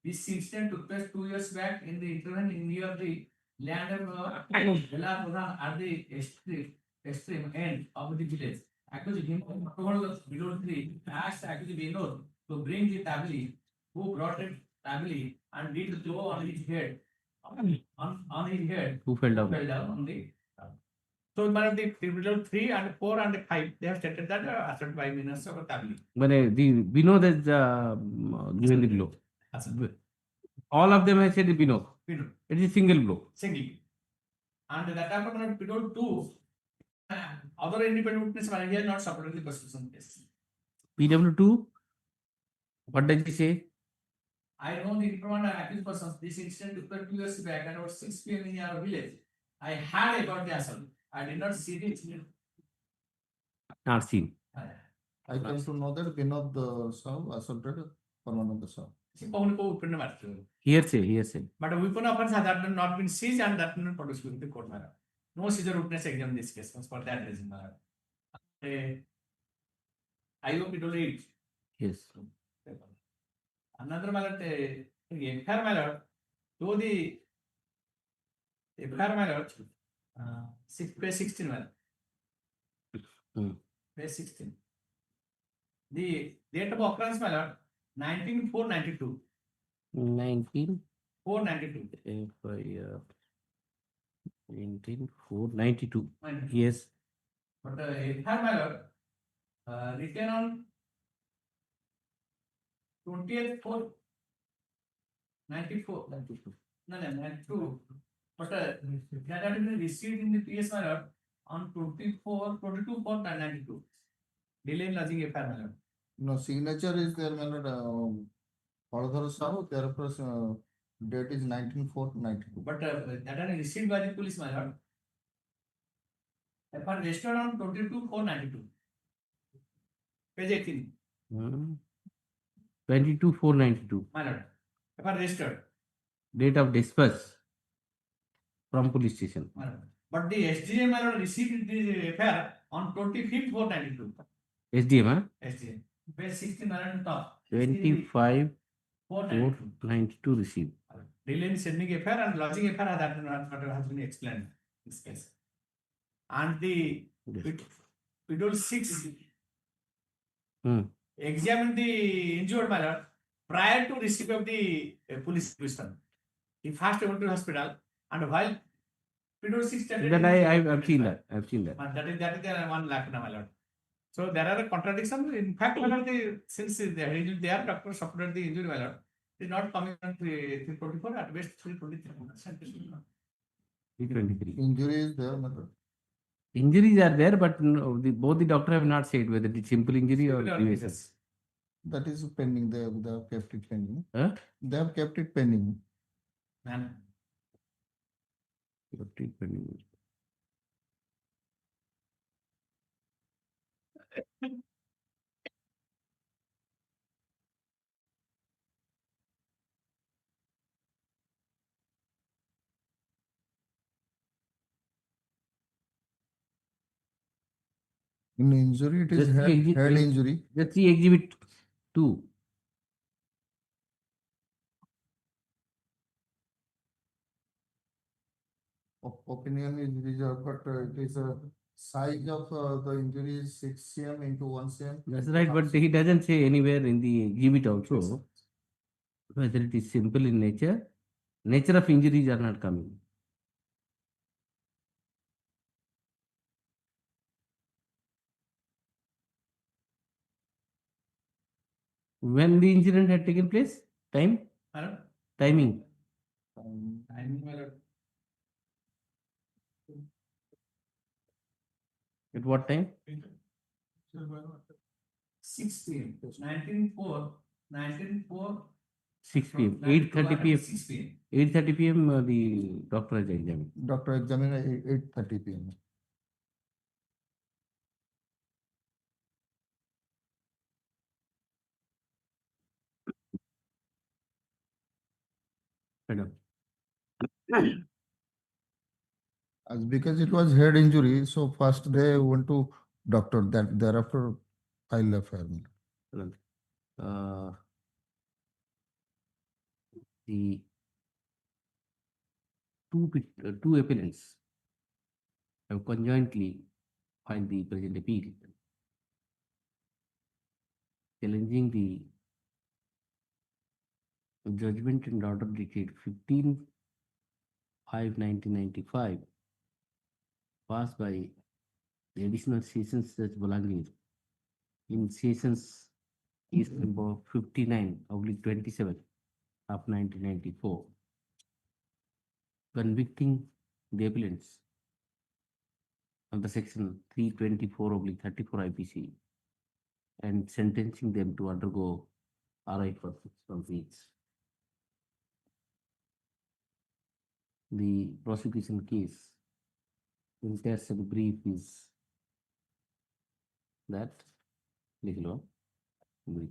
This incident took place 2 years back in the intervening near the land of Vela at the extreme end of the village. Accused him below 3 asked accused Vinod to bring the tabli, who brought it tabli and did the blow on his head. On his head. Who fell down? Fell down on the. So, the 3 and 4 and 5, they have stated that assault by means of tabli. We know that given the blow. All of them have said we know. It is a single blow. Single. And that time when PW 2, other independent witness were here not supported the prosecution case. PW2, what does he say? I know the informant and accused persons. This incident took place 2 years back at about 6 p.m. in our village. I heard about the assault. I did not see the incident. Not seen. I came to know that Vinod Sahu assaulted Parmananda Sahu. Hearsay. But a weapon offense has not been seized and that not produced with the court matter. No seizure witness exam in this case for that reason. I hope it will read. Yes. Another matter, FIR matter, though the FIR matter, page 16 matter. Page 16. The date of occurrence matter, 19/4/92. 19? 4/92. 19492. Yes. But FIR, my lord, written on 20th 4 94. No, 92. But that had been received in the PS, my lord, on 22 4 92. Delay in lodging FIR, my lord. No, signature is there, my lord. Hardhar Sahu, therefore, date is 19/4/92. But that had been received by the police, my lord. FIR registered on 22 4 92. Page 18. 22/4/92. My lord. FIR registered. Date of dispatch from police station. My lord. But the SDM, my lord, received the FIR on 25th 4 92. SDM, huh? SDM. Page 16, my lord, top. 25/4/92 received. Delay in sending FIR and lodging FIR that has been explained in this case. And the Schedule 6 examined the injured, my lord, prior to receipt of the police question. He first went to hospital, and while Schedule 6 Then I've seen that. I've seen that. that is the 1 lakh, my lord. So there are contradictions. In fact, my lord, since they are doctors supported the injury, my lord, it is not coming on 324, at best 323. 323. Injury is there, my lord. Injuries are there, but no, both the doctor have not said whether it is simple injury or grievous. That is pending. They have kept it pending. Huh? They have kept it pending. Man. Kept it pending. In injury, it is Just head injury. Just see exhibit 2. Opinion is reserved, but it is a size of the injury is 6 cm into 1 cm. That's right, but he doesn't say anywhere in the exhibit also whether it is simple in nature. Nature of injuries are not coming. When the incident had taken place? Time? Hello? Timing. Timing, my lord. At what time? 6 p.m. 19/4, 19/4. 6 p.m. 8:30 p.m. 6 p.m. 8:30 p.m. The doctor has examined. Doctor examined at 8:30 p.m. Madam. As because it was head injury, so first they went to doctor. That thereafter file FIR. The two appellants have conjointly filed the present appeal challenging the judgment and order dated 15/5/1995 passed by the additional Sessions Judge Bolangir in Sessions Case number 59/27 of 1994, convicting the appellants under section 324/34 IPC and sentencing them to undergo RI for 6 months each. The prosecution case in test and brief is that legal brief.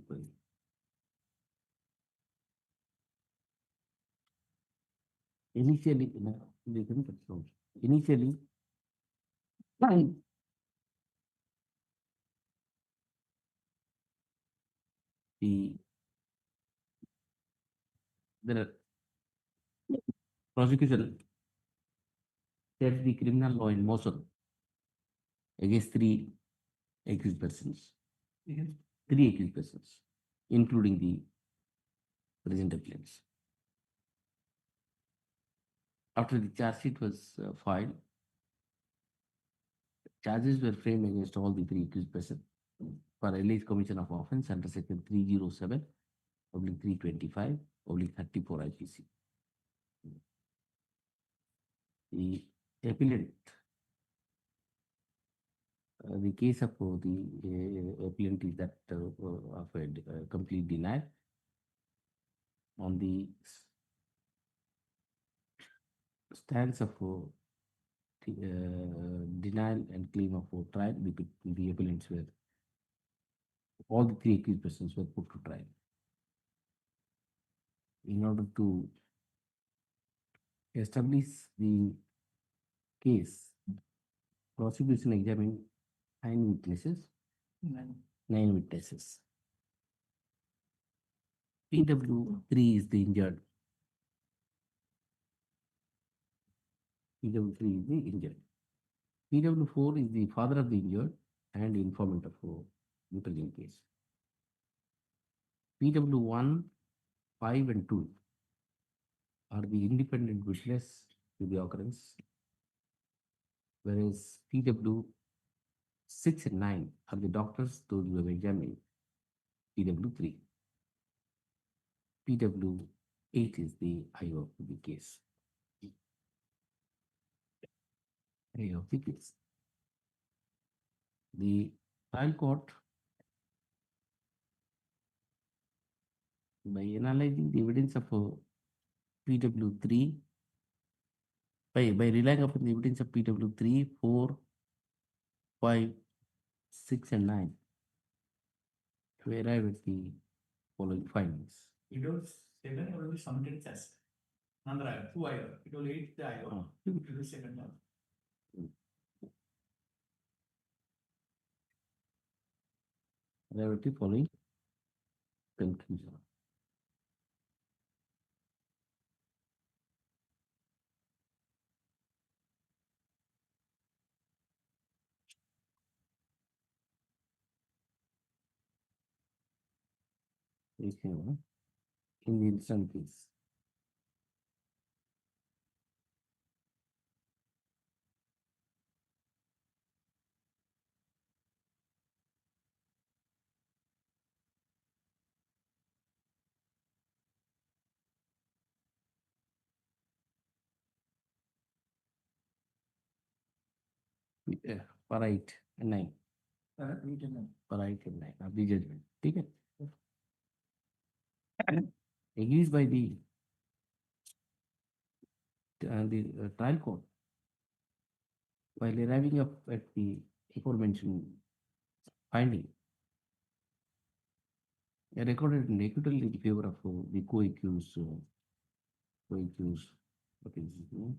Initially, initially, the prosecution set the criminal law in motion against 3 accused persons. 3 accused persons, including the present appellants. After the charge sheet was filed, charges were framed against all the three accused persons for alleged commission of offence under section 307, oblique 325, oblique 34 IPC. The appellant, the case of the appellant is that of a complete denial on the stance of denial and claim of trial. The appellants were, all the three accused persons were put to trial. In order to establish the case, prosecution examined 9 witnesses. 9 witnesses. PW3 is the injured. PW3 is the injured. PW4 is the father of the injured and informant of the present case. PW1, 5 and 2 are the independent witness to the occurrence, whereas PW 6 and 9 are the doctors those who have examined PW3. PW 8 is the IO of the case. IO of the case. The trial court, by analyzing the evidence of PW3, by relying upon the evidence of PW3, 4, 5, 6, and 9, to arrive at the following findings. PW 7 already submitted as another IO, 2 IO. PW 8 the IO. PW 7 now. Arrive at the following conclusion. In the instant case, पर 8 and 9. पर 8 and 9 of the judgment. ठीक है? Agrees by the trial court, while arriving up at the aforementioned finding, recorded acquittally in favor of the co-accused, what is his name?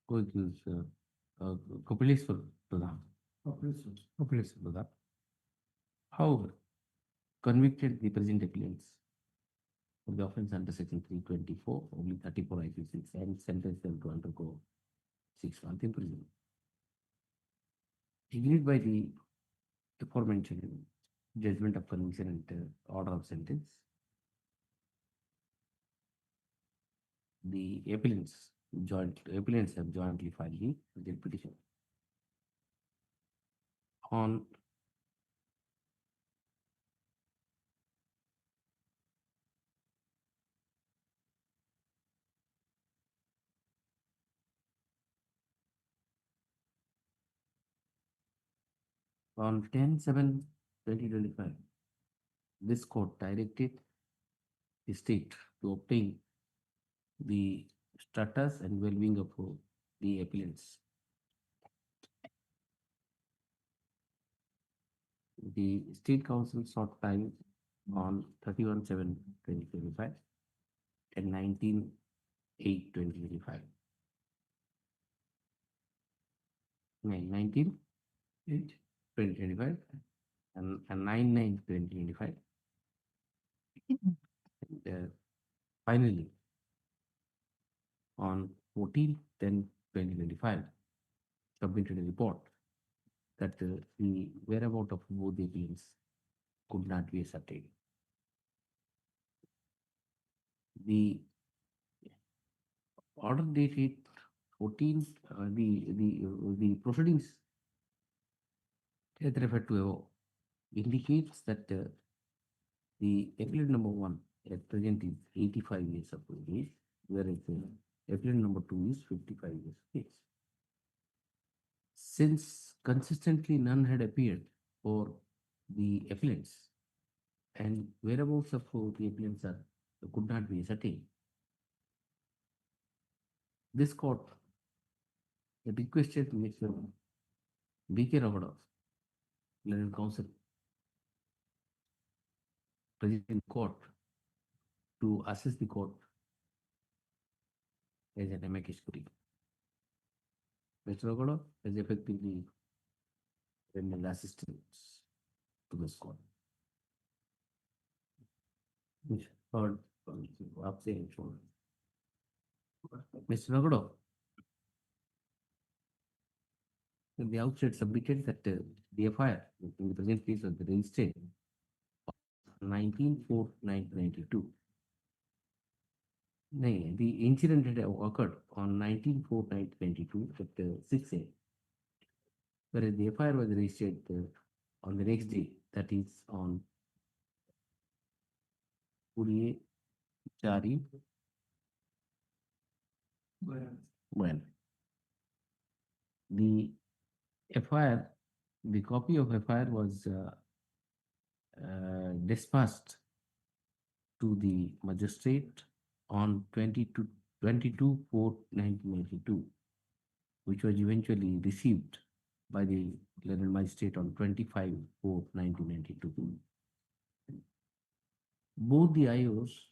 Co-accused Kapileswar Pradhan. Kapileswar Pradhan. However, convicted the present appellants of the offence under section 324, only 34 IPC, and sentenced them to undergo 6 months imprisonment. Agreed by the aforementioned judgment of conviction and order of sentence, the appellants have jointly filed the petition. On On 10/7/2025, this court directed the state to obtain the status and well-being of the appellants. The State Council sought time on 31/7/2025 and 19/8/2025. 19/8/2025 and 9/9/2025. And finally, on 14/10/2025, submitted a report that the whereabouts of both the appellants could not be ascertained. the order dated 14th, the proceedings as referred to above indicates that the appellant number 1 at present is 85 years of age, whereas appellant number 2 is 55 years of age. Since consistently none had appeared for the appellants and whereabouts of the appellants could not be ascertained, this court requested Mr. B.K. Raghav, learned counsel, present in court, to assess the court as an amicus curiae. Mr. Raghav has effectively rendered assistance to this court. Heard आपसे Mr. Raghav at the outset submitted that the FIR in the present case was registered on 19/4/1992. The incident had occurred on 19/4/1992 at 6 a.m. whereas the FIR was registered on the next day, that is on 20 Well, the FIR, the copy of FIR was dispatched to the magistrate on 22/4/1992, which was eventually received by the learned magistrate on 25/4/1992. Both the IOs,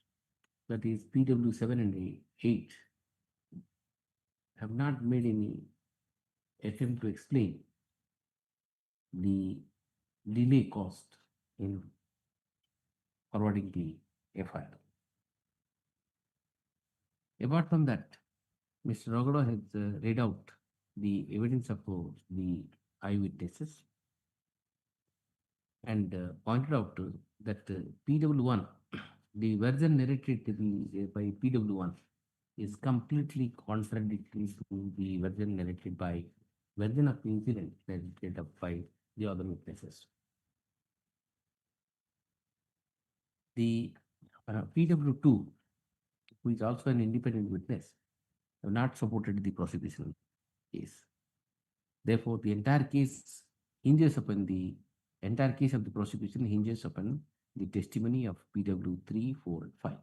that is PW 7 and 8, have not made any attempt to explain the delay caused in forwarding the FIR. Apart from that, Mr. Raghav has read out the evidence of the eyewitnesses and pointed out that PW1, the version narrated by PW1 is completely contradictory to the version narrated by version of the incident narrated by the other witnesses. The PW2, who is also an independent witness, have not supported the prosecution case. Therefore, the entire case hinges upon the entire case of the prosecution hinges upon the testimony of PW 3, 4, and 5.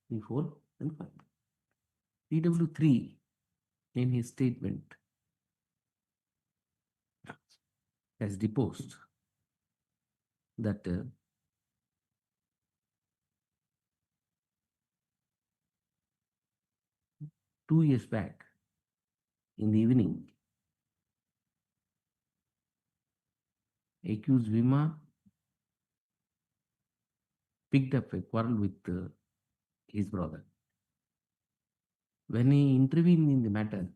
3, 4, and 5. PW 3, in his statement, has deposed that 2 years back in the evening, accused Vima picked up a quarrel with his brother. When he intervened in the matter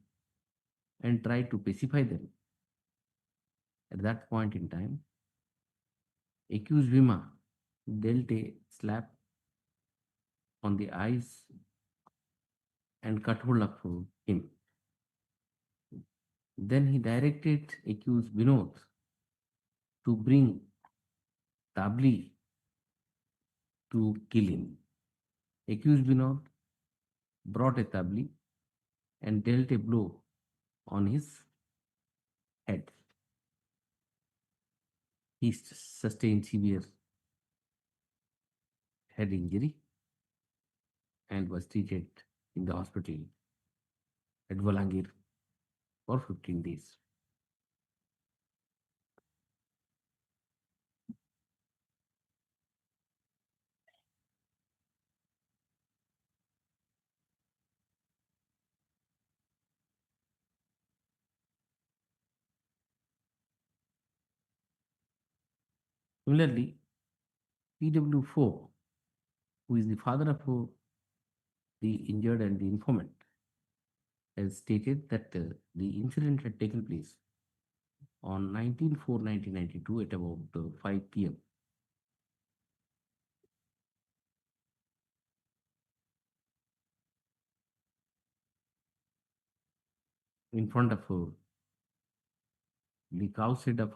and tried to pacify them, at that point in time, accused Vima dealt a slap on the eyes and cut hold of him. Then he directed accused Vinod to bring Tabli to kill him. Accused Vinod brought a Tabli and dealt a blow on his head. He sustained severe head injury and was treated in the hospital at Volangir for 15 days. Similarly, PW4, who is the father of the injured and the informant, has stated that the incident had taken place on 19/4/1992 at about 5 p.m. in front of the cow shed of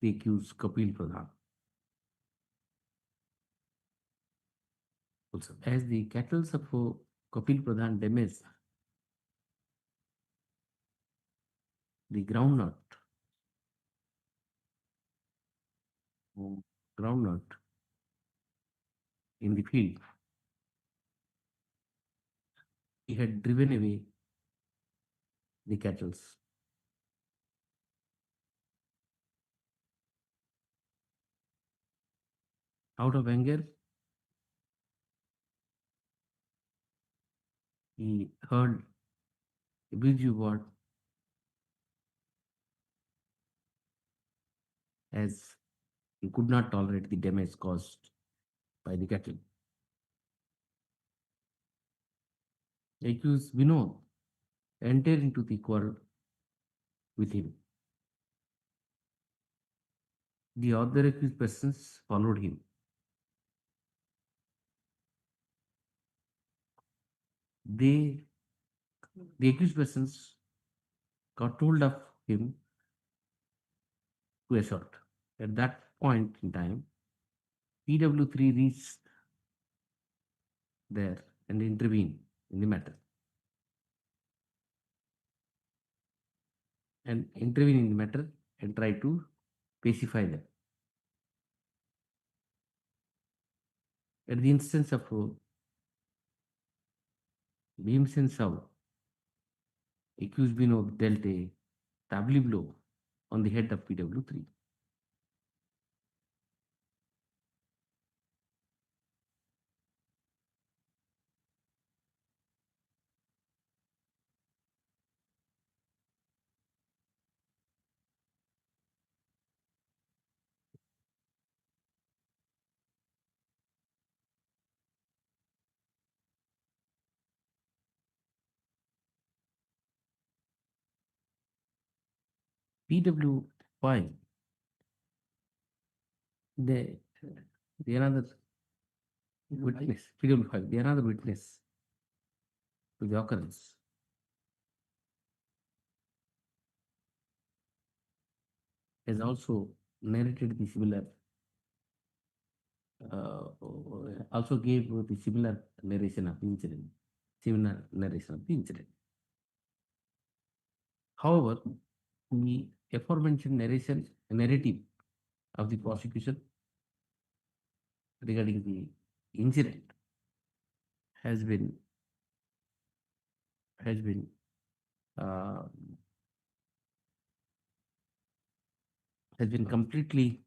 the accused Kapil Pradhan. Also, as the cattle of Kapil Pradhan damaged the groundnut in the field, he had driven away the cattle. Out of anger, he heard abusive word as he could not tolerate the damage caused by the cattle. The accused Vinod entered into the quarrel with him. The other accused persons followed him. The accused persons got hold of him to assault. At that point in time, PW3 reached there and intervened in the matter. And tried to pacify them. At the instance of Bhimsen Sav, accused Vinod dealt a tabli blow on the head of PW3. PW5, the another witness, PW5, the another witness to the occurrence, has also narrated the similar, also gave the similar narration of the incident. However, the aforementioned narrative of the prosecution regarding the incident has been completely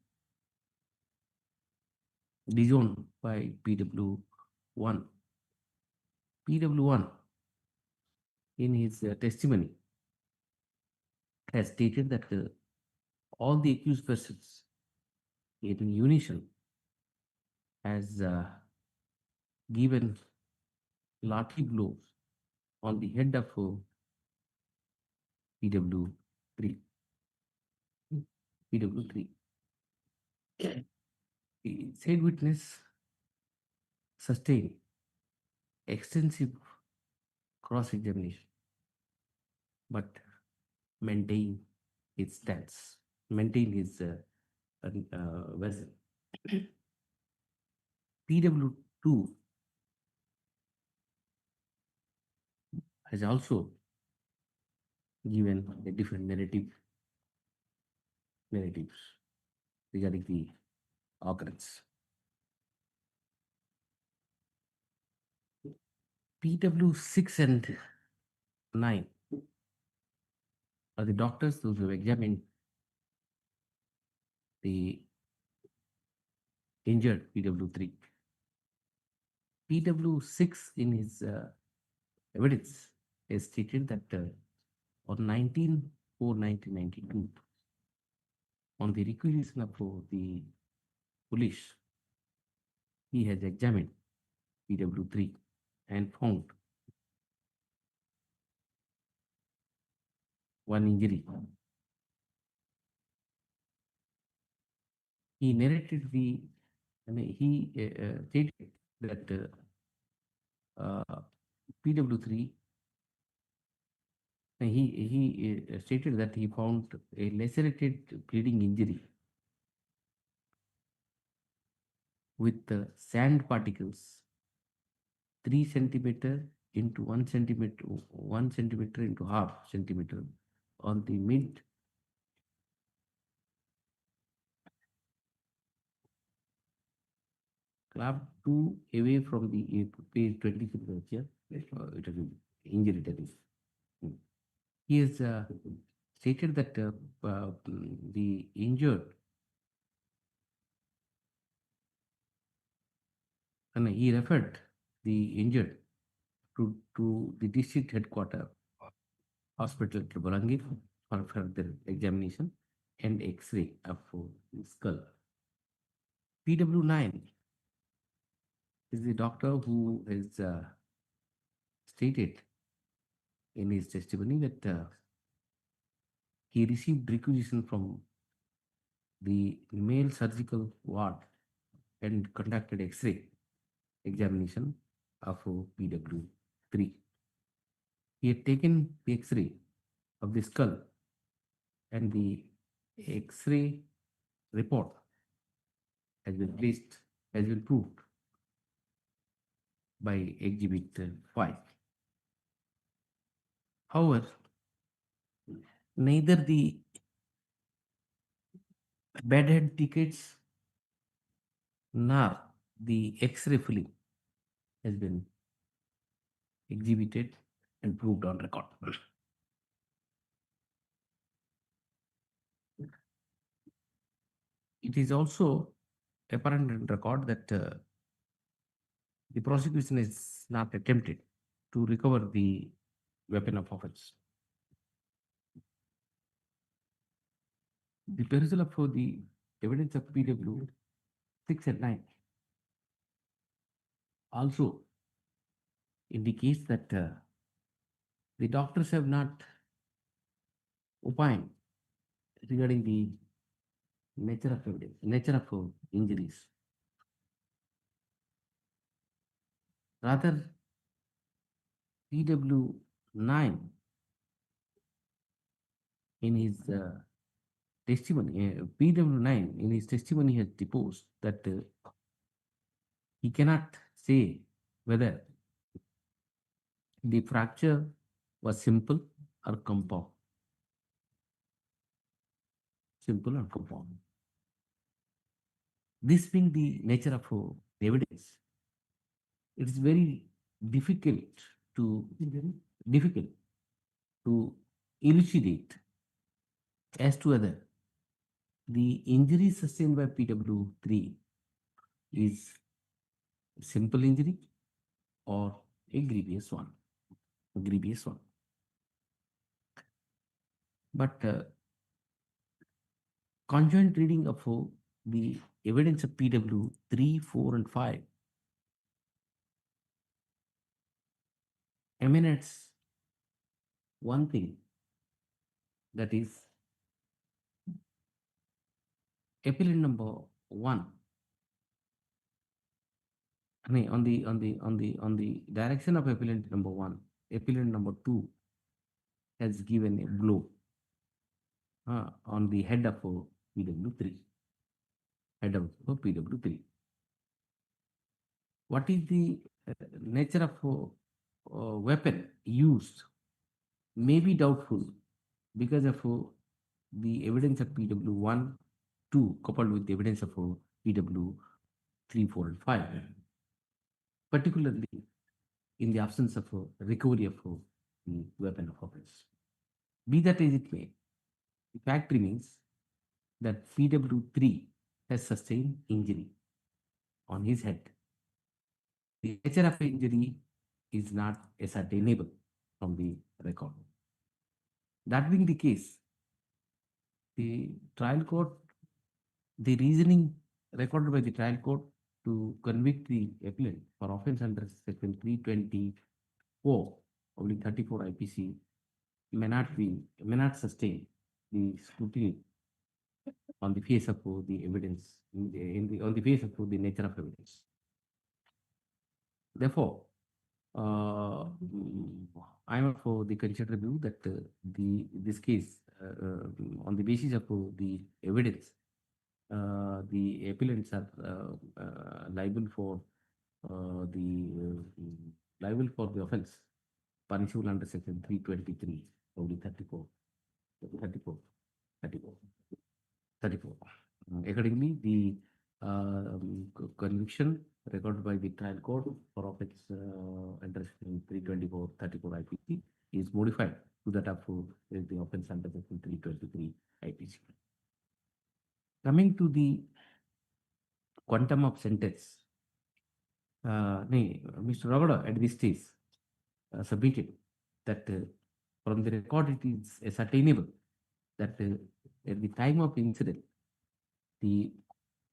disowned by PW1. PW1, in his testimony, has stated that all the accused persons in unison has given lathi blows on the head of PW3. The said witness sustained extensive cross-examination, but maintained his stance, maintained his version. PW2 has also given a different narratives regarding the occurrence. PW6 and 9 are the doctors who have examined the injured PW3. PW6 in his evidence has stated that on 19/4/1992, on the requisition of the police, he has examined PW3 and found one injury. He narrated he stated that PW3 He stated that he found a lacerated bleeding injury with sand particles 3 centimeter into 1 centimeter, 1 centimeter into half centimeter on the mid clap 2 away from the page 23 here. It is injury that is. He has stated that the injured, and he referred the injured to the district headquarter hospital to Bolangir for further examination and X-ray of the skull. PW9 is the doctor who has stated in his testimony that he received requisition from the male surgical ward and conducted X-ray examination of PW3. He had taken the X-ray of the skull and the X-ray report has been proved by Exhibit 5. However, neither the bedhead tickets nor the X-ray film has been exhibited and proved on record. It is also apparent on record that the prosecution is not attempted to recover the weapon of offense. The perusal of the evidence of PW 6 and 9 also indicates that the doctors have not opined regarding the nature of evidence, nature of injuries. Rather, PW9 in his testimony, PW9 in his testimony has deposed that he cannot say whether the fracture was simple or compound. Simple or compound. This being the nature of the evidence, it is very difficult to elucidate as to whether the injury sustained by PW3 is a simple injury or a grievous one. But conjoint reading of the evidence of PW3, 4, and 5 emanates one thing, that is appellant number 1. I mean, on the direction of appellant number 1, appellant number 2 has given a blow on the head of PW3. Head of PW3. What is the nature of weapon used may be doubtful because of the evidence of PW1, 2 coupled with the evidence of PW3, 4, and 5, particularly in the absence of recovery of the weapon of offense. Be that as it may, the fact remains that PW3 has sustained injury on his head. The nature of injury is not ascertainable from the record. That being the case, the trial court, the reasoning recorded by the trial court to convict the appellant for offense under section 324/34 IPC may not sustain the scrutiny on the face of the evidence, on the face of the nature of evidence. Therefore, I am for the considered view that this case, on the basis of the evidence, the appellants are liable for the offence punishable under section 323 only 34. Accordingly, the conviction recorded by the trial court for offence under section 324-34 IPC is modified to that of the offence under section 323 IPC. Coming to the quantum of sentence, Mr. Ragada at this stage submitted that from the record it is ascertainable that at the time of incident, the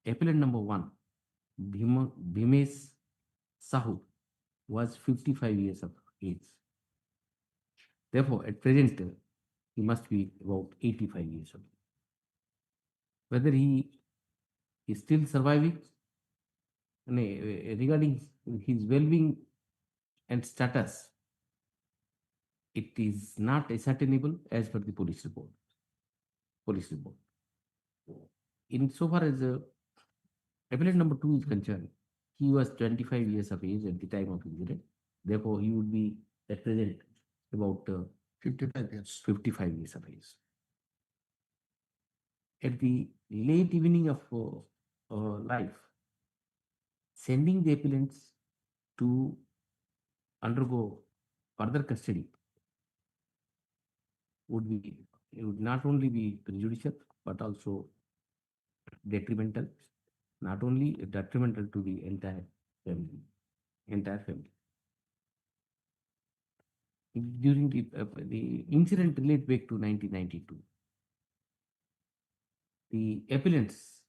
appellant number 1, Bhimesh Sahu, was 55 years of age. Therefore, at present, he must be about 85 years old. Whether he is still surviving, regarding his well-being and status, it is not ascertainable as per the police report. In so far as appellant number 2 is concerned, he was 25 years of age at the time of incident. Therefore, he would be at present about 55 years of age. At the late evening of life, sending the appellants to undergo further custody would not only be prejudicial but also detrimental, not only detrimental to the entire family. During the incident relate back to 1992. The appellants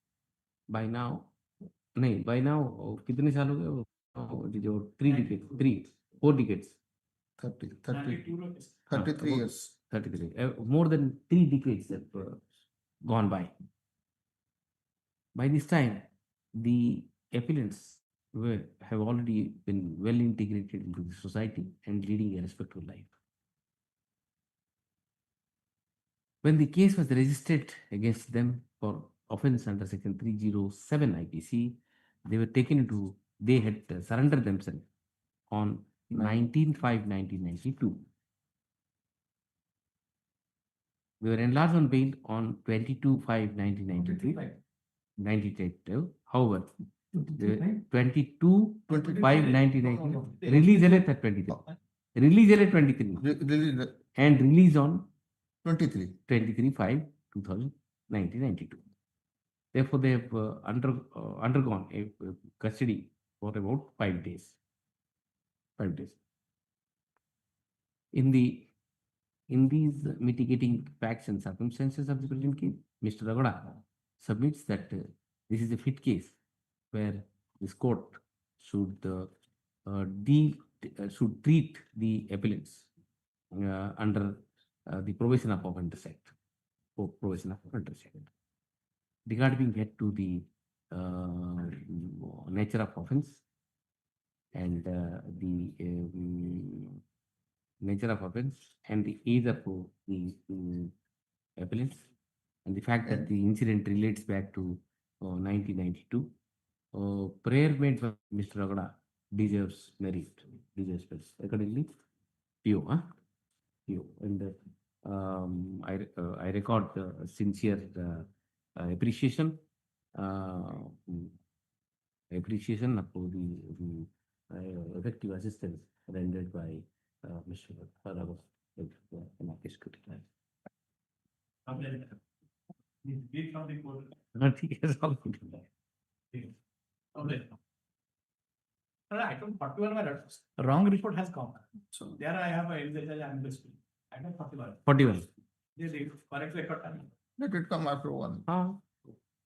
by now कितने साल हो गए? जो 4 decades. 33 years. 33. More than 3 decades have gone by. By this time, the appellants have already been well integrated into the society and leading a respectful life. When the case was registered against them for offence under section 307 IPC, they had surrendered themselves on 19/5/1992. They were enlarged on bail on 22/5/1992. However, 22/5/1992 release at 23. Release at 23. And release on 23/5/1992. Therefore, they have undergone a custody for about 5 days. In these mitigating facts and circumstances of the present case, Mr. Ragada submits that this is a fit case where this court should treat the appellants under the Provision of Offenders Act. Regarding to the nature of offence and the nature of offence and the age of the appellants and the fact that the incident relates back to 1992, prayer made by Mr. Ragada deserves merit, deserves praise. Accordingly, PO. And I record sincere appreciation of the effective assistance rendered by Mr. Ragada. Item 41, my lord. Wrong report has come. So there I have a item 41. 41. The correct record. Let it come after one.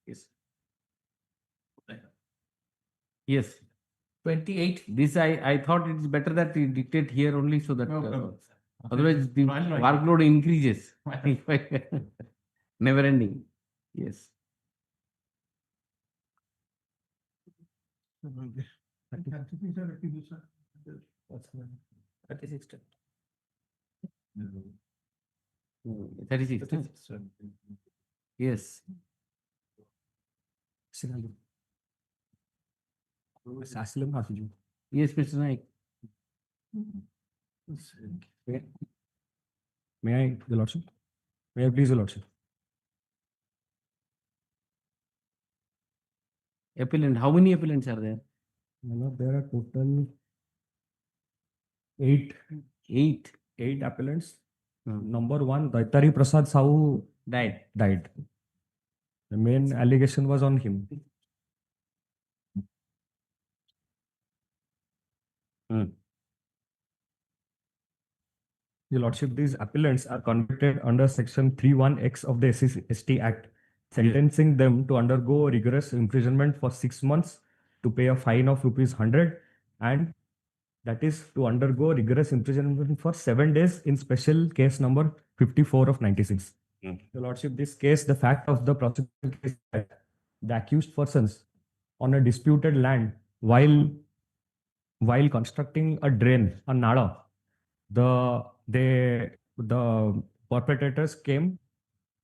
Yes. Yes. 28. This I thought it is better that we dictate here only so that otherwise the Fine, fine. workload increases. Never ending. Yes. 36. 36. Yes. Yes, Mr. Naik. May I, Your Lordship? May I please, Your Lordship? Appellant, how many appellants are there? My Lord, there are total 8 appellants. Number 1, Daitari Prasad Sahu Died. The main allegation was on him. Your Lordship, these appellants are convicted under Section 31X of the SC/ST Act, sentencing them to undergo rigorous imprisonment for 6 months, to pay a fine of ₹100, and that is to undergo rigorous imprisonment for 7 days in special case number 54 of 96. Your Lordship, this case, the fact of the prosecution case is that the accused persons on a disputed land, while constructing a drain, a nala, the perpetrators came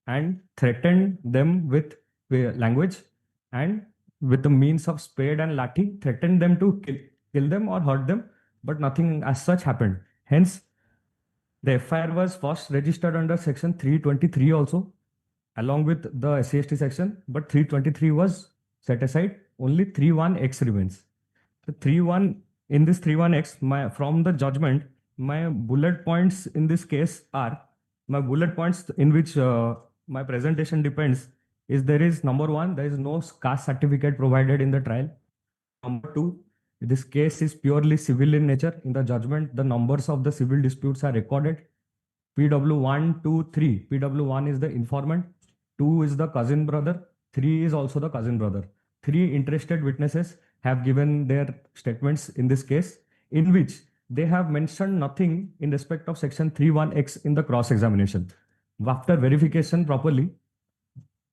and threatened them with language, and with the means of spade and lathi, threatened them to kill them or hurt them, but nothing as such happened. Hence, the FIR was first registered under Section 323 also, along with the SC/ST section, but 323 was set aside. Only 31X remains. The 31 in this 31X, from the judgment, my bullet points in this case are, my bullet points in which my presentation depends is, there is number 1, there is no caste certificate provided in the trial. Number 2, this case is purely civil in nature. In the judgment, the numbers of the civil disputes are recorded. PW1, 2, 3. PW1 is the informant, 2 is the cousin brother, 3 is also the cousin brother. 3 interested witnesses have given their statements in this case, in which they have mentioned nothing in respect of Section 31X in the cross-examination. After verification properly,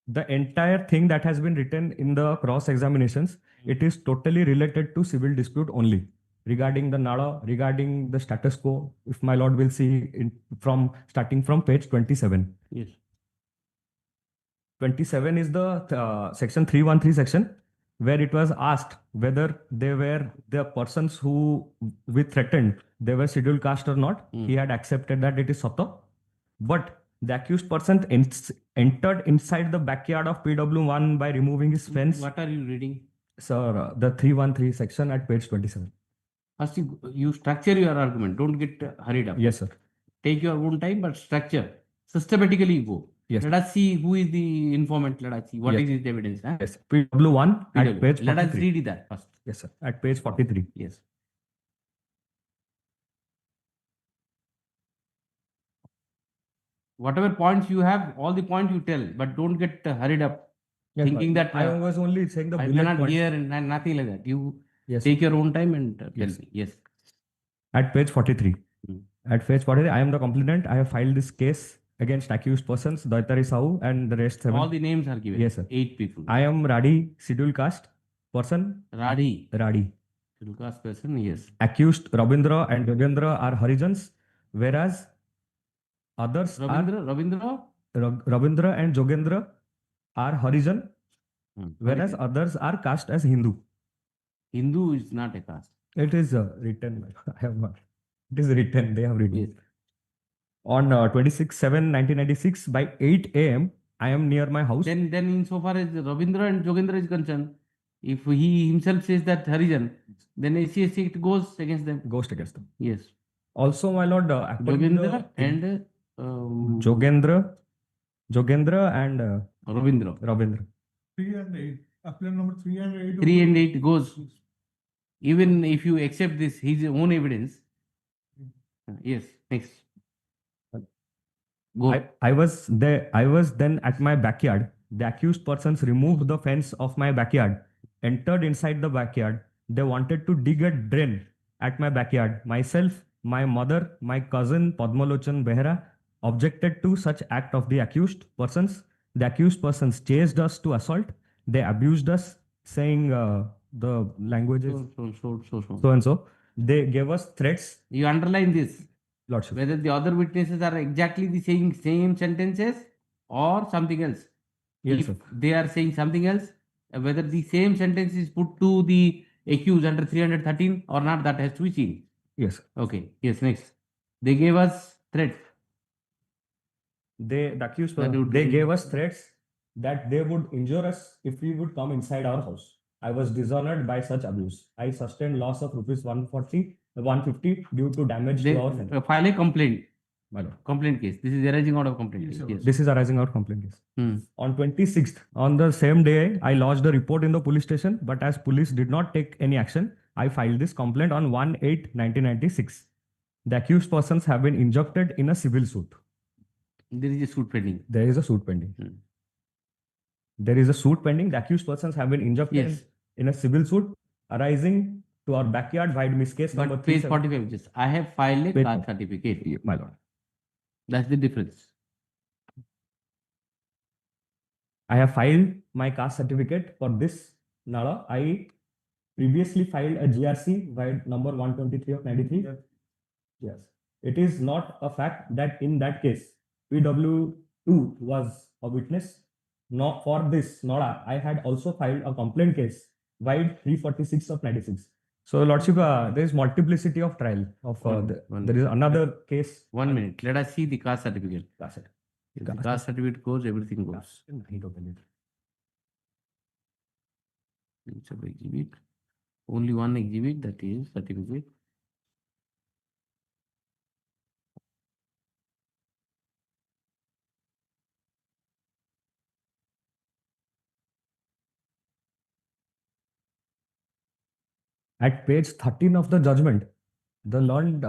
the entire thing that has been written in the cross-examinations, it is totally related to civil dispute only, regarding the nada, regarding the status quo, if my lord will see starting from page 27. Yes. 27 is the Section 313 section, where it was asked whether they were the persons who we threatened, they were scheduled caste or not. He had accepted that it is Soto. But the accused person entered inside the backyard of PW1 by removing his fence. What are you reading? Sir, the 313 section at page 27. First, you structure your argument. Don't get hurried up. Yes, sir. Take your own time, but structure. Systematically go. Yes. Let us see who is the informant. Let us see what is his evidence. Huh? Yes, PW1 at page 43. Let us read that first. Yes, sir. At page 43. Yes. Whatever points you have, all the points you tell, but don't get hurried up, Yes, thinking that I was only saying the I bullet cannot points. hear and nothing like that. You Yes. take your own time and tell Yes. me. Yes. At page 43. At page 43, I am the complainant. I have filed this case against accused persons, Daitari Sahu and the rest 7. All the names are given. Yes, sir. 8 people. I am Radi, scheduled caste person. Radi. Scheduled caste person, yes. Accused Rabindra and Yogendra are Harijans, whereas others Rabindra Rabindra and Jogendra are Harijan, whereas others are cast as Hindu. Hindu is not a caste. It is written. I have not. It is written. They have written. Yes. On 26/7/1996 by 8 a.m. I am near my house. Then insofar as Rabindra and Jogendra is concerned, if he himself says that Harijan, then SC/ST it goes against them. Goes against them. Yes. Also, my lord, Jogendra and Jogendra and Rabindra. 3 and 8. Appellant number 3 and 8. 3 and 8 goes. Even if you accept this, his own evidence. Yes. Next. Go. I was there. I was then at my backyard. The accused persons removed the fence of my backyard, entered inside the backyard. They wanted to dig a drain at my backyard. Myself, my mother, my cousin Padmalochan Behra objected to such act of the accused persons. The accused persons chased us to assault. They abused us, saying the languages So so and so. they gave us threats. You underline this, Lordship. whether the other witnesses are exactly the same sentences or something else. Yes, If sir. they are saying something else, whether the same sentence is put to the accused under 313 or not, that has to be seen. Yes. Okay. Yes. Next, they gave us threats. The accused, That would they be- gave us threats that they would injure us if we would come inside our house. I was dishonored by such abuse. I sustained loss of rupees 150 due to damage They to our family. file a complaint. My lord. Complaint case. This is arising out of complaint case. Yes. This is arising out complaint case. Hmm. On 26th, on the same day, I lodged a report in the police station, but as police did not take any action, I filed this complaint on 1/8/1996. The accused persons have been injuncted in a civil suit. There is a suit pending. There is a suit pending. Hmm. There is a suit pending. The accused persons have been injuncted Yes. in a civil suit arising to our backyard via miss case number But page 37. 45, just I have filed a Page caste certificate. My lord. That's the difference. I have filed my caste certificate for this Nala. I previously filed a GRC by number 123 of 93. Yes. It is not a fact that in that case, PW2 was a witness. Not for this Nala, I had also filed a complaint case by 346 of 96. So, Lordship, there is multiplicity of trial. There is another case. 1 minute. Let us see the caste certificate. Caste certificate. If the caste certificate goes, everything goes. Each of exhibit. Only one exhibit, that is certificate. At page 13 of the judgment, the learned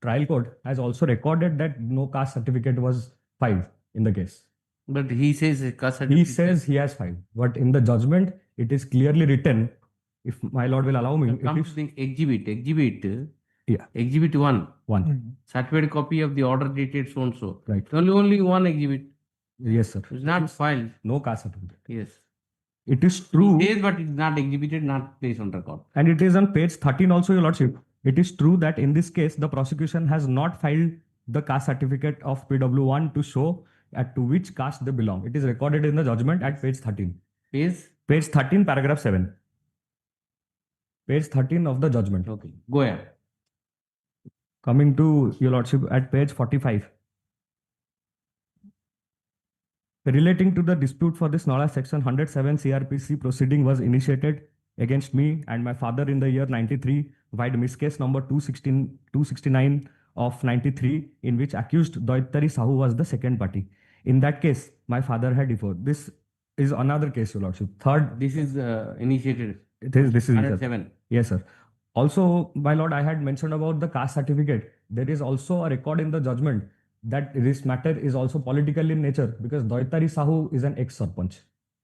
trial court has also recorded that no caste certificate was filed in the case. But he says a caste He certificate. says he has filed, but in the judgment, it is clearly written. If my lord will allow me, Come it to is the exhibit. Yeah. Exhibit 1. Certificate copy of the order dated so and so. Right. Only one exhibit. Yes, sir. It's not filed. No caste certificate. Yes. It is true. It is, but it's not exhibited, not placed on record. And it is on page 13 also, your lordship. It is true that in this case, the prosecution has not filed the caste certificate of PW1 to show to which caste they belong. It is recorded in the judgment at page 13. Page 13, paragraph 7. Page 13 of the judgment. Okay. Go ahead. Coming to your lordship at page 45. Relating to the dispute for this Nala section 107 CRPC proceeding was initiated against me and my father in the year 93 via miss case number 269 of 93, in which accused Doitari Sahu was the second party. In that case, my father had default. This is another case, your lordship. Third. This is initiated. This is 107. Yes, sir. Also, my lord, I had mentioned about the caste certificate. There is also a record in the judgment that this matter is also political in nature because Doitari Sahu is an ex-sarpanch.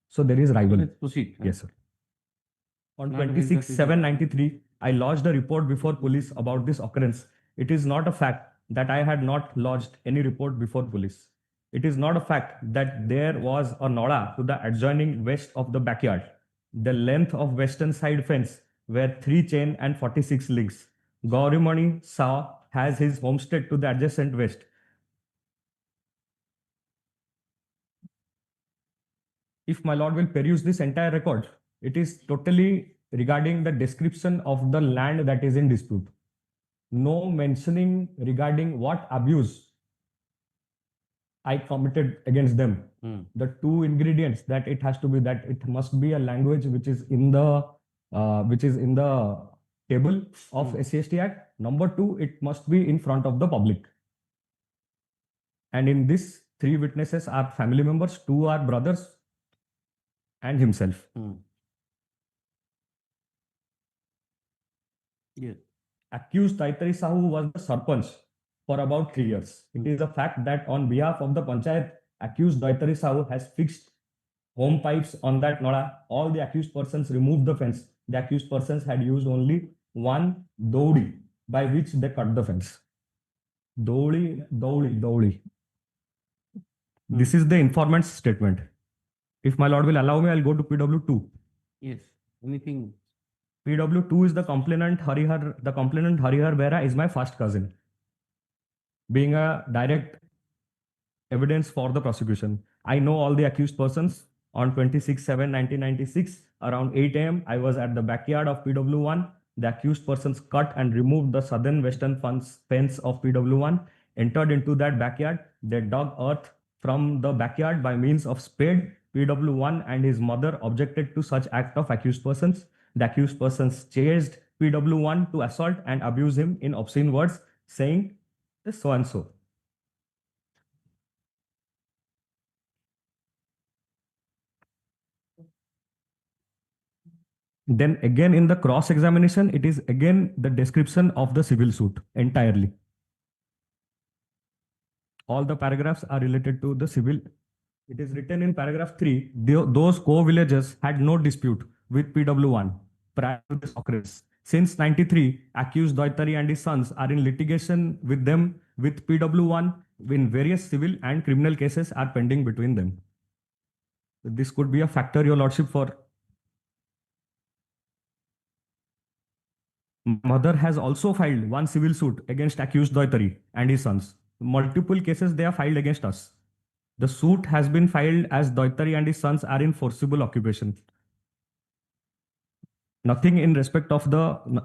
So there is rivalry. Let's proceed. Yes, sir. On Not 26/7/93, I lodged a report before police about this occurrence. It is not a fact that I had not lodged any report before police. It is not a fact that there was a Noda to the adjoining west of the backyard. The length of western side fence were 3 chain and 46 links. Gaurimani Saw has his homestead to the adjacent west. If my lord will peruse this entire record, it is totally regarding the description of the land that is in dispute. No mentioning regarding what abuse I committed against them. The 2 ingredients that it has to be that it must be a language which is in the table of SCST Act. Number 2, it must be in front of the public. And in this, 3 witnesses are family members, 2 are brothers, and himself. Yes. Accused Taitari Sahu was the sarpanch for about 3 years. It is a fact that on behalf of the panchayat, accused Taitari Sahu has fixed home pipes on that Noda. All the accused persons removed the fence. The accused persons had used only one doudi by which they cut the fence. Doudi. This is the informant's statement. If my lord will allow me, I'll go to PW2. Yes. Anything PW2 is the complainant Harihar Bera is my first cousin, being a direct evidence for the prosecution. I know all the accused persons. On 26/7/1996, around 8 a.m., I was at the backyard of PW1. The accused persons cut and removed the southern western fence of PW1, entered into that backyard. They dug earth from the backyard by means of spade. PW1 and his mother objected to such act of accused persons. The accused persons chased PW1 to assault and abuse him in obscene words, saying this so and so. Then again in the cross examination, it is again the description of the civil suit entirely. All the paragraphs are related to the civil. It is written in paragraph 3, those co-villagers had no dispute with PW1 prior to this occurrence. Since 93, accused Doitari and his sons are in litigation with them with PW1 in various civil and criminal cases are pending between them. This could be a factor, Your Lordship, for mother has also filed one civil suit against accused Doitari and his sons. Multiple cases they are filed against us. The suit has been filed as Doitari and his sons are in forcible occupation. Nothing in respect of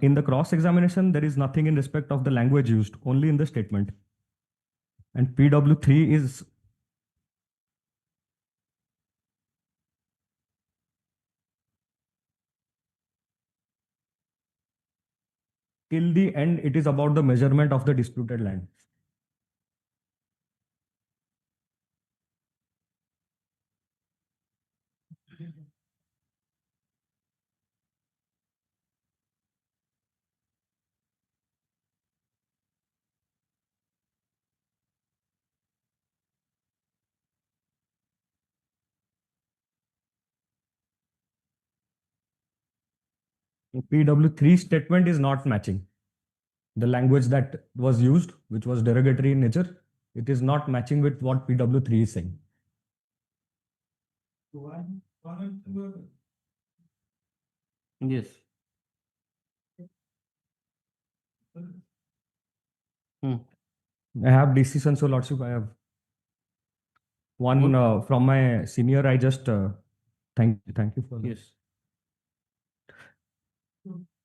in the cross examination, there is nothing in respect of the language used, only in the statement. And PW3 is till the end, it is about the measurement of the disputed land. PW3 statement is not matching. The language that was used, which was derogatory in nature, it is not matching with what PW3 is saying. Yes. I have decisions, Your Lordship. I have one from my senior. I just thank you for that. Yes.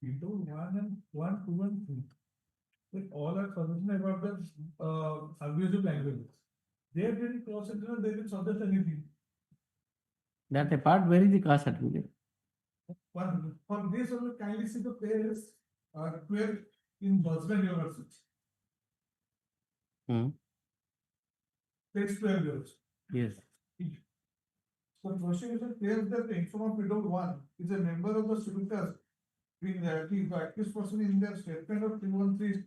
You don't want 2 and 3. Like all are concerned about the abusive languages. They have been cross-examined, they didn't suggest anything. That apart, where is the caste certificate? For this, only kindly see the page 12 in Boston University. Page 12 years. Yes. So prosecution claims that the informant PW1 is a member of the civil class being the accused person in their statement of 213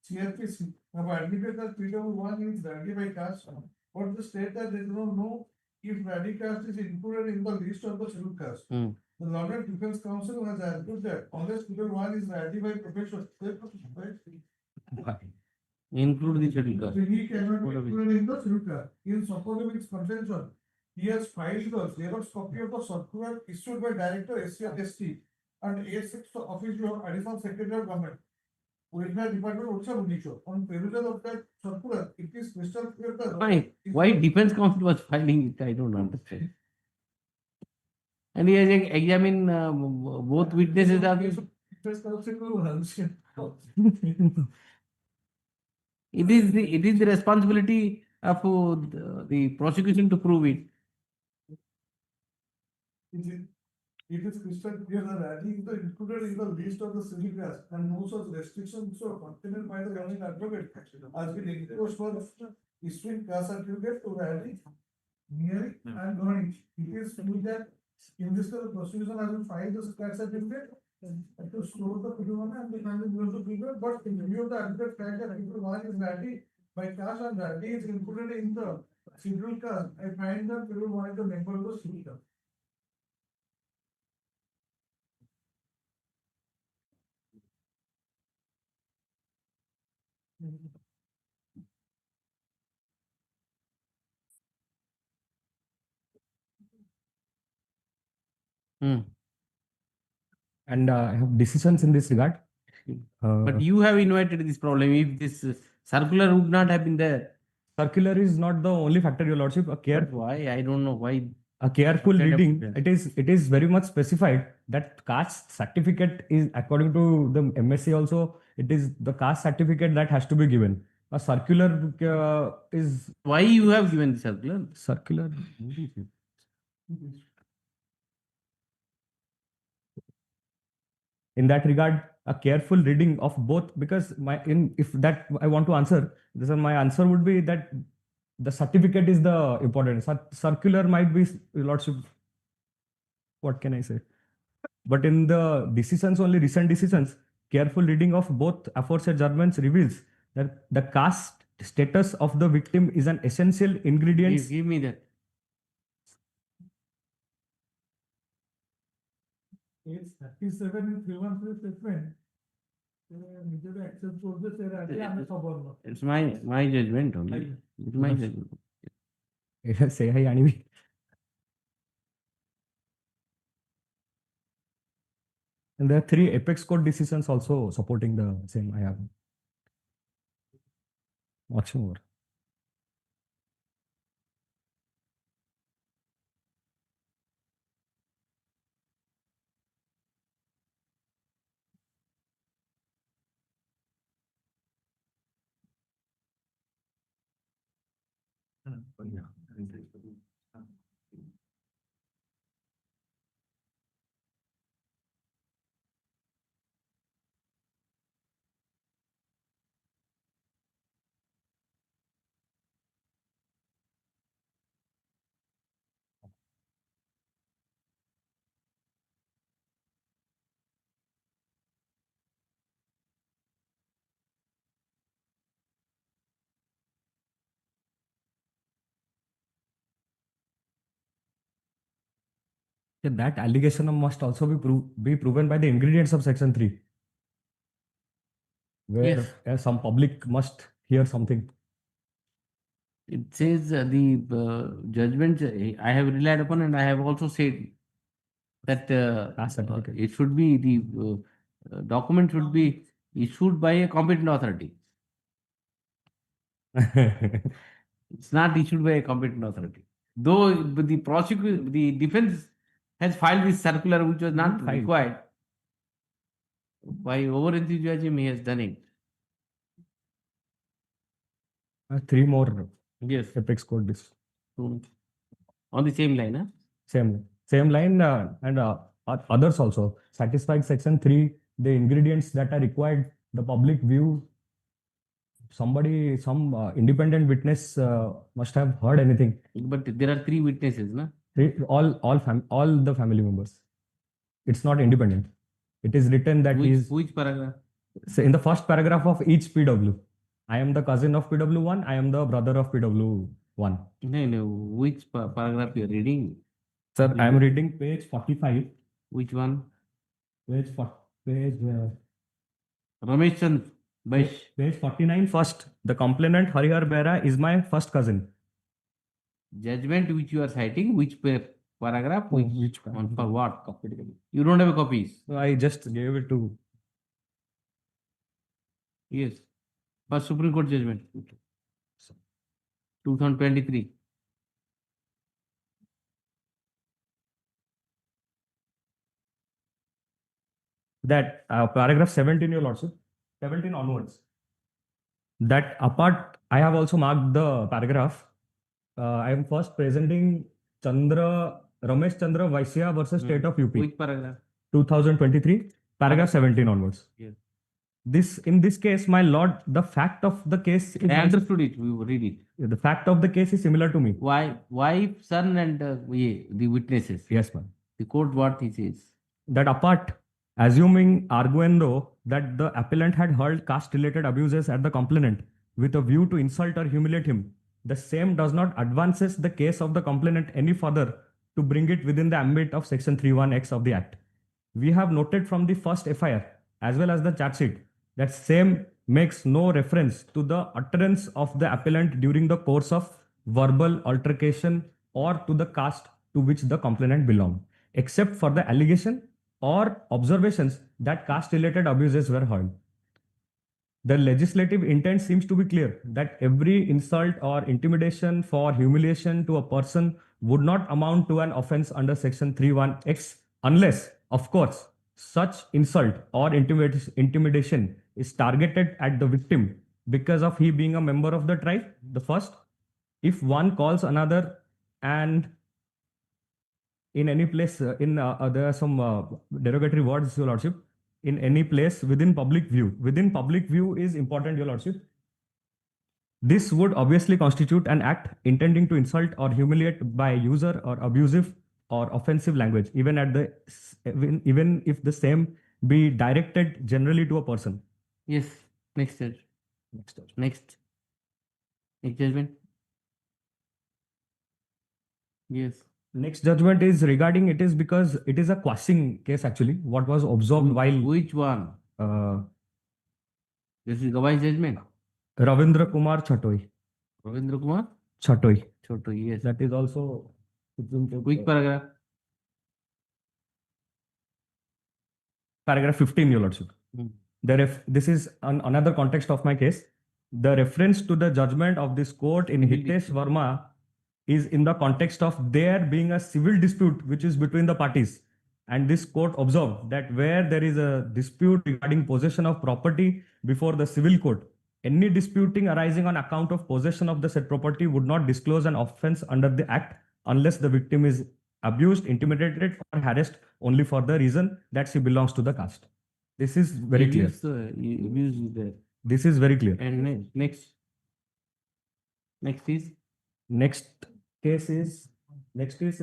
CRPC have admitted that PW1 is Radi by caste, but the state that they do not know if Radi caste is included in the list of the scheduled caste. The London Defense Council has argued that unless PW1 is Radi by profession, Include the scheduled caste. he cannot be included in the scheduled caste. In support of its contention, he has filed the Xerox copy of the circular issued by Director SC and A6 official Additional Secretary of Government. Welfare Department Odisha Bhubaneswar. On perusal of that circular, it is crystal clear that Why Defense Council was filing it? I don't understand. And he has examined both witnesses. Defense Council It is the responsibility of the prosecution to prove it. It is crystal clear that Radi is included in the list of the civil class and no such restrictions are contained by the government advocate as been enforced for issuing caste certificate to Radi, Neary and Dhoni. It is true that in this case the prosecution has been filed the caste certificate to store the PW1 and the family belongs to people, but in view of the advocate fact that PW1 is Radi by caste and Radi is included in the civil caste, I find that PW1 is a member of the civil caste. And I have decisions in this regard. But you have invited this problem. If this circular would not have been there. Circular is not the only factor, Your Lordship. But why? I don't know why. A careful What kind of reading, difference? it is very much specified that caste certificate is, according to the MSc also, it is the caste certificate that has to be given. A circular is. Why you have given the circular? Circular. In that regard, a careful reading of both, because if that I want to answer, my answer would be that the certificate is the important. Circular might be, Your Lordship, what can I say? But in the decisions, only recent decisions, careful reading of both aforesaid judgments reveals that the caste status of the victim is an essential ingredient. Give me that. It's 37 313 statement. নিজেদের accept করবে সেটা আগে আমি খবর না। It's my judgment only. It's my judgment. Say hi, Anivi. And there are 3 apex court decisions also supporting the same. I have watching over. That allegation must also be proven by the ingredients of section 3, where some public must hear something. It says the judgment I have relied upon, and I have also said that it should be the document should be issued by a competent authority. It's not issued by a competent authority. Though the defense has filed this circular, which was not required. By over enthusiasm, he has done it. 3 more. Yes. Apex court this. On the same line, huh? Same line, and others also. Satisfied section 3, the ingredients that are required, the public view, some independent witness must have heard anything. But there are 3 witnesses, na? All the family members. It's not independent. It is written that which paragraph? So in the first paragraph of each PW, I am the cousin of PW1, I am the brother of PW1. No, which paragraph you are reading? Sir, I am reading page 45. Which one? Page Ramesh Chand Baish. Page 49 first. The complainant Harihar Bera is my first cousin. Judgment which you are citing, which paragraph? Which one? For what? You don't have a copies? No, I just gave it to. Yes. For Supreme Court judgment. 2023. That paragraph 17, Your Lordship, 17 onwards. That apart, I have also marked the paragraph. I am first presenting Ramesh Chandra Vaisya versus State of UP. Which paragraph? 2023, paragraph 17 onwards. Yes. In this case, my lord, the fact of the case is. I understood it. We will read it. The fact of the case is similar to me. Wife, son, and the witnesses. Yes, ma'am. The court what he says. That apart, assuming arguendo that the appellant had hurled caste-related abuses at the complainant with a view to insult or humiliate him, the same does not advances the case of the complainant any further to bring it within the ambit of section 31X of the Act. We have noted from the first FIR as well as the charge sheet that same makes no reference to the utterance of the appellant during the course of verbal altercation or to the caste to which the complainant belonged, except for the allegation or observations that caste-related abuses were heard. The legislative intent seems to be clear that every insult or intimidation for humiliation to a person would not amount to an offense under Section 31X unless, of course, such insult or intimidation is targeted at the victim because of he being a member of the tribe. The first, if one calls another and in any place, there are some derogatory words, Your Lordship, in any place within public view. Within public view is important, Your Lordship. This would obviously constitute an act intending to insult or humiliate by user or abusive or offensive language, even if the same be directed generally to a person. Yes, next judge. Next judgment. Yes. Next judgment is regarding it is because it is a quashing case actually. What was observed while Which one? This is Gawai's judgment. Ravindra Kumar Chatoi. Ravindra Kumar Chatoi. Chatoi, yes. That is also Which paragraph? Paragraph 15, Your Lordship. This is another context of my case. The reference to the judgment of this court in Hitesh Verma is in the context of there being a civil dispute which is between the parties. And this court observed that where there is a dispute regarding possession of property before the civil court, any disputing arising on account of possession of the said property would not disclose an offense under the act unless the victim is abused, intimidated, or harassed only for the reason that she belongs to the caste. This is very clear. Abuse is there. This is very clear. And next case is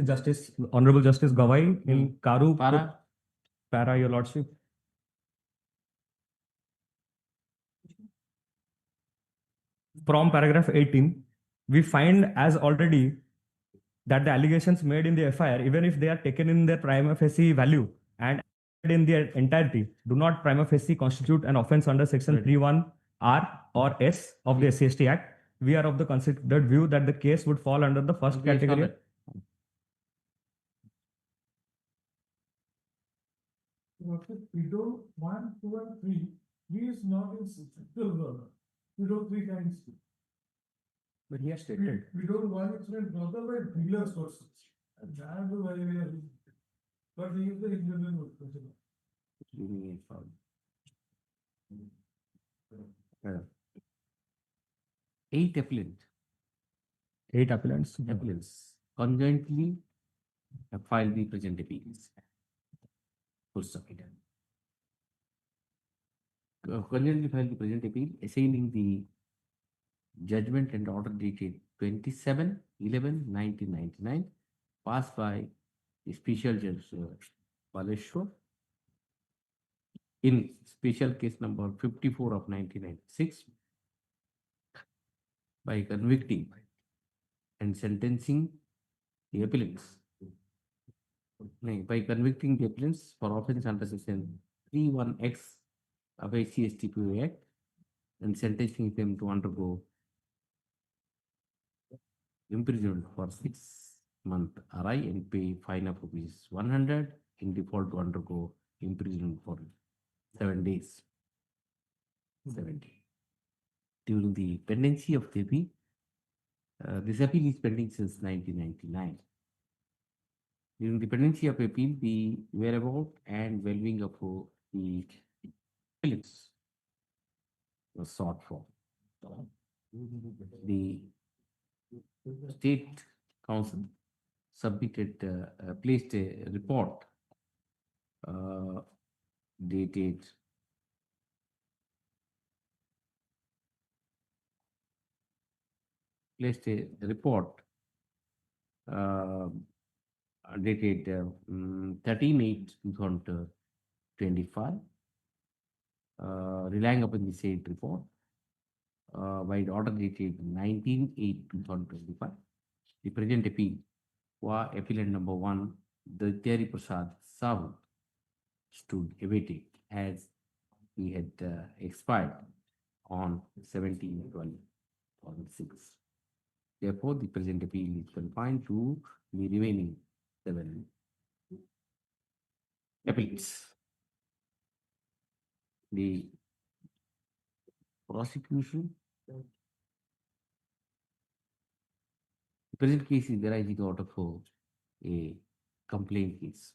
Justice Honorable Justice Gawai in Karu Para, Your Lordship. From paragraph 18, we find as already that the allegations made in the FIR, even if they are taken in their prima facie value and in their entirety, do not prima facie constitute an offense under Section 31R or S of the SC/ST Act. We are of the considered view that the case would fall under the first category. Widow 1, 2, and 3. We is not in structural brother. Widow 3 times 2. But he has stated. Widow 1 is when brother by dealer's person. And that is why we are. But he is the Indian person. Eight appellants conjointly have filed the present appeals. Conjointly filed the present appeal, assailing the judgment and order dated 27/11/1999, passed by the Special Judge Baleshwar in special case number 54 of 1996, by convicting and sentencing the appellants. By convicting the appellants for offence under Section 31X of SC/ST Act and sentencing them to undergo imprisonment for 6 months RI and pay fine of ₹100, in default to undergo imprisonment for 7 days. 70. During the pendency of the appeal, this appeal is pending since 1999. During the pendency of appeal, the whereabout and well-being of the appellants was sought for. The State Council placed a report dated dated 13/8/2025, relying upon the said report, by the order dated 19/8/2025. The present appeal, appellant number 1, Daitari Prasad Sahu, stood awaiting as he had expired on 17/12/2006. Therefore, the present appeal is confined to the remaining 7 appeals. The prosecution. The present case is arising out of a complaint case.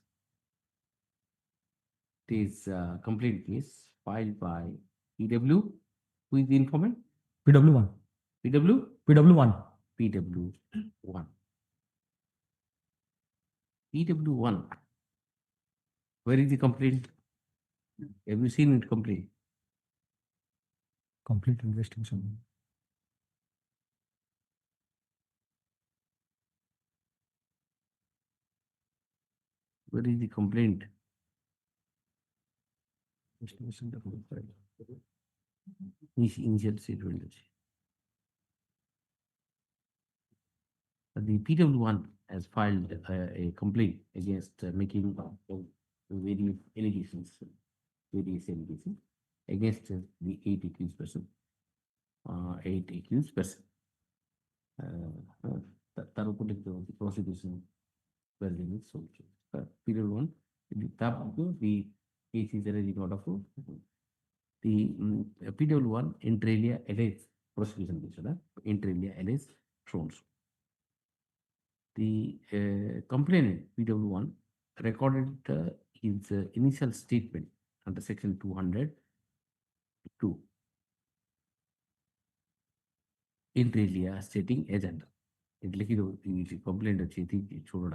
It is a complaint case filed by PW. Who is the informant? PW1. PW? PW1. PW1. PW1. Where is the complaint? Have you seen it complaint? Complete investigation. Where is the complaint? Initial statement. The PW1 has filed a complaint against making various allegations against the 8 accused person. তার উপর লিখতে হবে prosecution period 1. The case is arising out of the PW1 inter alia alleged prosecution inter alia alleged thrones. The complainant PW1 recorded his initial statement under section 202 inter alia stating agenda. It लिखित complaint अच्छी थी छोड़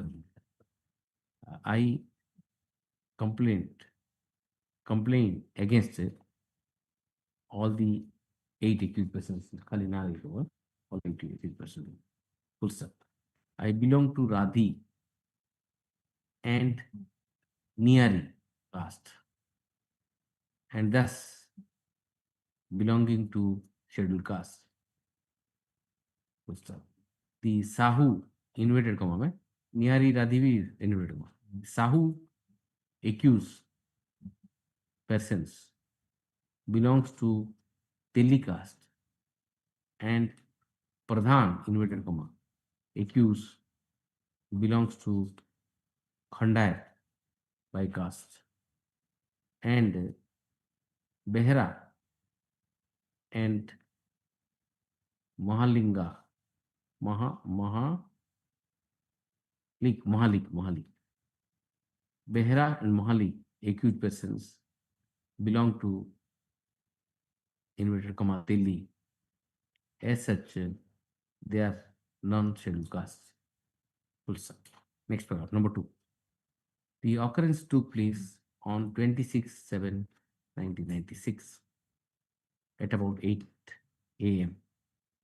I complain against all the 8 accused persons. खाली ना लिखो all 8 accused persons. Full stop. I belong to Radhi and Niyari caste, and thus belonging to scheduled caste. Full stop. The Sahu inverted comma में Niyari Radhi भी inverted comma. Sahu accused persons belongs to Teli caste, and Pradhan inverted comma accused belongs to Khandai by caste, and Behra and Mahalik Behra and Mahalik accused persons belong to inverted comma Teli. As such, they are non-scheduled castes. Full stop. Next paragraph, number 2. The occurrence took place on 26/7/1996 at about 8 a.m.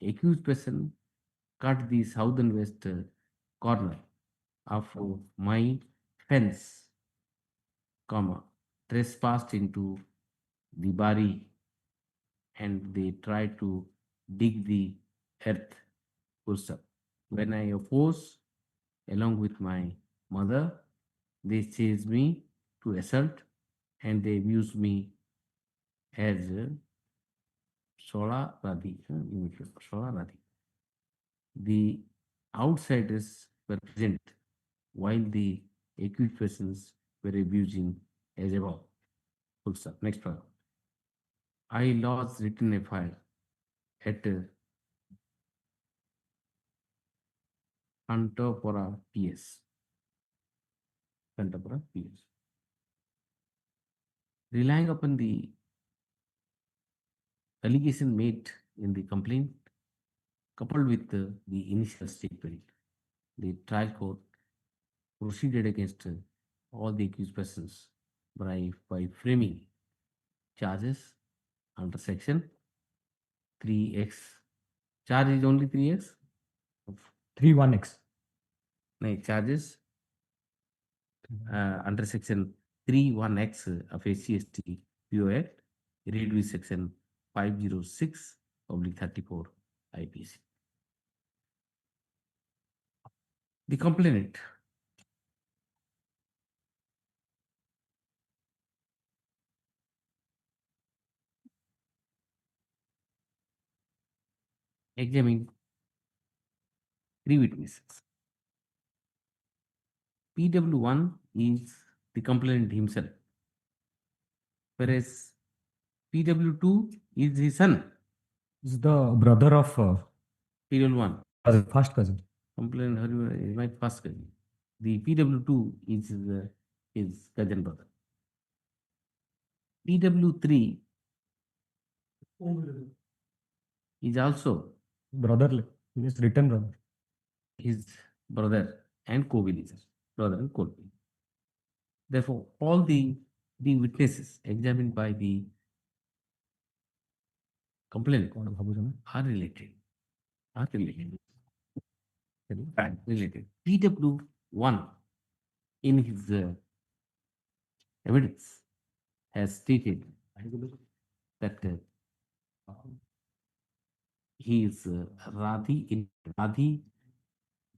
Accused person cut the southern west corner of my fence, trespassed into the bari, and they tried to dig the earth. Full stop. When I oppose, along with my mother, they chased me to assault, and they abused me as Sola Radhi. The outsiders were present while the accused persons were abusing as above. Full stop. Next paragraph. I lodged written FIR at Kantapura PS. Relying upon the allegation made in the complaint, coupled with the initial statement, the trial court proceeded against all the accused persons by framing charges under section 3x. Charge is only 3x? 31x. No, charges under section 31x of SC/ST PO Act, read with section 506/34 IPC. The complainant examined 3 witnesses. PW1 is the complainant himself, whereas PW2 is his son. Is the brother of PW1. first cousin. Complainant is my first cousin. The PW2 is his cousin brother. PW3 is also Brother, his written brother. his brother and co-believer, brother and co-believer. Therefore, all the witnesses examined by the complainant are related. Related. PW1 in his evidence has stated that he is Radhi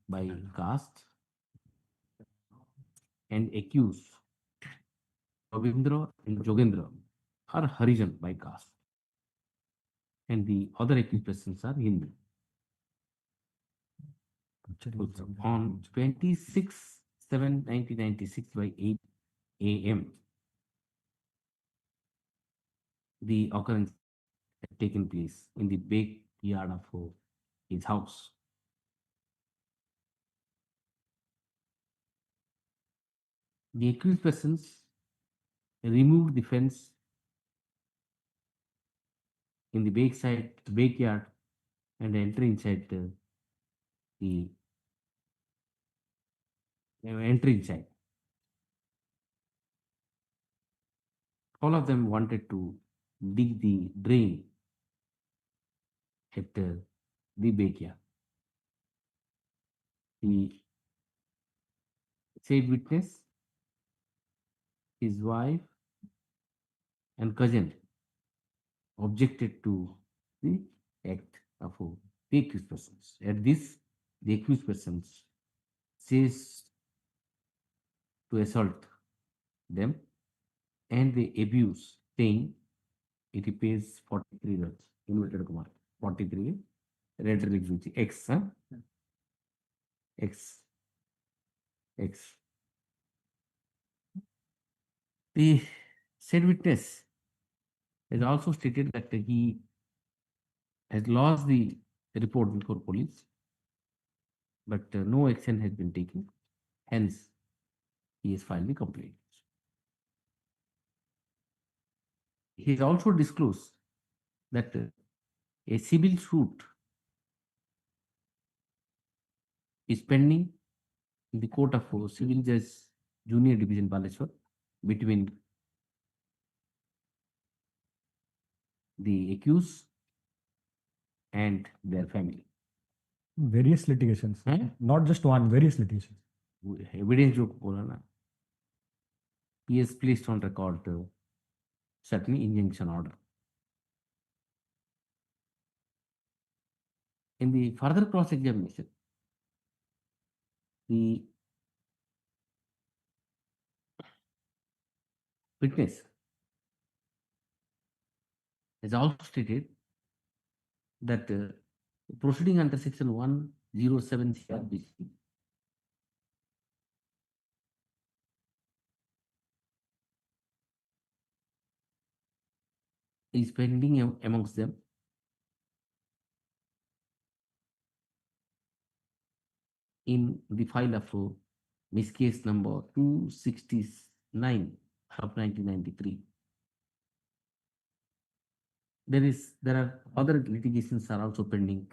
by caste and accused Ravindra and Jogendra are Harijan by caste, and the other accused persons are Hindu. On 26/7/1996 by 8 a.m., the occurrence had taken place in the backyard of his house. The accused persons removed the fence in the backyard and enter inside the entry inside. All of them wanted to dig the drain at the backyard. The said witness, his wife, and cousin objected to the act of the accused persons. At this, the accused persons ceased to assault them and they abuse, saying it pays 43 words. Inverted comma 43 red relic X, X. The said witness has also stated that he has lost the report before police, but no action has been taken. Hence, he has filed the complaint. He has also disclosed that a civil suit is pending in the court of Civil Judge Junior Division Baleshwar between the accused and their family. Various litigations, not just one, various litigations. Evidence जो बोला ना, he has placed on record certain injunction order. In the further cross-examination, the witness has also stated that proceeding under section 107 CRPC is pending amongst them. In the file of Miss Case number 269 of 1993. There are other litigations are also pending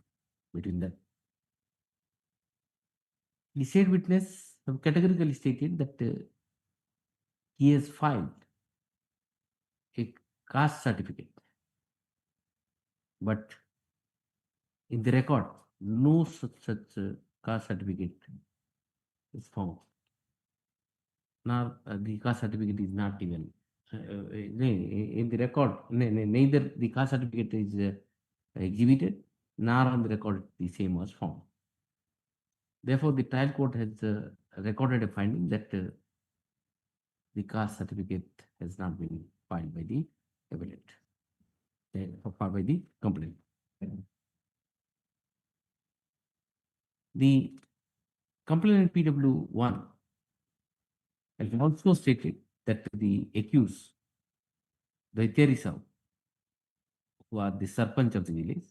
between them. The said witness have categorically stated that he has filed a caste certificate, but in the record, no such caste certificate is found. Now, the caste certificate is not even in the record. Neither the caste certificate is exhibited, nor on the record the same was found. Therefore, the trial court has recorded a finding that the caste certificate has not been filed by the appellant, filed by the complainant. The complainant PW1 And also stated that the accused, the Teresa, who are the serpent of the village,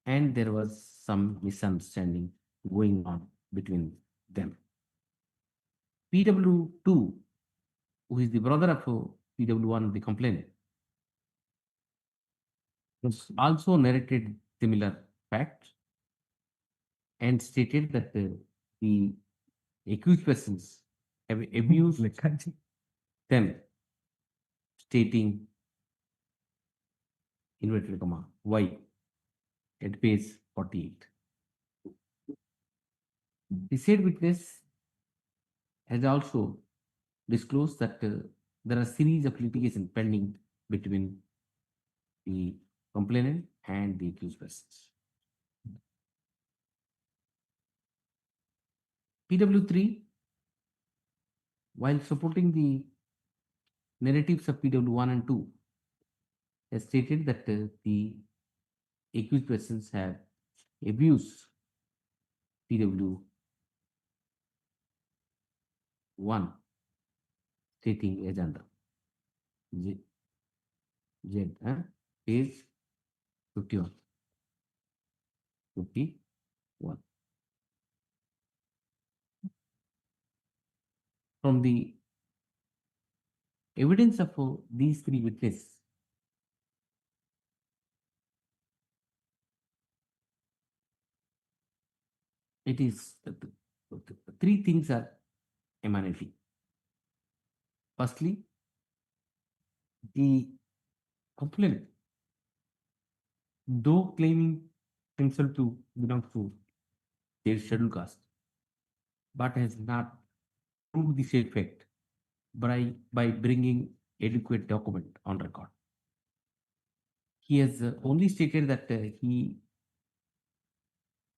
and there was some misunderstanding going on between them. PW2, who is the brother of PW1, the complainant, also narrated similar facts and stated that the accused persons have abused them, stating inverted comma why at page 48. The said witness has also disclosed that there are a series of litigation pending between the complainant and the accused persons. PW3, while supporting the narratives of PW1 and 2, has stated that the accused persons have abused PW1, stating as under page 51. From the evidence of these three witnesses, it is three things are emanating. Firstly, the complainant, though claiming himself to belong to their scheduled caste, but has not proved the said fact by bringing adequate document on record. He has only stated that he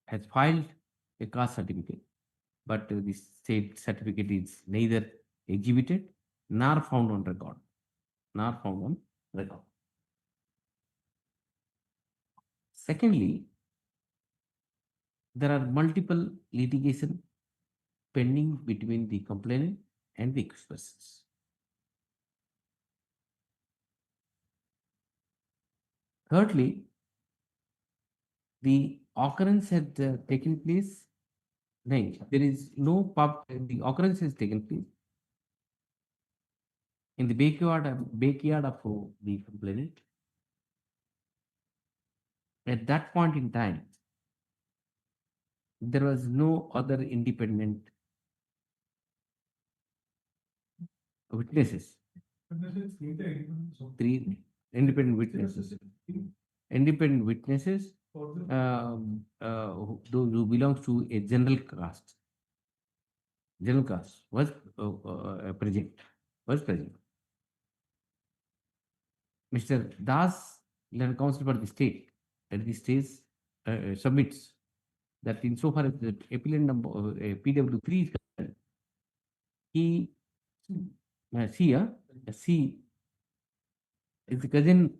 has filed a caste certificate, but the said certificate is neither exhibited nor found on record. Secondly, there are multiple litigation pending between the complainant and the accused persons. Thirdly, the occurrence had taken place. No, there is no the occurrence has taken place in the backyard of the complainant. At that point in time, there was no other independent witnesses. Three independent witnesses. Independent witnesses, those who belongs to a general caste. General caste was present. Mr. Das, Land Council for the state, at this stage submits that insofar as the appellant number PW3 is concerned, he she is the cousin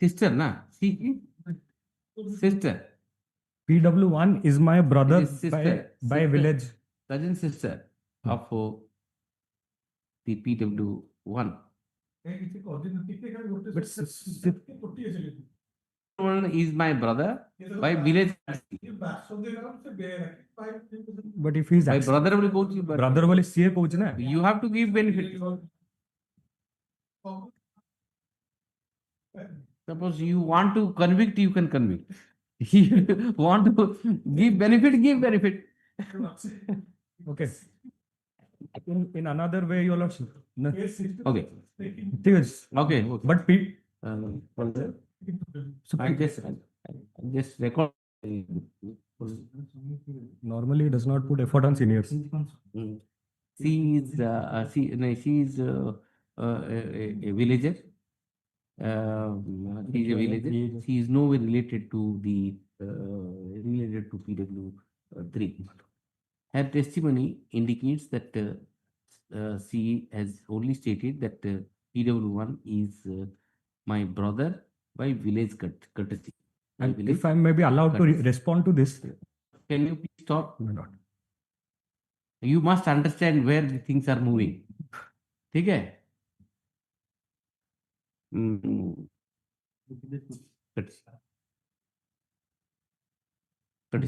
sister, sister. PW1 is my brother by village. Cousin sister of the PW1. One is my brother by village. But if he's my brother will go to brother will see a you have to give benefit. Suppose you want to convict, you can convict. You want to give benefit. Okay. In another way, your lordship. No. Okay. Okay. But I just record. Normally, he does not put effort on seniors. She is a villager. She is a villager. She is nowhere related to the PW3. Her testimony indicates that she has only stated that PW1 is my brother by village courtesy. And if I may be allowed to respond to this. Can you please stop? No, not. You must understand where the things are moving. ठीक है?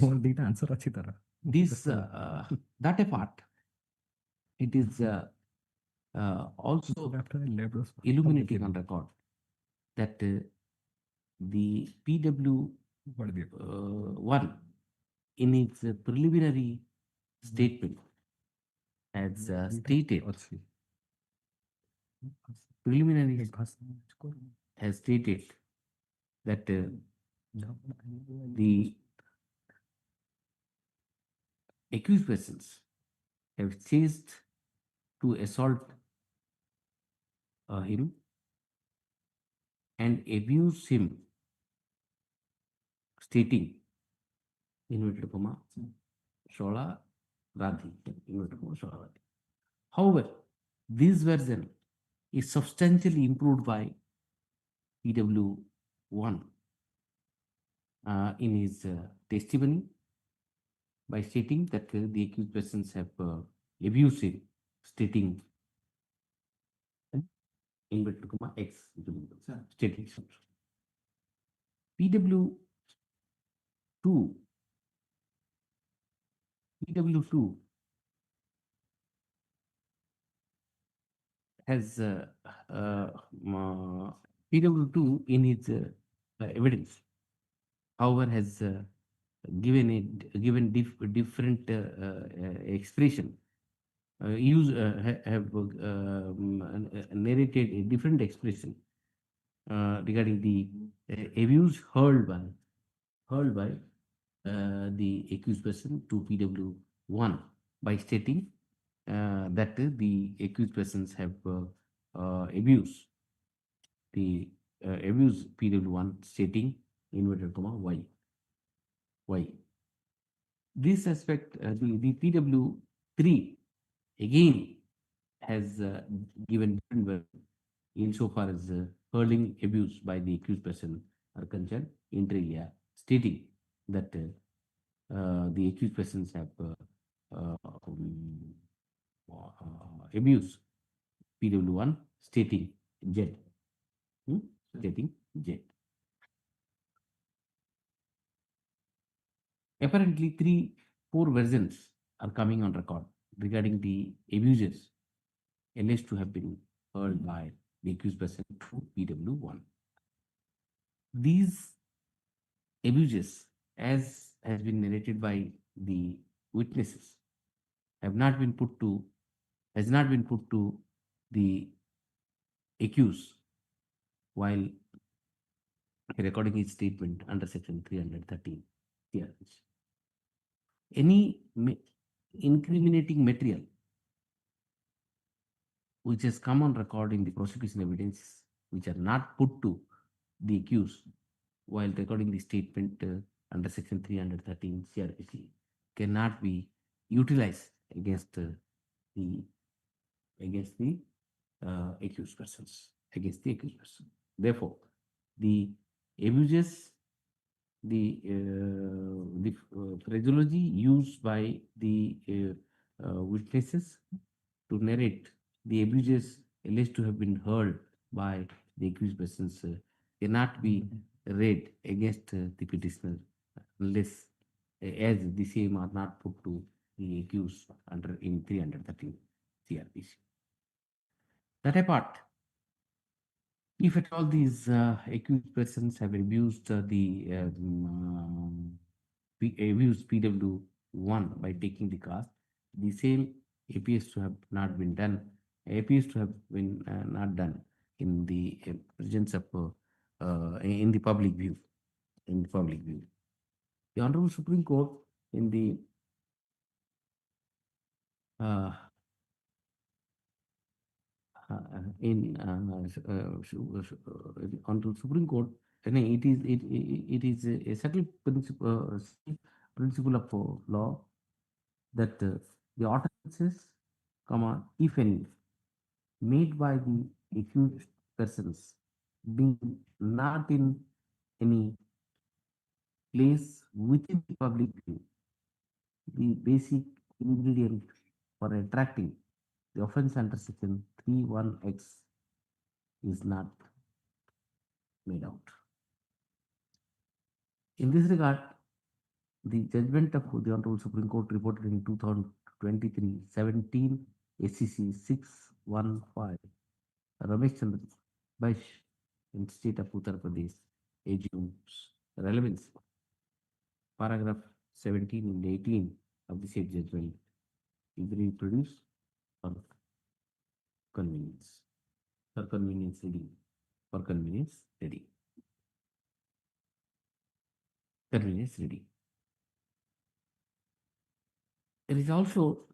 बोल the answer अच्छी तरह. This that apart, it is also illuminating on record that the PW one in its preliminary statement has stated has stated that the accused persons have chased to assault him and abuse him, stating, inverted comma, Shola Radhi, inverted comma, Shola Radhi. However, this version is substantially improved by PW1 in his testimony by stating that the accused persons have abused him, stating inverted comma X stating PW2 has PW2 in his evidence, however, has given different expression. Have narrated a different expression regarding the abuse hurled by the accused person to PW1 by stating that the accused persons have abused PW1, stating inverted comma Y. This aspect, the PW3 again has given different version insofar as hurling abuse by the accused person are concerned, inter alia, stating that the accused persons have abused PW1, stating Z. Stating Z. Apparently, 4 versions are coming on record regarding the abuses alleged to have been heard by the accused person to PW1. These abuses, as has been narrated by the witnesses, has not been put to the accused while recording his statement under section 313 CRPC. Any incriminating material which has come on record in the prosecution evidence which are not put to the accused while recording the statement under section 313 CRPC cannot be utilized against the accused persons, Therefore, the abuses, the phraseology used by the witnesses to narrate the abuses alleged to have been heard by the accused persons cannot be read against the petitioner unless as the same are not put to the accused under in 313 CRPC. That apart, if at all these accused persons have abused abused PW1 by taking the cast, the same appears to have not been done, not done in the presence of in the public view. The Honorable Supreme Court in the Honorable Supreme Court, it is a settled principle of law that the utterances, if any, made by the accused persons being not in any place within the public view, the basic ingredient for retracting the offence under section 31X is not made out. In this regard, the judgment of the Honorable Supreme Court reported in 2023 17 SCC 615 Ramesh Chandra Baish in state of Uttar Pradesh assumes relevance. Paragraph 17 and 18 of the said judgment is reproduced for convenience. For convenience reading. For convenience reading. Convenience reading. There is also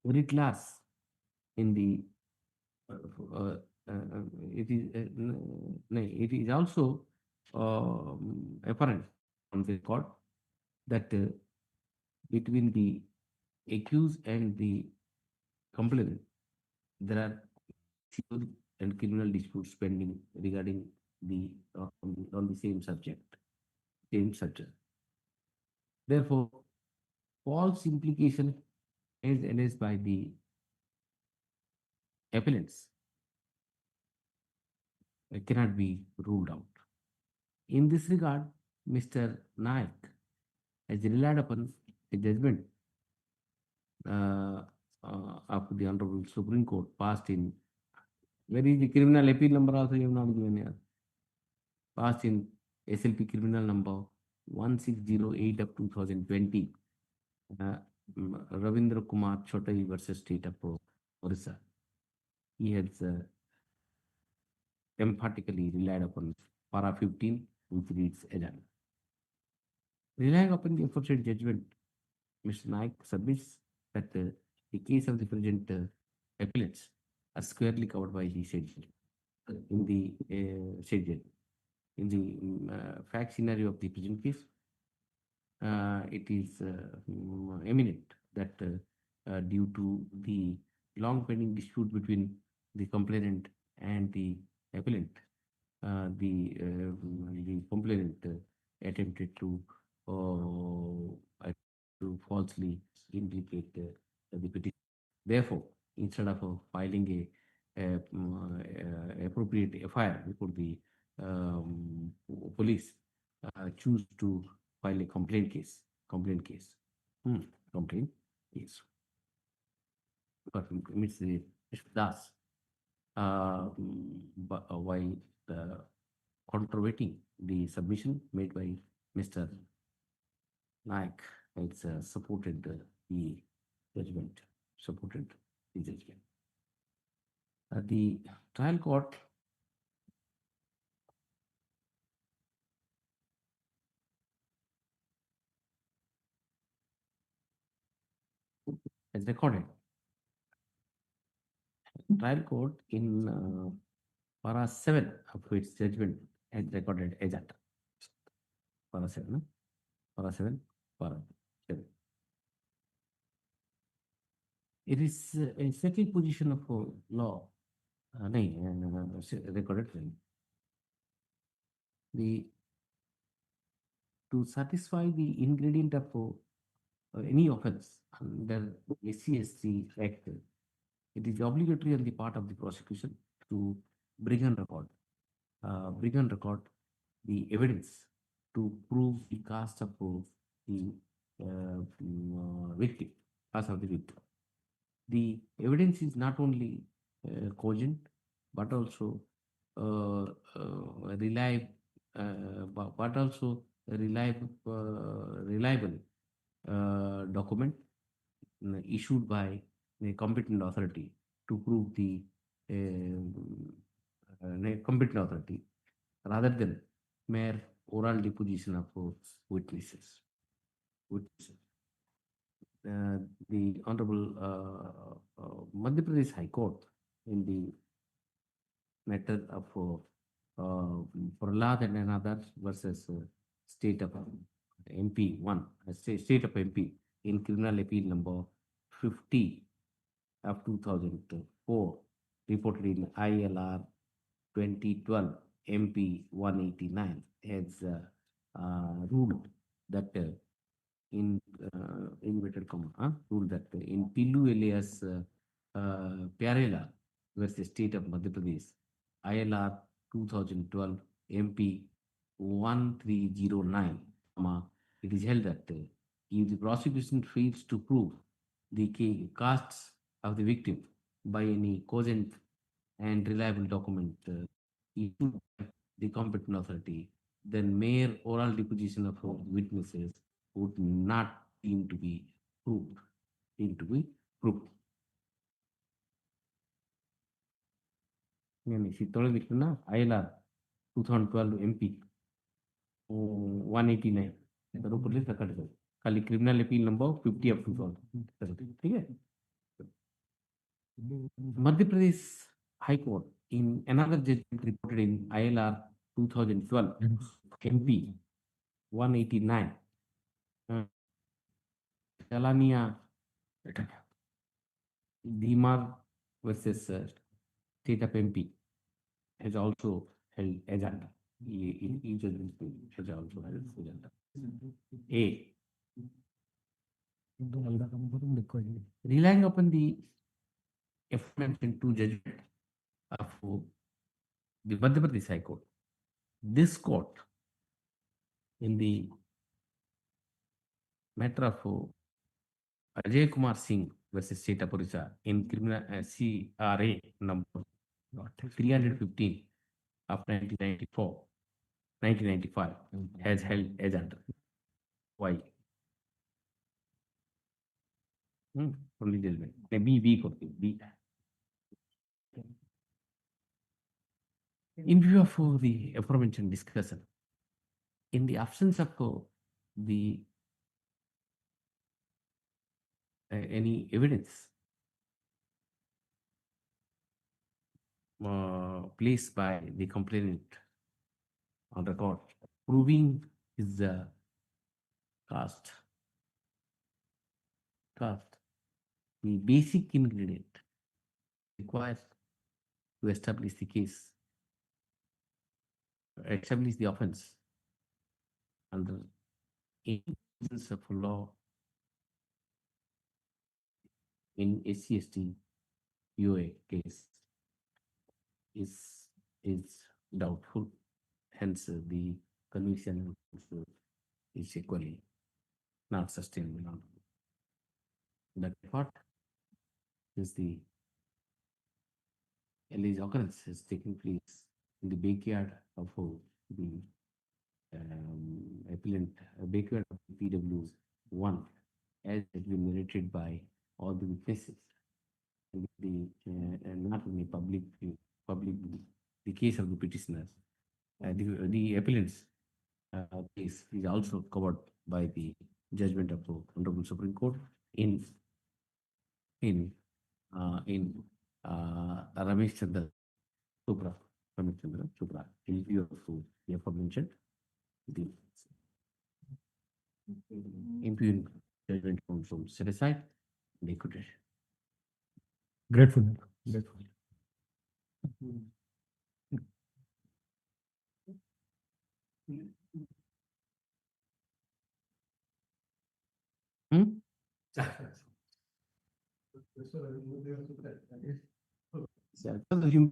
very class in the it is also apparent on the record that between the accused and the complainant there are civil and criminal disputes pending regarding the on the same subject. Therefore, false implication is alleged by the appellants cannot be ruled out. In this regard, Mr. Naik has relied upon a judgment of the Honorable Supreme Court passed in, where is the criminal appeal number also you have not given here, passed in SLP criminal number 1608 of 2020, Ravindra Kumar Chotai versus State of Orissa. He has emphatically relied upon para 15, which reads as an. Relying upon the aforesaid judgment, Mr. Naik submits that the case of the present appellants are squarely covered by the said in the said judgment. In the fact scenario of the present case, it is eminent that due to the long pending dispute between the complainant and the appellant, the complainant attempted to falsely implicate the petition. Therefore, instead of filing a appropriate FIR before the police, choose to file a complaint case. Complaint case. But Mr. Das, while controverting the submission made by Mr. Naik, it's supported the judgment. The trial court has recorded. Trial court in para 7 of its judgment has recorded as at para 7, para 7, para 7. It is a settled position of law. Recorded. To satisfy the ingredient of any offense under SCSC Act, it is obligatory on the part of the prosecution to bring on record the evidence to prove the cast of the victim, cast of the victim. The evidence is not only cogent but also reliable document issued by a competent authority to prove the competent authority rather than mere oral deposition of witnesses. The Honorable Madhya Pradesh High Court in the matter of Prahlad and others versus State of MP 1, State of MP in criminal appeal number 50 of 2004, reported in ILR 2012 MP 189, has ruled that inverted comma, ruled that in Pilu alias Pyarela versus State of Madhya Pradesh, ILR 2012 MP 1309, it is held that if the prosecution fails to prove the caste of the victim by any cogent and reliable document issued by the competent authority, then mere oral deposition of witnesses would not deem to be proved. నేను శీతోళ లిఖిన ILR 2012 MP 189 रूपले सकट गए खाली criminal appeal number 50 of 2000 ठीक है Madhya Pradesh high court in another judgment reported in ILR 2012 MP 189 Chalania Dimar versus State of MP has also held agenda. Each judgment has also held agenda. A. Relying upon the aforementioned two judgment of the Madhya Pradesh High Court, this court in the matter of Ajay Kumar Singh versus State of Orissa in criminal CRA number 315 of 1995 has held agenda. Why? Only judgment. B करते B. In view of the aforementioned discussion, in the absence of the any evidence placed by the complainant on record proving his caste, the basic ingredient required to establish the case, establish the offense under any sense of law in SC/ST UA case is doubtful. Hence, the conviction is equally not sustainable. That part is the alleged occurrence has taken place in the backyard of the appellant, backyard of PW1, as has been narrated by all the witnesses. Not in the public the case of the petitioners. The appellant's case is also covered by the judgment of the Honorable Supreme Court in Ramesh Chandra Chopra, in view of the aforementioned the impugned judgment also set aside and executed. Grateful.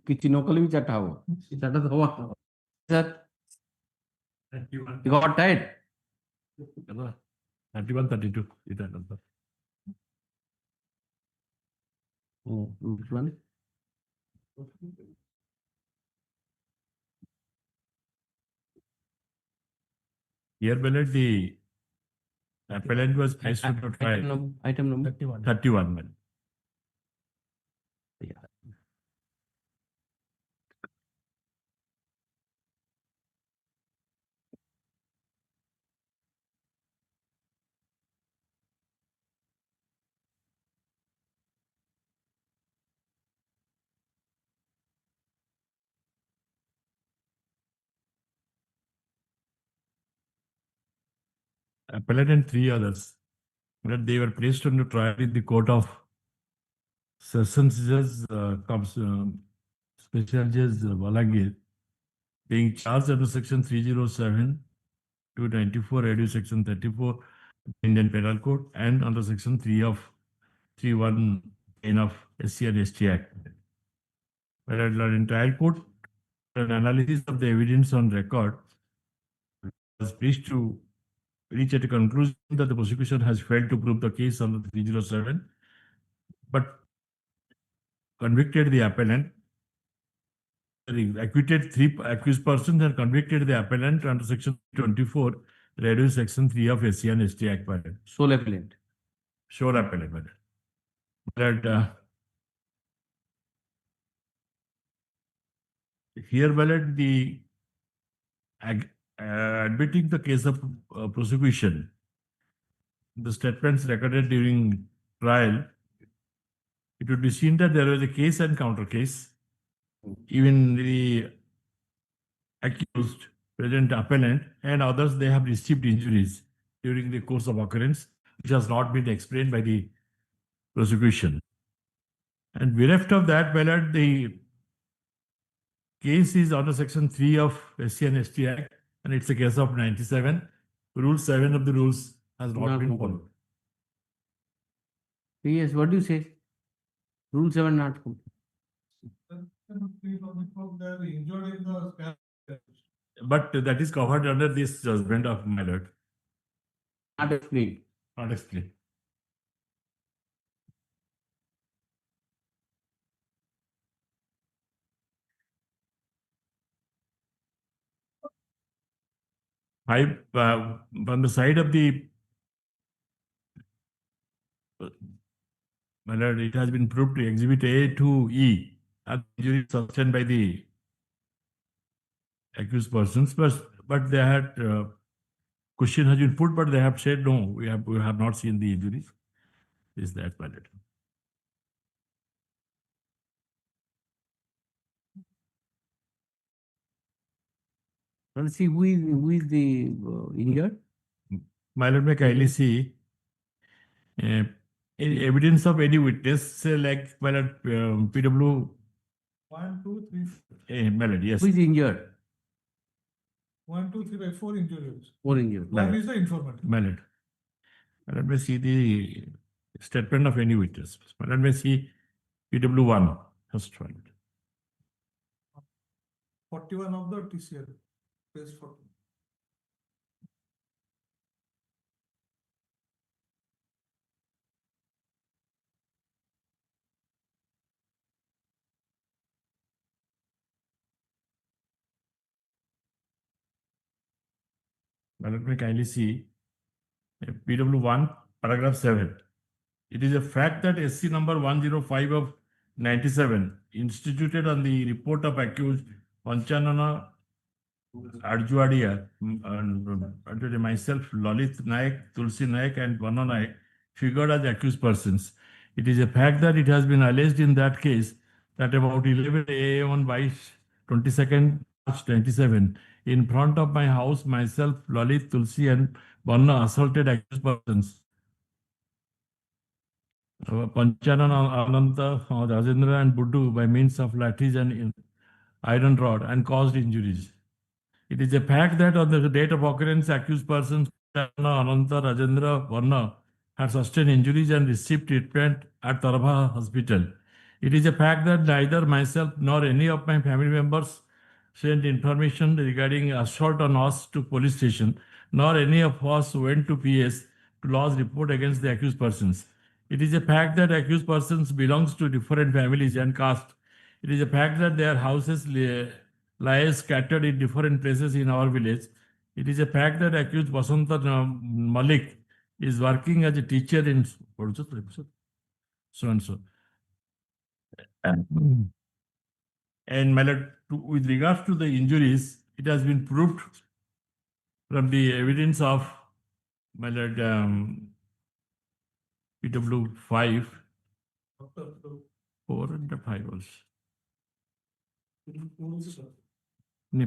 କିଛି ନ କଲେ ବି ଚାରିଟା ହବ ଚାରିଟା ତ ହବ sir you got tired 31 32 is that number. Which one? Here below the appellant was placed to trial. Item number 31 man. Yeah. Appellant and 3 others that they were placed under trial in the court of Sessions Judge Special Judge Balagir, being charged under section 307 294 AD section 34 Indian Penal Code and under Section 3 of 3(1) of SC and ST Act. Whereas in trial court, an analysis of the evidence on record was reached to reach at a conclusion that the prosecution has failed to prove the case under 307, but convicted the appellant. Acquitted 3 accused persons and convicted the appellant under Section 24, reduced Section 3 of SC and ST Act. Sole appellant. Sure appellant. But here, ballot the admitting the case of prosecution, the statements recorded during trial, it would be seen that there was a case and counter case. Even the accused, present appellant, and others, they have received injuries during the course of occurrence, which has not been explained by the prosecution. And bereft of that, ballot the case is under Section 3 of SC and ST Act, and it's a case of 97. Rule 7 of the rules has not been followed. Yes, what do you say? Rule 7 not followed. But that is covered under this judgment of my lord. Not explained. Not explained. On the side of the my lord, it has been proved to Exhibit A to E as injuries sustained by the accused persons, but they had question has been put, but they have said no, we have not seen the injuries. Is that valid? Let's see who is the injured. My lord, may kindly see evidence of any witness, say like my lord, PW 1, 2, 3. My lord, yes. Who is injured? 1, 2, 3, 4 injuries. 4 injured. One is the informant. My lord. Let me see the statement of any witness. Let me see PW 1. First one. 41 of the TCL. Page 40. Let me kindly see PW 1, paragraph 7. It is a fact that SC number 105 of 97 instituted on the report of accused Panchanana Arjuadia and myself, Lalit Naik, Tulsi Naik and Vanna Naik figured as accused persons. It is a fact that it has been alleged in that case that about 11 a.m. on 22nd March 97, in front of my house, myself, Lalit, Tulsi and Vanna assaulted accused persons. Panchanana, Ananta, Rajendra and Buddu by means of lathis and iron rod and caused injuries. It is a fact that on the date of occurrence, accused persons Ananta, Rajendra, Varna had sustained injuries and received treatment at Tarabha Hospital. It is a fact that neither myself nor any of my family members sent information regarding assault on us to police station, nor any of us went to PS to lodge report against the accused persons. It is a fact that accused persons belongs to different families and caste. It is a fact that their houses lie scattered in different places in our village. It is a fact that accused Basanta Malik is working as a teacher in so and so. And my lord, with regards to the injuries, it has been proved from the evidence of my lord PW 5, 4 and 5 also.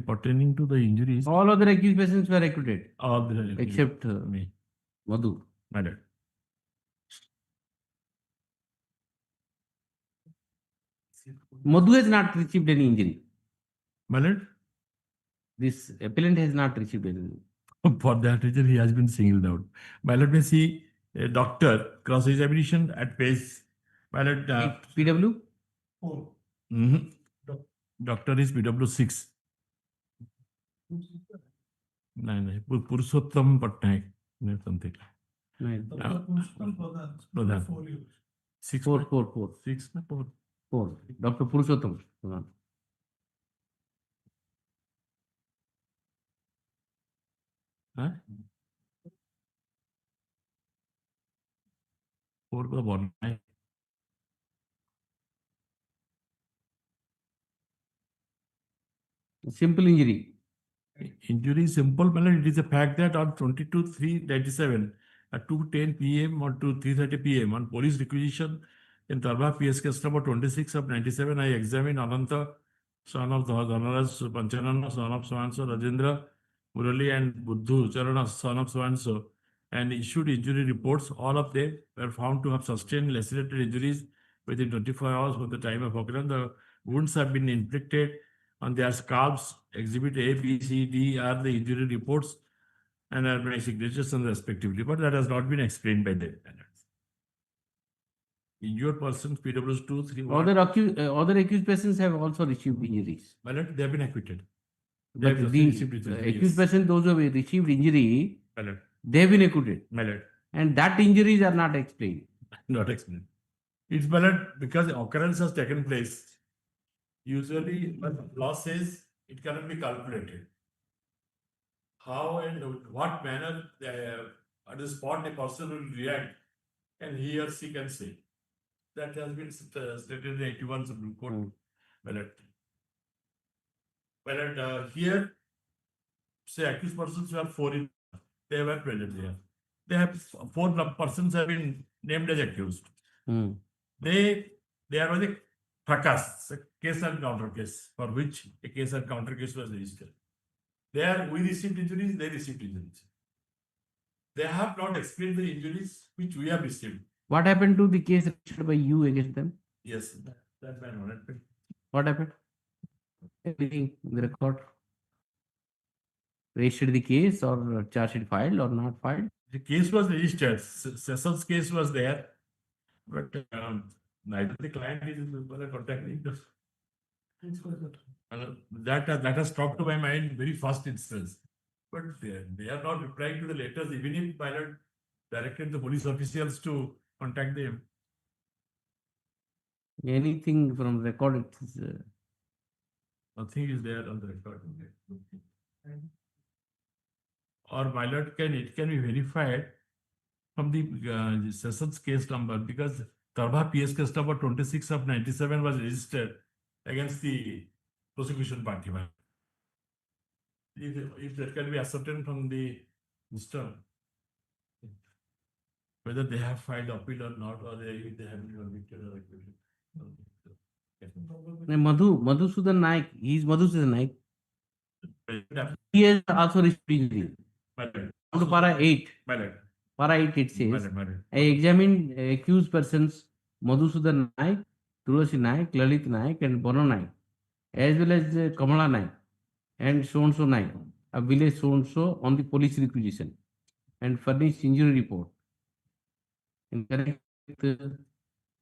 Pertaining to the injuries. All other accused persons were acquitted. All the except me. Madhu. My lord. Madhu has not received any injury. My lord? This appellant has not received any. For that reason, he has been singled out. My lord, may see a doctor cross-examination at page. My lord, PW? Four. mhm. Doctor is PW 6. No, Purushottam Patnaik, something. Dr. Purushottam Pradhan, Pradhan. 4 years. 6. 4. 6. 4. 4. Dr. Purushottam. Huh? 4 का 1. Simple injury. Injury is simple, but it is a fact that on 22/3/97 at 2:10 p.m. or to 3:30 p.m. on police requisition in Tarba PS case number 26 of 97, I examined Ananta, son of Dhanaraj Panchanana, son of so-and-so, Rajendra, Murali and Buddhu, Charana, son of so-and-so, and issued injury reports. All of them were found to have sustained lacerated injuries within 24 hours from the time of occurrence. The wounds have been inflicted on their scalps. Exhibit A, B, C, D are the injury reports and are my signatures and respectively, but that has not been explained by them. Injured persons, PWs 2, 3, 1. Other accused persons have also received injuries. But they have been acquitted. But the accused persons, those who have received injury, they have been acquitted. And that injuries are not explained. Not explained. It's valid because the occurrence has taken place. Usually, what law says it cannot be calculated. How and what manner at the spot a person will react, and he or she can say. That has been stated in the 81 Supreme Court. Here, say accused persons were 4 they were present here. They have 4 persons have been named as accused. They are on the fracas, case and counter case, for which a case and counter case was registered. There we received injuries, they received injuries. They have not explained the injuries which we have received. What happened to the case registered by you against them? Yes, that may not happen. What happened? Everything in the record? Registered the case or charge sheet filed or not filed? The case was registered. Cecil's case was there, but neither the client is contacting us. That has struck to my mind very first instance. But they are not replying to the letters, even if pilot directed the police officials to contact them. Anything from record? Nothing is there on the record. Or pilot it can be verified from the Cecil's case number, because Tarba PS case number 26 of 97 was registered against the prosecution party. If that can be ascertained from the system, whether they have filed appeal or not, or if they have been convicted or acquitted. Madhusudan Naik, he is Madhusudan Naik. He has also received injury. To para 8. Para 8 it says, I examined accused persons Madhusudan Naik, Turosi Naik, Lalit Naik and Bono Naik, as well as Kamala Naik and so-and-so Naik, a village so-and-so on the police requisition and furnished injury report. In connect with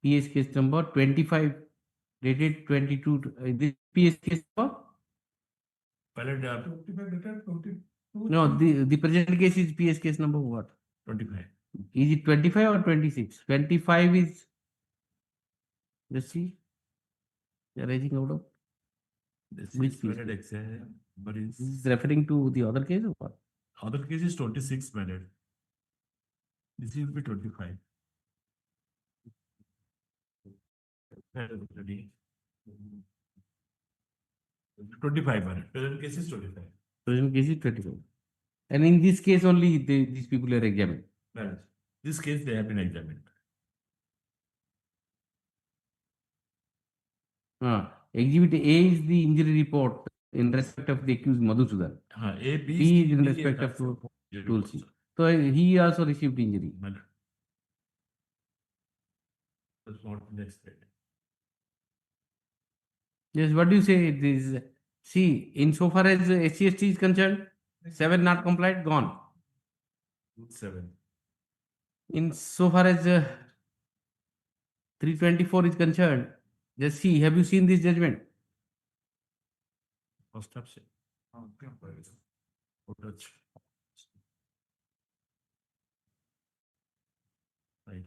PS case number 25 dated 22, this PS case number? No, the present case is PS case number what? 25. Is it 25 or 26? 25 is, let's see, they are raising out of which case? But This is referring to the other case or what? Other case is 26 minute. This will be 25. Ready. 25 minute. Present case is 25. Present case is 25. And in this case only these people are examined. Right. This case they have been examined. Exhibit A is the injury report in respect of the accused Madhusudan. A, B is in respect of Tulsi. So he also received injury. That's not next slide. Yes, what do you say? This, see, insofar as SCST is concerned, 7 not complied, gone. 7. In so far as 324 is concerned, just see, have you seen this judgment? First step. Touch. Right.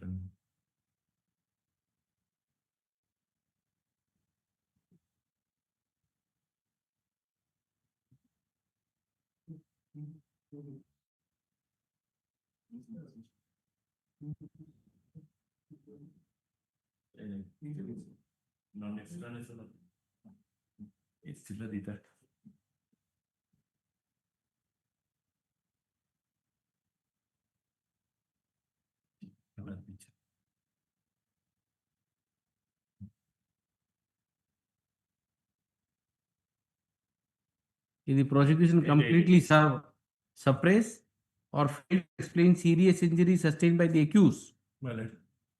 Non-explanation. It's still a data. Is the prosecution completely suppress or fail to explain serious injury sustained by the accused? Well,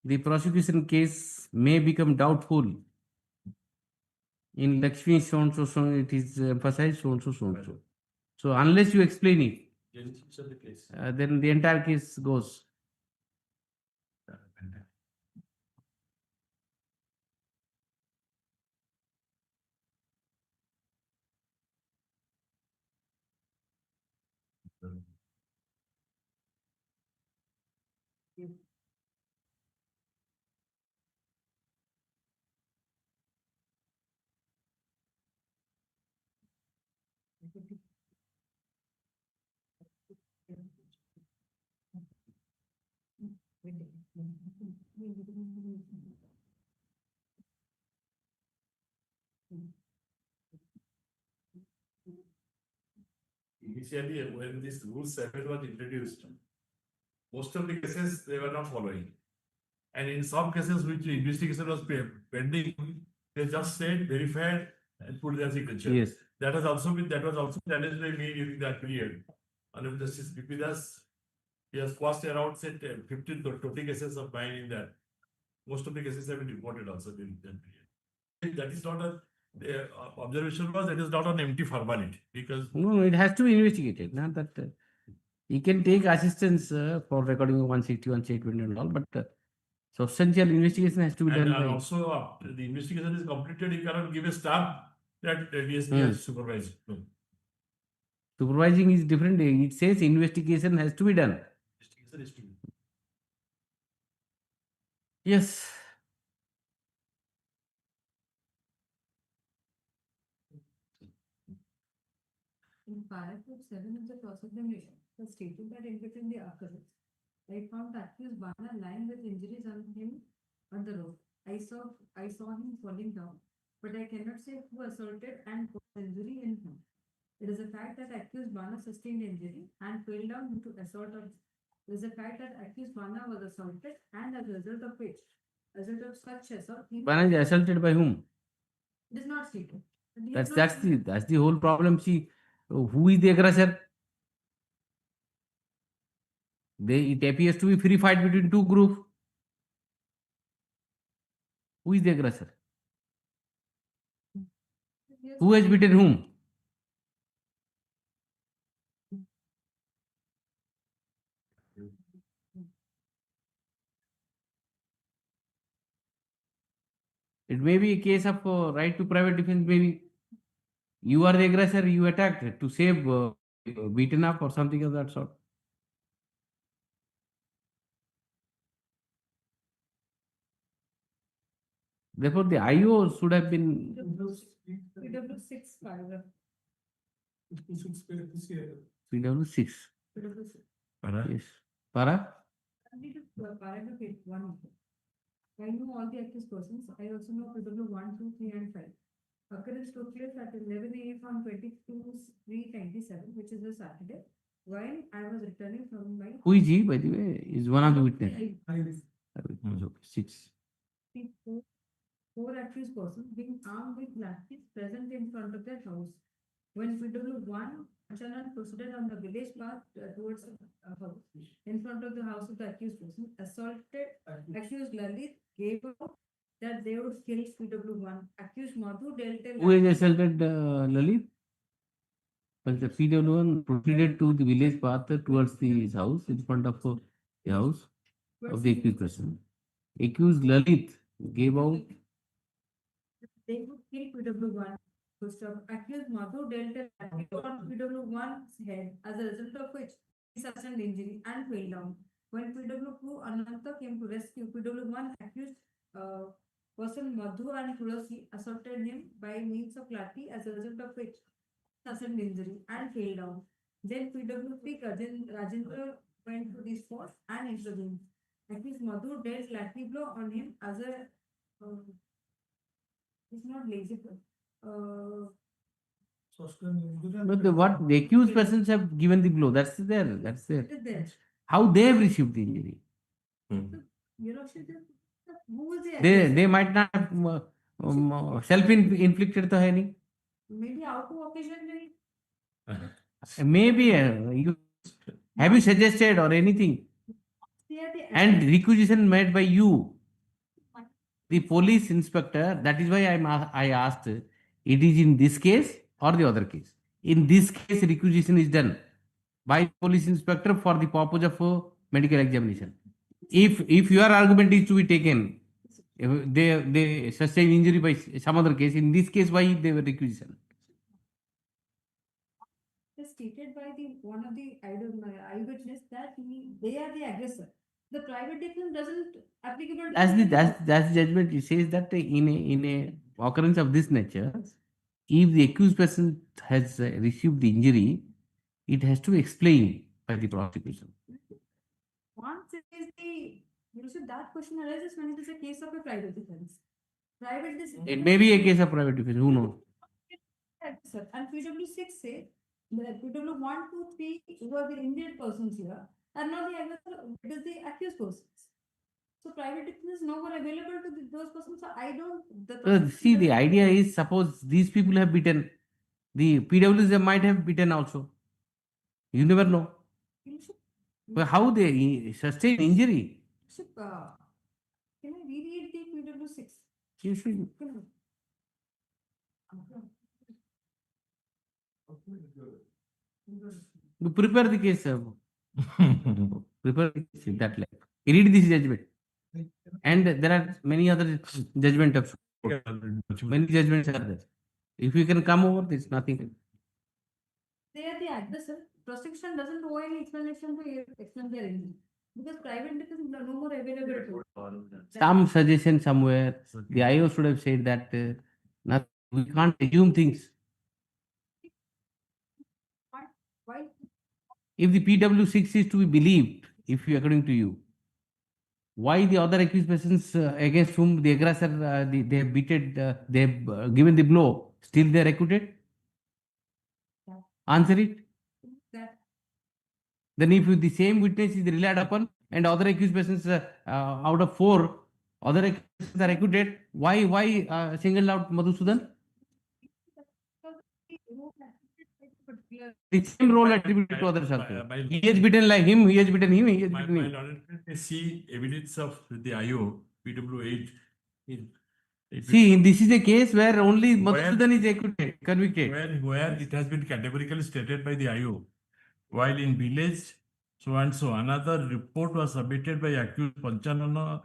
The prosecution case may become doubtful. In Lakshmi so and so, it is emphasized so and so, so and so. So unless you explain it, then the entire case goes. Initially, when this rule 7 was introduced, most of the cases they were not following. And in some cases which investigation was pending, they just said, verified, and put their signature. Yes. That was also challenged by me during that period. Honorable Justice B.P. Das, he has passed around, said 15 to 20 cases of mine in that. Most of the cases have been reported also during that period. That is not a, the observation was, that is not an empty formality, because No, it has to be investigated. Not that he can take assistance for recording 160, 120 and all, but substantial investigation has to be done. and by also after the investigation is completed, you cannot give a stamp that DSP has supervised. No. Supervising is different. It says investigation has to be done. Investigation is to be. Yes. In paragraph 7 of the cross-examination, the statement that in between the occurrence, I found accused Bana lying with injuries on him on the road. I saw him falling down, but I cannot say who assaulted and caused injury in him. It is a fact that accused Bana sustained injury and fell down due to assault of. It is a fact that accused Bana was assaulted, and as a result of which, as a result of such assault, he Bana is assaulted by whom? it is not stated. He That's has not stated. that's the whole problem. See, who is the aggressor? It appears to be free fight between two groups. Who is the aggressor? Who has beaten whom? It may be a case of right to private defense. Maybe you are the aggressor, you attacked to save beaten up or something of that sort. Therefore, the IO should have been PW6 paragraph. PW6. PW6. Yes. Para? Paragraph 1. I know all the accused persons. I also know PW 1, 2, 3, and 5. Occurrence took place at 11 a.m. on 22/3/97, which is a Saturday, while I was returning from my. Who is he, by the way? Is one of the witnesses. Okay, 6. Four accused persons being armed with lathis present in front of their house. When PW1 Chanan proceeded on the village path towards a house in front of the house of the accused person, accused Lalit gave out that they would kill PW1. Accused Madhu dealt a Who has assaulted Lalit? But the PW1 proceeded to the village path towards his house, in front of the house of the accused person. Accused Lalit gave out. They would kill PW1. First of accused Madhu dealt a blow on PW1's head, as a result of which he sustained injury and fell down. When PW2 Ananta came to rescue, PW1 accused person Madhu and Tulasi assaulted him by means of lathi, as a result of which he sustained injury and fell down. Then PW3 Rajendra went to the spot and intervened. Accused Madhu dealt lathi blow on him as a it's not lazy. But what the accused persons have given the blow, that's there. It is there. How they have received the injury? You know, who was the They aggressor? might not have self-inflicted the any. Maybe out of occasion. Maybe have you suggested or anything? And requisition made by you, the police inspector. That is why I asked, it is in this case or the other case. In this case, requisition is done by police inspector for the purpose of medical examination. If your argument is to be taken, they sustain injury by some other case. In this case, why they were requisition? Stated by one of the eyewitness that they are the aggressor. The private defense doesn't applicable. As the judgment, it says that in a occurrence of this nature, if the accused person has received the injury, it has to be explained by the prosecution. Once it is that question arises when it is a case of a private defense. It may be a case of private defense. Who knows? And PW6 say that PW1, 2, 3, who are the injured persons here, are not the aggressor, it is the accused persons. So private defense is no more available to those persons. So I don't. See, the idea is, suppose these people have beaten, the PWs might have beaten also. You never know. But how they sustain injury? Can I reread the PW6? You should. You prepare the case. Prepare the case in that level. Read this judgment. And there are many other judgment of many judgments are there. If you can come over, there's nothing. They are the aggressor. Prosecution doesn't owe any explanation to explain their injury. Because private defense is no more available. Some suggestion somewhere, the IO should have said that we can't assume things. Why? If the PW6 is to be believed, according to you, why the other accused persons against whom the aggressor they have beaten, they have given the blow, still they are acquitted? Answer it. Then if the same witness is relied upon and other accused persons out of 4 other accused persons are acquitted, why singled out Madhusudan? The same role attributed to others also. He has beaten like him, he has beaten him, he has beaten him. I see evidence of the IO, PW8. See, this is a case where only Madhusudan is convicted. Where it has been categorically stated by the IO. While in village, so and so, another report was submitted by accused Panchanana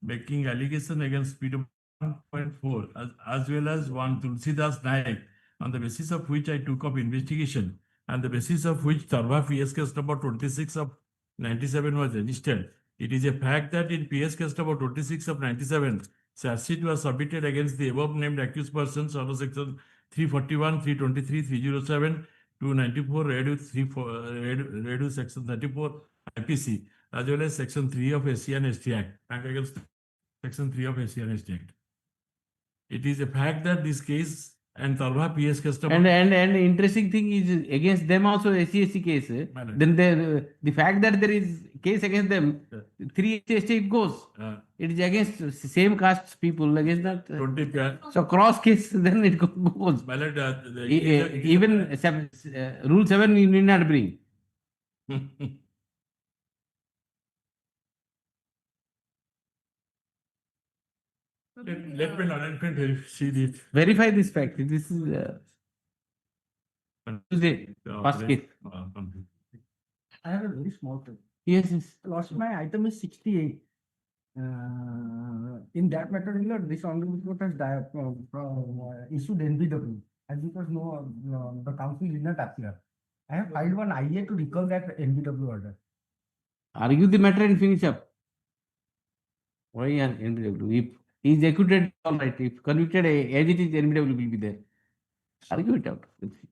making allegation against PW 1.4 as well as one Tulsidas Naik, on the basis of which I took up investigation and the basis of which Tarva PS case number 26 of 97 was registered. It is a fact that in PS case number 26 of 97, charge sheet was submitted against the above named accused persons under section 341, 323, 307, 294, read with section 34 IPC, as well as section 3 of SC and ST Act, and against section 3 of SC and ST Act. It is a fact that this case and Tarva PS customer. And interesting thing is against them also SC case. Then the fact that there is case against them, 3 SC it goes. It is against same caste people against that. So cross case then it goes. Even rule 7 you need not bring. Let me see this. Verify this fact. This is Tuesday, first case. I have a very small question. Yes, yes. Lordship, my item is 68. In that matter, this honorable court has issued NBW, as because the council did not appear. I have filed one IA to recall that NBW order. Argue the matter and finish up. Why are NBW? If he is acquitted, all right. If convicted, as it is, NBW will be there. Argue it out. Okay.